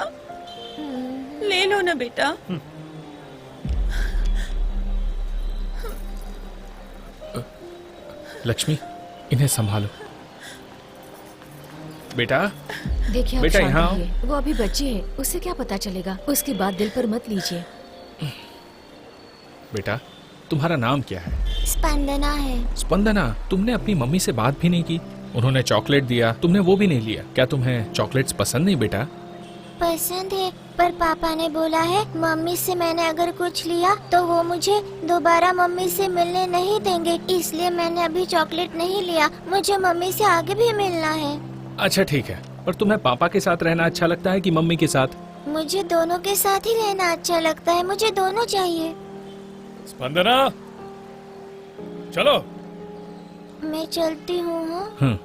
S6: ले लो ना बेटा।
S1: लक्ष्मी, इन्हें संभालो। बेटा,
S4: देखिए, आप
S1: बेटा,
S4: शांत
S1: यहाँ आओ।
S4: रहिए। वो अभी बच्ची है, उसे क्या पता चलेगा। उसकी बात दिल पर मत लीजिए।
S1: बेटा, तुम्हारा नाम क्या है?
S14: स्पंदना है।
S1: स्पंदना, तुमने अपनी मम्मी से बात भी नहीं की। उन्होंने चॉकलेट दिया, तुमने वो भी नहीं लिया। क्या तुम्हें चॉकलेट्स पसंद नहीं बेटा?
S14: पसंद है, पर पापा ने बोला है मम्मी से मैंने अगर कुछ लिया तो वो मुझे दोबारा मम्मी से मिलने नहीं देंगे, इसलिए मैंने अभी चॉकलेट नहीं लिया। मुझे मम्मी से आगे भी मिलना है।
S1: अच्छा ठीक है, पर तुम्हें पापा के साथ रहना अच्छा लगता है कि मम्मी के साथ?
S14: मुझे दोनों के साथ ही रहना अच्छा लगता है, मुझे दोनों चाहिए।
S10: स्पंदना, चलो।
S14: मैं चलती हूँ।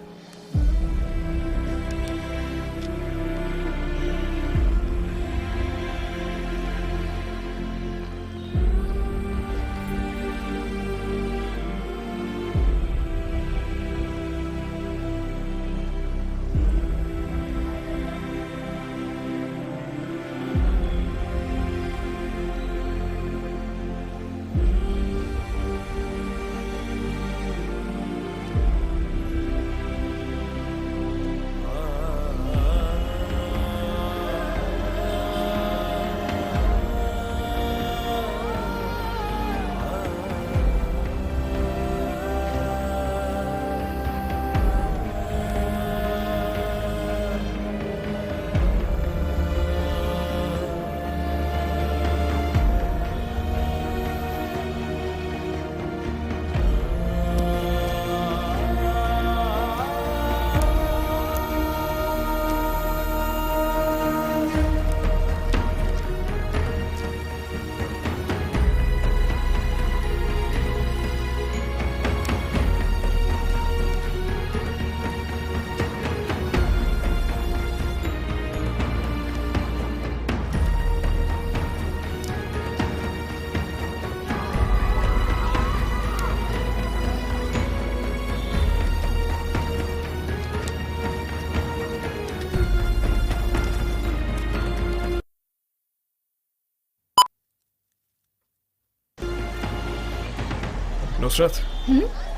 S10: नुसरत,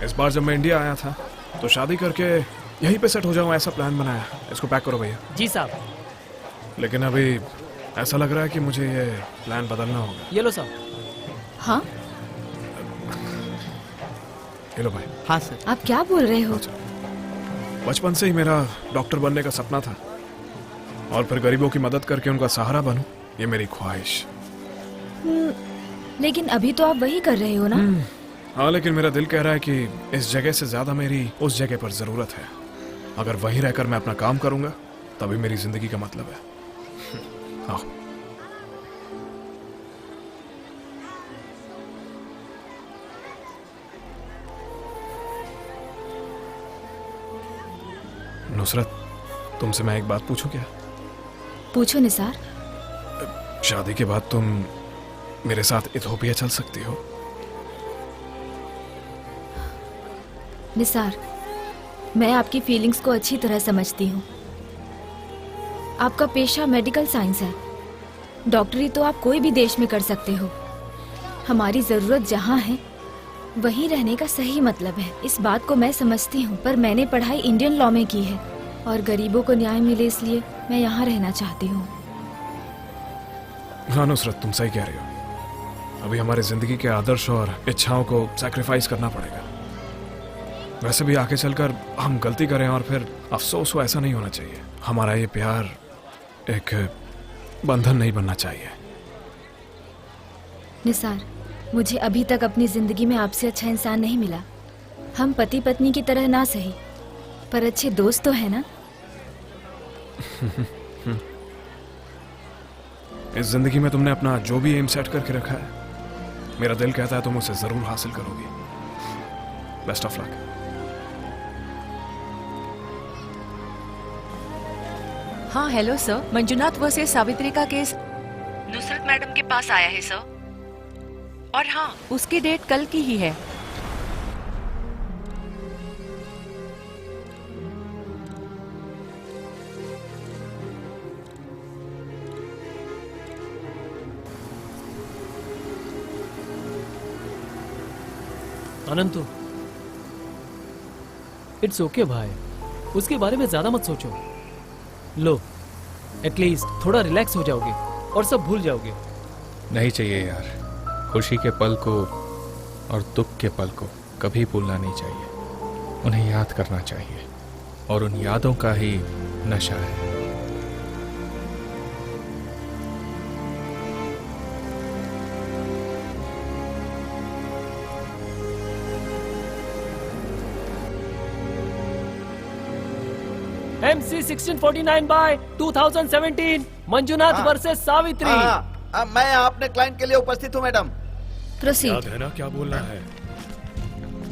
S10: इस बार जब मैं इंडिया आया था तो शादी करके यहीं पे सेट हो जाऊं ऐसा प्लान बनाया। इसको पैक करो भैया।
S3: जी साहब।
S10: लेकिन अभी ऐसा लग रहा है कि मुझे ये प्लान बदलना होगा।
S3: ये लो साहब।
S4: हाँ,
S10: ये लो भाई।
S3: हाँ सर।
S4: आप क्या बोल रहे हो?
S10: बचपन से ही मेरा डॉक्टर बनने का सपना था और फिर गरीबों की मदद करके उनका सहारा बनूं, ये मेरी ख्वाहिश।
S4: लेकिन अभी तो आप वही कर रहे हो ना?
S10: हाँ, लेकिन मेरा दिल कह रहा है कि इस जगह से ज्यादा मेरी उस जगह पर जरूरत है। अगर वहीं रहकर मैं अपना काम करूंगा तभी मेरी जिंदगी का मतलब है। आओ। नुसरत, तुमसे मैं एक बात पूछूं क्या?
S4: पूछो निसार।
S10: शादी के बाद तुम मेरे साथ इथोपिया चल सकती हो?
S4: निसार, मैं आपकी फीलिंग्स को अच्छी तरह समझती हूँ। आपका पेशा मेडिकल साइंस है। डॉक्टरी तो आप कोई भी देश में कर सकते हो। हमारी जरूरत जहाँ है वहीं रहने का सही मतलब है। इस बात को मैं समझती हूँ, पर मैंने पढ़ाई इंडियन लॉ में की है और गरीबों को न्याय मिले इसलिए मैं यहाँ रहना चाहती हूँ।
S10: हाँ नुसरत, तुम सही कह रही हो। अभी हमारी जिंदगी के आदर्श और इच्छाओं को सैक्रिफाइस करना पड़ेगा। वैसे भी आगे चलकर हम गलती करें और फिर अफसोस हो, ऐसा नहीं होना चाहिए। हमारा ये प्यार एक बंधन नहीं बनना चाहिए।
S4: निसार, मुझे अभी तक अपनी जिंदगी में आपसे अच्छा इंसान नहीं मिला। हम पति पत्नी की तरह ना सही, पर अच्छे दोस्त तो है ना।
S10: इस जिंदगी में तुमने अपना जो भी एम सेट करके रखा है, मेरा दिल कहता है तुम उसे जरूर हासिल करोगी। Best of luck.
S5: हाँ hello sir, Manjunath versus Savitri का केस नुसरत मैडम के पास आया है सर। और हाँ, उसकी डेट कल की ही है।
S3: अनंतु, इट्स ओके भाई, उसके बारे में ज्यादा मत सोचो। लो, एटलीस्ट थोड़ा रिलैक्स हो जाओगे और सब भूल जाओगे।
S1: नहीं चाहिए यार, खुशी के पल को और दुख के पल को कभी भूलना नहीं चाहिए। उन्हें याद करना चाहिए और उन यादों का ही नशा है।
S3: MC 1649 by 2017 Manjunath versus Savitri.
S2: मैं आपने क्लाइंट के लिए उपस्थित हूँ मैडम।
S4: प्रोसीड।
S10: याद है ना क्या बोलना है?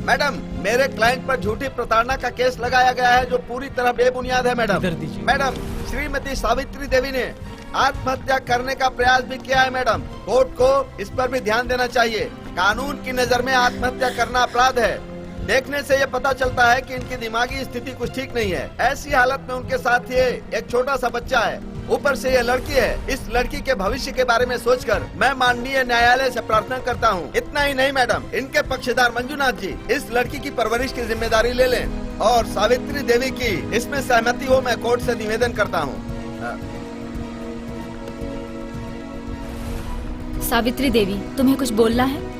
S2: मैडम, मेरे क्लाइंट पर झूठी प्रताड़ना का केस लगाया गया है जो पूरी तरह बेबुनियाद है मैडम। मैडम, श्रीमती सावित्री देवी ने आत्महत्या करने का प्रयास भी किया है मैडम। कोर्ट को इस पर भी ध्यान देना चाहिए। कानून की नजर में आत्महत्या करना अपराध है। देखने से ये पता चलता है कि इनकी दिमागी स्थिति कुछ ठीक नहीं है। ऐसी हालत में उनके साथ ये एक छोटा सा बच्चा है, ऊपर से ये लड़की है। इस लड़की के भविष्य के बारे में सोचकर मैं माननीय न्यायालय से प्रार्थना करता हूँ। इतना ही नहीं मैडम, इनके पक्षधर मंजुनाथ जी इस लड़की की परवरिश की जिम्मेदारी ले लें और सावित्री देवी की इसमें सहमति हो, मैं कोर्ट से निवेदन करता हूँ।
S4: सावित्री देवी, तुम्हें कुछ बोलना है?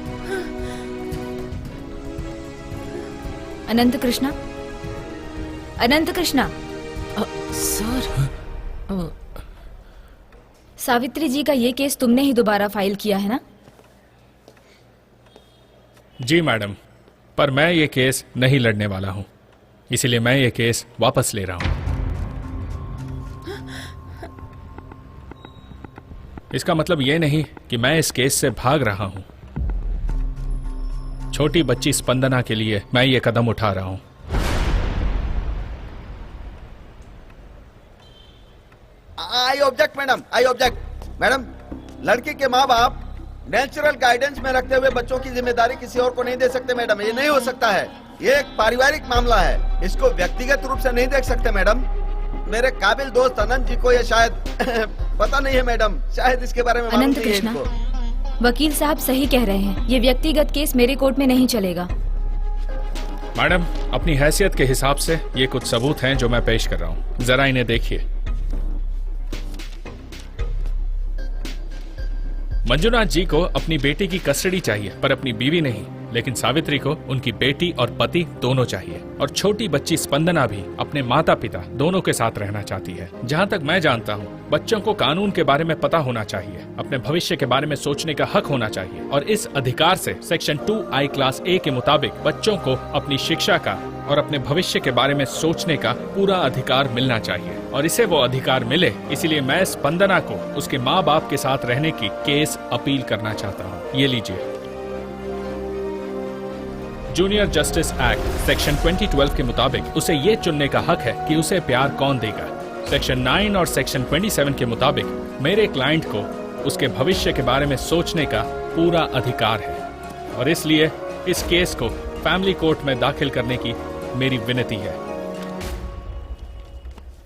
S4: अनंत कृष्णा, अनंत कृष्णा।
S5: सर,
S4: सावित्री जी का ये केस तुमने ही दोबारा फाइल किया है ना?
S1: जी मैडम, पर मैं ये केस नहीं लड़ने वाला हूँ, इसीलिए मैं ये केस वापस ले रहा हूँ। इसका मतलब ये नहीं कि मैं इस केस से भाग रहा हूँ। छोटी बच्ची स्पंदना के लिए मैं ये कदम उठा रहा हूँ।
S2: I object madam, I object. Madam, लड़की के माँ बाप नेचुरल गाइडेंस में रखते हुए बच्चों की जिम्मेदारी किसी और को नहीं दे सकते मैडम। ये नहीं हो सकता है। ये एक पारिवारिक मामला है, इसको व्यक्तिगत रूप से नहीं देख सकते मैडम। मेरे काबिल दोस्त अनंत जी को ये शायद पता नहीं है मैडम, शायद इसके बारे में मालूम
S4: अनंत
S2: नहीं है
S4: कृष्णा,
S2: इनको।
S4: वकील साहब सही कह रहे हैं, ये व्यक्तिगत केस मेरे कोर्ट में नहीं चलेगा।
S1: मैडम, अपनी हैसियत के हिसाब से ये कुछ सबूत हैं जो मैं पेश कर रहा हूँ, जरा इन्हें देखिए। मंजुनाथ जी को अपनी बेटी की कस्टडी चाहिए, पर अपनी बीवी नहीं। लेकिन सावित्री को उनकी बेटी और पति दोनों चाहिए, और छोटी बच्ची स्पंदना भी अपने माता पिता दोनों के साथ रहना चाहती है। जहाँ तक मैं जानता हूँ, बच्चों को कानून के बारे में पता होना चाहिए, अपने भविष्य के बारे में सोचने का हक होना चाहिए, और इस अधिकार से सेक्शन 2I क्लास A के मुताबिक बच्चों को अपनी शिक्षा का और अपने भविष्य के बारे में सोचने का पूरा अधिकार मिलना चाहिए, और इसे वो अधिकार मिले, इसलिए मैं स्पंदना को उसके माँ बाप के साथ रहने की केस अपील करना चाहता हूँ। ये लीजिए। जूनियर जस्टिस एक्ट सेक्शन 2012 के मुताबिक उसे ये चुनने का हक है कि उसे प्यार कौन देगा। सेक्शन 9 और सेक्शन 27 के मुताबिक मेरे क्लाइंट को उसके भविष्य के बारे में सोचने का पूरा अधिकार है, और इसलिए इस केस को फैमिली कोर्ट में दाखिल करने की मेरी विनती है।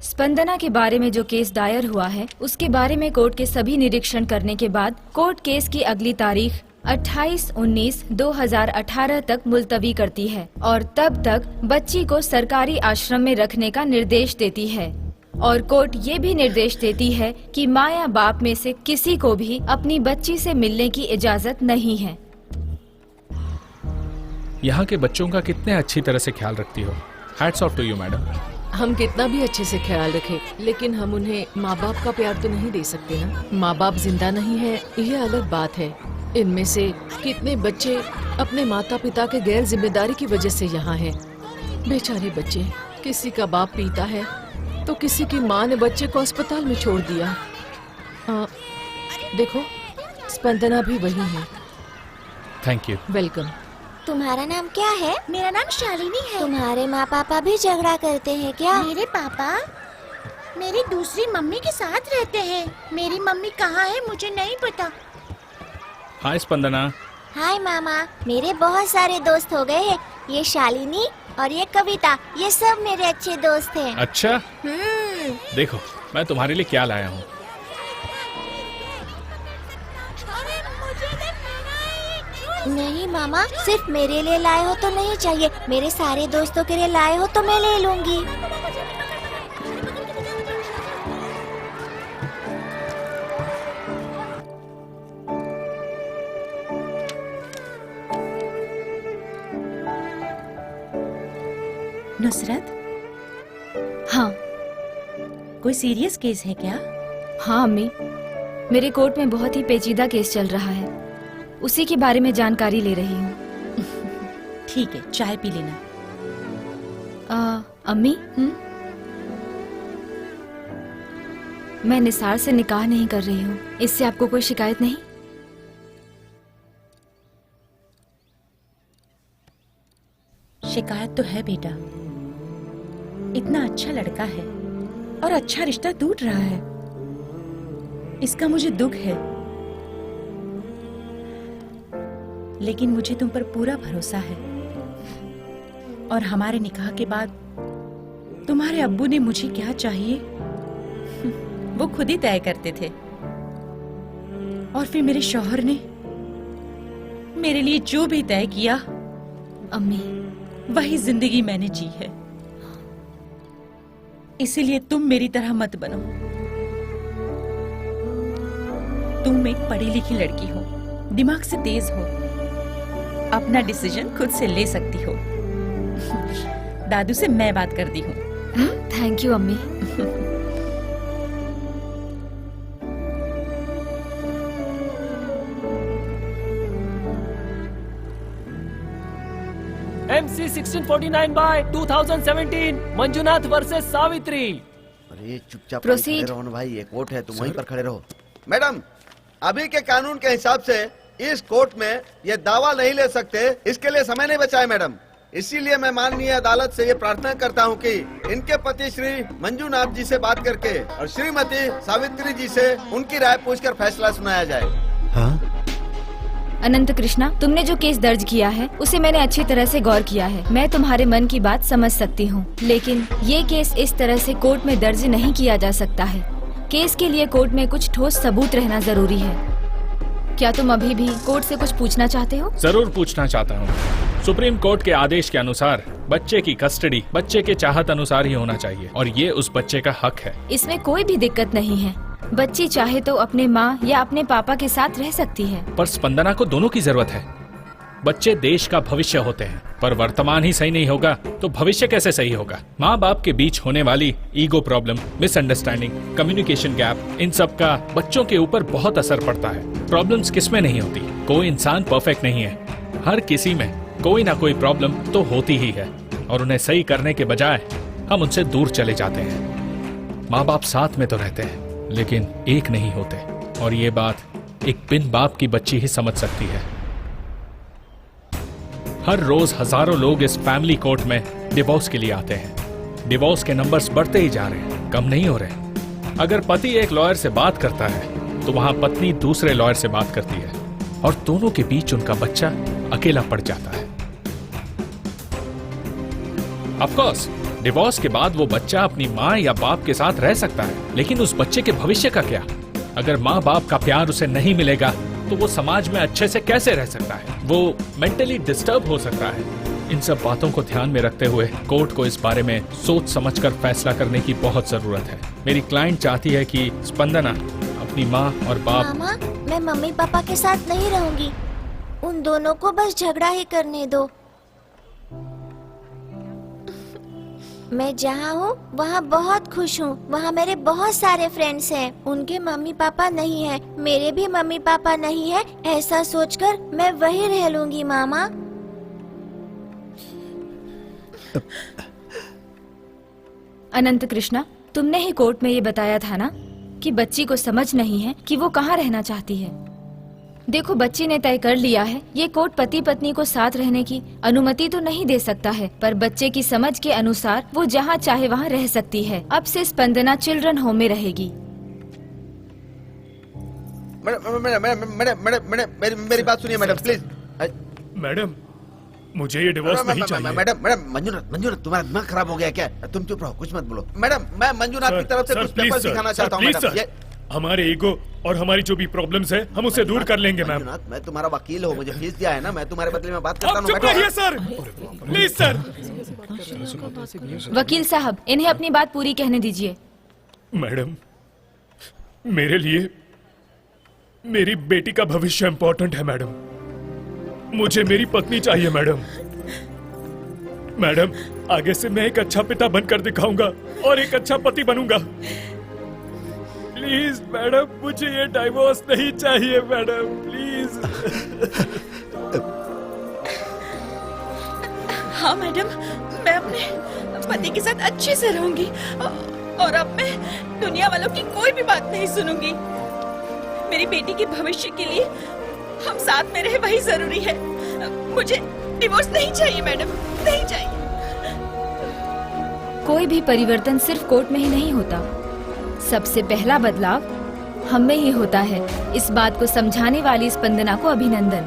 S4: स्पंदना के बारे में जो केस दायर हुआ है, उसके बारे में कोर्ट के सभी निरीक्षण करने के बाद कोर्ट केस की अगली तारीख 28/19/2018 तक मुलतवी करती है और तब तक बच्ची को सरकारी आश्रम में रखने का निर्देश देती है। और कोर्ट ये भी निर्देश देती है कि माँ या बाप में से किसी को भी अपनी बच्ची से मिलने की इजाजत नहीं है।
S1: यहाँ के बच्चों का कितने अच्छी तरह से ख्याल रखती हो। Hats off to you madam.
S5: हम कितना भी अच्छे से ख्याल रखें, लेकिन हम उन्हें माँ बाप का प्यार तो नहीं दे सकते ना। माँ बाप जिंदा नहीं है, ये अलग बात है। इनमें से कितने बच्चे अपने माता पिता के गैर जिम्मेदारी की वजह से यहाँ हैं। बेचारे बच्चे, किसी का बाप पीता है तो किसी की माँ ने बच्चे को अस्पताल में छोड़ दिया। देखो, स्पंदना भी वही है।
S1: Thank you.
S5: वेलकम।
S14: तुम्हारा नाम क्या है?
S6: मेरा नाम शालिनी है।
S14: तुम्हारे माँ पापा भी झगड़ा करते हैं क्या?
S6: मेरे पापा मेरी दूसरी मम्मी के साथ रहते हैं। मेरी मम्मी कहाँ है मुझे नहीं पता।
S1: हाय स्पंदना।
S14: हाय मामा, मेरे बहुत सारे दोस्त हो गए हैं। ये शालिनी और ये कविता, ये सब मेरे अच्छे दोस्त हैं।
S1: अच्छा, देखो मैं तुम्हारे लिए क्या लाया हूँ।
S14: नहीं मामा, सिर्फ मेरे लिए लाए हो तो नहीं चाहिए। मेरे सारे दोस्तों के लिए लाए हो तो मैं ले लूंगी।
S6: नुसरत,
S4: हाँ।
S6: कोई सीरियस केस है क्या?
S4: हाँ अम्मी, मेरे कोर्ट में बहुत ही पेचीदा केस चल रहा है, उसी के बारे में जानकारी ले रही हूँ।
S6: ठीक है, चाय पी लेना।
S4: अम्मी, मैं निसार से निकाह नहीं कर रही हूँ, इससे आपको कोई शिकायत नहीं?
S6: शिकायत तो है बेटा। इतना अच्छा लड़का है और अच्छा रिश्ता टूट रहा है, इसका मुझे दुख है। लेकिन मुझे तुम पर पूरा भरोसा है और हमारे निकाह के बाद तुम्हारे अब्बू ने मुझे क्या चाहिए वो खुद ही तय करते थे, और फिर मेरे शौहर ने मेरे लिए जो भी तय किया,
S4: अम्मी,
S6: वही जिंदगी मैंने जी है। इसीलिए तुम मेरी तरह मत बनो। तुम एक पढ़ी लिखी लड़की हो, दिमाग से तेज हो, अपना डिसीजन खुद से ले सकती हो। दादू से मैं बात करती हूँ।
S4: थैंक यू अम्मी।
S3: MC 1649/2017 Manjunath versus Savitri.
S2: अरे चुपचाप
S4: Proceed.
S2: खड़े रहो ना भाई, ये कोर्ट है, तुम वहीं पर खड़े रहो। मैडम, अभी के कानून के हिसाब से इस कोर्ट में ये दावा नहीं ले सकते, इसके लिए समय नहीं बचा है मैडम। इसीलिए मैं माननीय अदालत से ये प्रार्थना करता हूँ कि इनके पति श्री मंजूनाथ जी से बात करके और श्रीमती सावित्री जी से उनकी राय पूछकर फैसला सुनाया जाए।
S12: हाँ?
S4: अनंत कृष्णा, तुमने जो केस दर्ज किया है उसे मैंने अच्छी तरह से गौर किया है। मैं तुम्हारे मन की बात समझ सकती हूँ, लेकिन ये केस इस तरह से कोर्ट में दर्ज नहीं किया जा सकता है। केस के लिए कोर्ट में कुछ ठोस सबूत रहना जरूरी है। क्या तुम अभी भी कोर्ट से कुछ पूछना चाहते हो?
S1: जरूर पूछना चाहता हूँ। सुप्रीम कोर्ट के आदेश के अनुसार बच्चे की कस्टडी बच्चे के चाहत अनुसार ही होना चाहिए, और ये उस बच्चे का हक है।
S4: इसमें कोई भी दिक्कत नहीं है। बच्ची चाहे तो अपने माँ या अपने पापा के साथ रह सकती है।
S1: पर स्पंदना को दोनों की जरूरत है। बच्चे देश का भविष्य होते हैं, पर वर्तमान ही सही नहीं होगा तो भविष्य कैसे सही होगा? माँ बाप के बीच होने वाली ego problem, misunderstanding, communication gap, इन सब का बच्चों के ऊपर बहुत असर पड़ता है। प्रॉब्लम्स किसमें नहीं होती? कोई इंसान परफेक्ट नहीं है, हर किसी में कोई ना कोई प्रॉब्लम तो होती ही है, और उन्हें सही करने के बजाय हम उनसे दूर चले जाते हैं। माँ बाप साथ में तो रहते हैं लेकिन एक नहीं होते, और ये बात एक बिन बाप की बच्ची ही समझ सकती है। हर रोज हजारों लोग इस फैमिली कोर्ट में डिवोर्स के लिए आते हैं। डिवोर्स के नंबर्स बढ़ते ही जा रहे हैं, कम नहीं हो रहे। अगर पति एक लॉयर से बात करता है तो वहां पत्नी दूसरे लॉयर से बात करती है, और दोनों के बीच उनका बच्चा अकेला पड़ जाता है। ऑफ कोर्स, डिवोर्स के बाद वो बच्चा अपनी माँ या बाप के साथ रह सकता है, लेकिन उस बच्चे के भविष्य का क्या? अगर माँ बाप का प्यार उसे नहीं मिलेगा तो वो समाज में अच्छे से कैसे रह सकता है? वो मेंटली डिस्टर्ब हो सकता है। इन सब बातों को ध्यान में रखते हुए कोर्ट को इस बारे में सोच समझकर फैसला करने की बहुत जरूरत है। मेरी क्लाइंट चाहती है कि स्पंदना अपनी माँ और बाप।
S14: मामा, मैं मम्मी पापा के साथ नहीं रहूंगी। उन दोनों को बस झगड़ा ही करने दो। मैं जहाँ हूँ वहाँ बहुत खुश हूँ। वहाँ मेरे बहुत सारे फ्रेंड्स हैं। उनके मम्मी पापा नहीं है, मेरे भी मम्मी पापा नहीं है। ऐसा सोचकर मैं वही रह लूंगी मामा।
S4: अनंत कृष्णा, तुमने ही कोर्ट में ये बताया था ना कि बच्ची को समझ नहीं है कि वो कहाँ रहना चाहती है। देखो, बच्ची ने तय कर लिया है। ये कोर्ट पति पत्नी को साथ रहने की अनुमति तो नहीं दे सकता है, पर बच्चे की समझ के अनुसार वो जहाँ चाहे वहाँ रह सकती है। अब से स्पंदना चिल्ड्रन होम में रहेगी।
S2: मेरी बात सुनिए मैडम, प्लीज।
S10: मैडम, मुझे ये डिवोर्स नहीं चाहिए।
S2: मैडम, मंजुनाथ तुम्हारा दिमाग खराब हो गया क्या? तुम चुप रहो, कुछ मत बोलो। मैडम, मैं मंजुनाथ की तरफ से कुछ पेपर दिखाना चाहता हूँ मैडम।
S10: हमारे ईगो और हमारी जो भी प्रॉब्लम्स है हम उसे दूर कर लेंगे मैम।
S2: मैं तुम्हारा वकील हूँ, मुझे फीस दिया है ना, मैं तुम्हारे बदले में बात करता हूँ।
S10: चुप रहिए सर, प्लीज सर।
S4: वकील साहब, इन्हें अपनी बात पूरी कहने दीजिए।
S10: मैडम, मेरे लिए मेरी बेटी का भविष्य इम्पोर्टेंट है मैडम। मुझे मेरी पत्नी चाहिए मैडम। मैडम, आगे से मैं एक अच्छा पिता बनकर दिखाऊंगा और एक अच्छा पति बनूंगा। प्लीज मैडम, मुझे ये डाइवोर्स नहीं चाहिए मैडम, प्लीज।
S6: हाँ मैडम, मैं अपने पति के साथ अच्छे से रहूंगी और अब मैं दुनिया वालों की कोई भी बात नहीं सुनूंगी। मेरी बेटी के भविष्य के लिए हम साथ में रहे, वही जरूरी है। मुझे डिवोर्स नहीं चाहिए मैडम, नहीं चाहिए।
S4: कोई भी परिवर्तन सिर्फ कोर्ट में ही नहीं होता। सबसे पहला बदलाव हम में ही होता है। इस बात को समझाने वाली स्पंदना को अभिनंदन।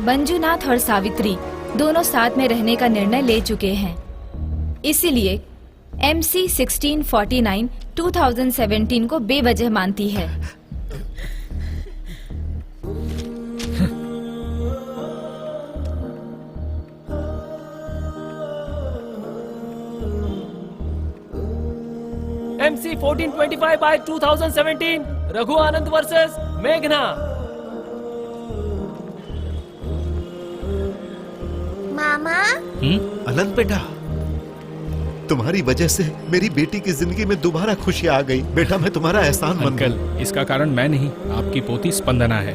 S4: मंजुनाथ और सावित्री दोनों साथ में रहने का निर्णय ले चुके हैं। इसीलिए MC 1649 2017 को बेवजह मानती है।
S3: MC 1425 by 2017 Raghu Anand versus मेघना।
S14: मामा,
S12: अनंत बेटा, तुम्हारी वजह से मेरी बेटी की जिंदगी में दोबारा खुशियां आ गई। बेटा, मैं तुम्हारा एहसान मंद
S1: अंकल, इसका कारण मैं नहीं, आपकी पोती स्पंदना है।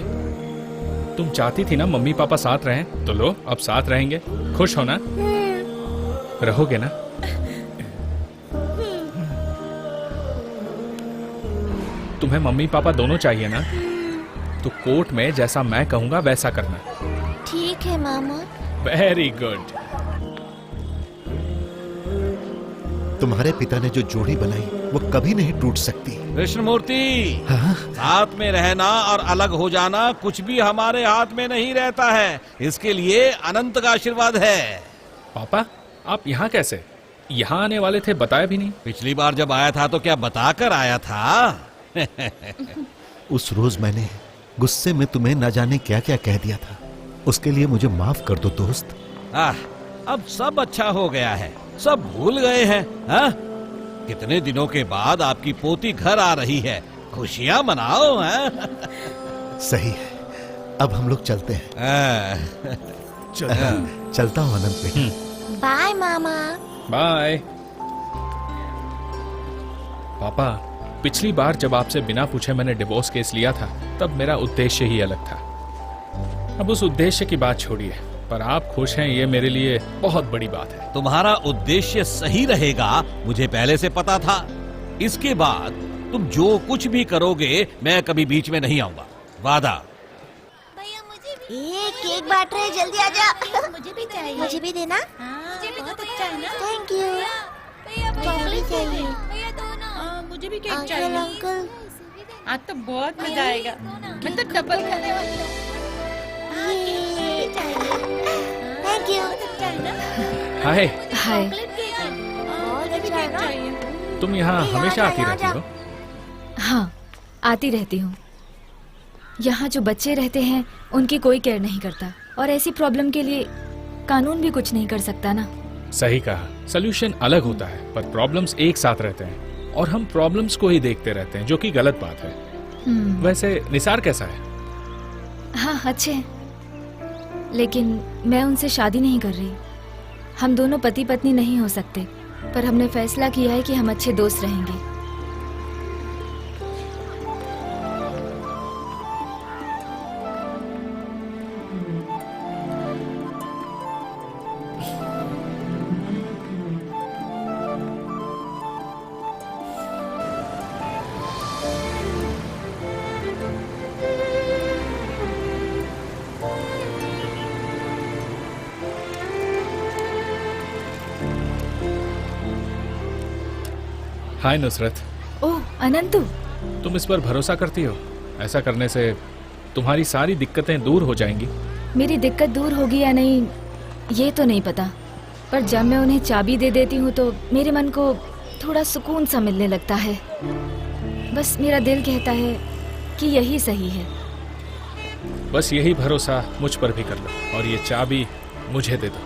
S1: तुम चाहती थी ना मम्मी पापा साथ रहें, तो लो अब साथ रहेंगे। खुश हो ना? रहोगे ना? तुम्हें मम्मी पापा दोनों चाहिए ना? तो कोर्ट में जैसा मैं कहूंगा वैसा करना।
S14: ठीक है मामा।
S1: Very good.
S12: तुम्हारे पिता ने जो जोड़ी बनाई वो कभी नहीं टूट सकती।
S7: कृष्णमूर्ति, साथ में रहना और अलग हो जाना कुछ भी हमारे हाथ में नहीं रहता है। इसके लिए अनंत का आशीर्वाद है।
S1: पापा, आप यहाँ कैसे? यहाँ आने वाले थे, बताया भी नहीं।
S7: पिछली बार जब आया था तो क्या बताकर आया था?
S12: उस रोज मैंने गुस्से में तुम्हें न जाने क्या क्या कह दिया था। उसके लिए मुझे माफ कर दो दोस्त।
S7: अब सब अच्छा हो गया है, सब भूल गए हैं। कितने दिनों के बाद आपकी पोती घर आ रही है, खुशियां मनाओ।
S12: सही है, अब हम लोग चलते हैं। चलता हूँ अनंत बेटा।
S14: बाय मामा।
S1: बाय। पापा, पिछली बार जब आपसे बिना पूछे मैंने डिवोर्स केस लिया था, तब मेरा उद्देश्य ही अलग था। अब उस उद्देश्य की बात छोड़िए, पर आप खुश हैं ये मेरे लिए बहुत बड़ी बात है।
S7: तुम्हारा उद्देश्य सही रहेगा, मुझे पहले से पता था। इसके बाद तुम जो कुछ भी करोगे मैं कभी बीच में नहीं आऊंगा, वादा।
S14: ये केक बांट रहे, जल्दी आ जा। मुझे भी चाहिए। मुझे भी देना। मुझे भी बहुत अच्छा है ना। Thank you. चॉकलेट चाहिए।
S6: मुझे भी केक चाहिए।
S14: अंकल,
S6: आज तो बहुत मजा आएगा। मैं तो डबल खाने वाली हूँ।
S14: Thank you.
S1: हाय।
S4: हाय।
S1: तुम यहाँ हमेशा आती रहती हो?
S4: हाँ, आती रहती हूँ। यहाँ जो बच्चे रहते हैं उनकी कोई केयर नहीं करता, और ऐसी प्रॉब्लम के लिए कानून भी कुछ नहीं कर सकता ना।
S1: सही कहा, सोल्यूशन अलग होता है पर प्रॉब्लम्स एक साथ रहते हैं और हम प्रॉब्लम्स को ही देखते रहते हैं, जो कि गलत बात है। वैसे निसार कैसा है?
S4: हाँ अच्छे हैं, लेकिन मैं उनसे शादी नहीं कर रही। हम दोनों पति पत्नी नहीं हो सकते, पर हमने फैसला किया है कि हम अच्छे दोस्त रहेंगे।
S1: हाय नुसरत।
S4: ओह अनंतु,
S1: तुम इस पर भरोसा करती हो? ऐसा करने से तुम्हारी सारी दिक्कतें दूर हो जाएंगी।
S4: मेरी दिक्कत दूर होगी या नहीं ये तो नहीं पता, पर जब मैं उन्हें चाबी दे देती हूँ तो मेरे मन को थोड़ा सुकून सा मिलने लगता है। बस मेरा दिल कहता है कि यही सही है।
S1: बस यही भरोसा मुझ पर भी कर लो और ये चाबी मुझे दे दो।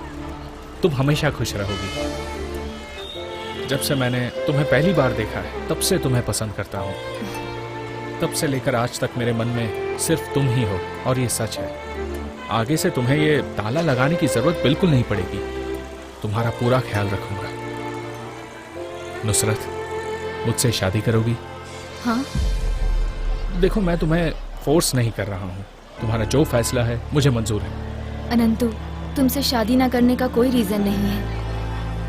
S1: तुम हमेशा खुश रहोगी। जब से मैंने तुम्हें पहली बार देखा है तब से तुम्हें पसंद करता हूँ। तब से लेकर आज तक मेरे मन में सिर्फ तुम ही हो, और ये सच है। आगे से तुम्हें ये ताला लगाने की जरूरत बिल्कुल नहीं पड़ेगी। तुम्हारा पूरा ख्याल रखूंगा। नुसरत, मुझसे शादी करोगी?
S4: हाँ।
S1: देखो, मैं तुम्हें फोर्स नहीं कर रहा हूँ। तुम्हारा जो फैसला है मुझे मंजूर है।
S4: अनंतु, तुमसे शादी ना करने का कोई रीजन नहीं है,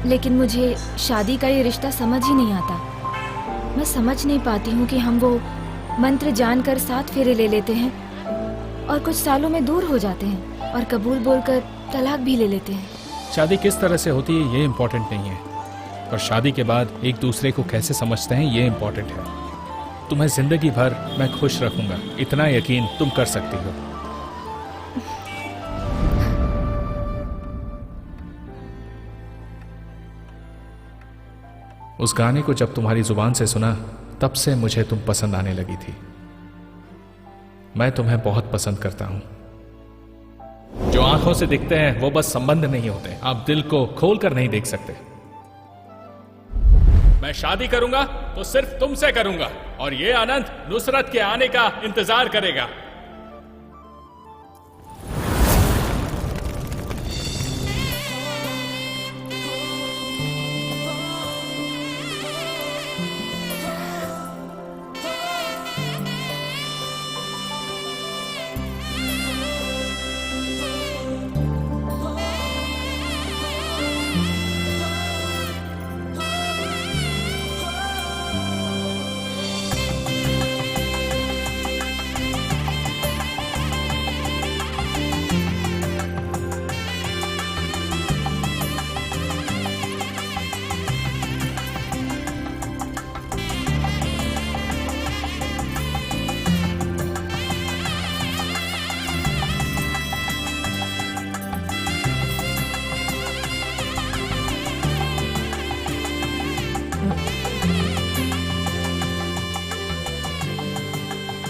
S4: लेकिन मुझे शादी का ये रिश्ता समझ ही नहीं आता। मैं समझ नहीं पाती हूँ कि हम वो मंत्र जानकर 7 फेरे ले लेते हैं और कुछ सालों में दूर हो जाते हैं और कबूल बोलकर तलाक भी ले लेते हैं।
S1: शादी किस तरह से होती है ये इम्पोर्टेंट नहीं है, पर शादी के बाद एक दूसरे को कैसे समझते हैं ये इम्पोर्टेंट है। तुम्हें जिंदगी भर मैं खुश रखूंगा, इतना यकीन तुम कर सकती हो। उस गाने को जब तुम्हारी जुबान से सुना तब से मुझे तुम पसंद आने लगी थी। मैं तुम्हें बहुत पसंद करता हूं। जो आंखों से दिखते हैं वो बस संबंध नहीं होते, आप दिल को खोलकर नहीं देख सकते। मैं शादी करूंगा तो सिर्फ तुमसे करूंगा, और ये आनंद नुसरत के आने का इंतजार करेगा।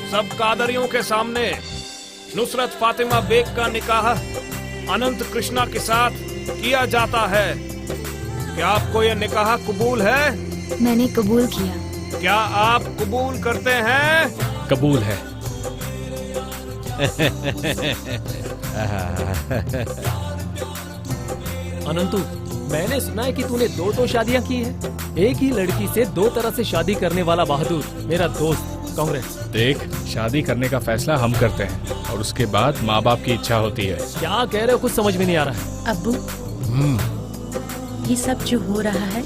S10: सब कादरियों के सामने नुसरत फातिमा बेग का निकाह अनंत कृष्णा के साथ किया जाता है। क्या आपको यह निकाह कबूल है?
S4: मैंने कबूल किया।
S10: क्या आप कबूल करते हैं?
S1: कबूल है।
S3: अनंतु, मैंने सुना है कि तूने 2 शादियां की है। एक ही लड़की से 2 तरह से शादी करने वाला बहादुर मेरा दोस्त। कांग्रेस।
S1: देख, शादी करने का फैसला हम करते हैं और उसके बाद माँ बाप की इच्छा होती है।
S3: क्या कह रहे हो, कुछ समझ में नहीं आ रहा है।
S6: अब्बू, ये सब जो हो रहा है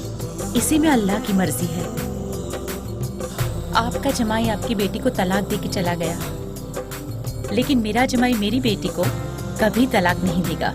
S6: इसी में अल्लाह की मर्जी है। आपका जमाई आपकी बेटी को तलाक दे के चला गया, लेकिन मेरा जमाई मेरी बेटी को कभी तलाक नहीं देगा।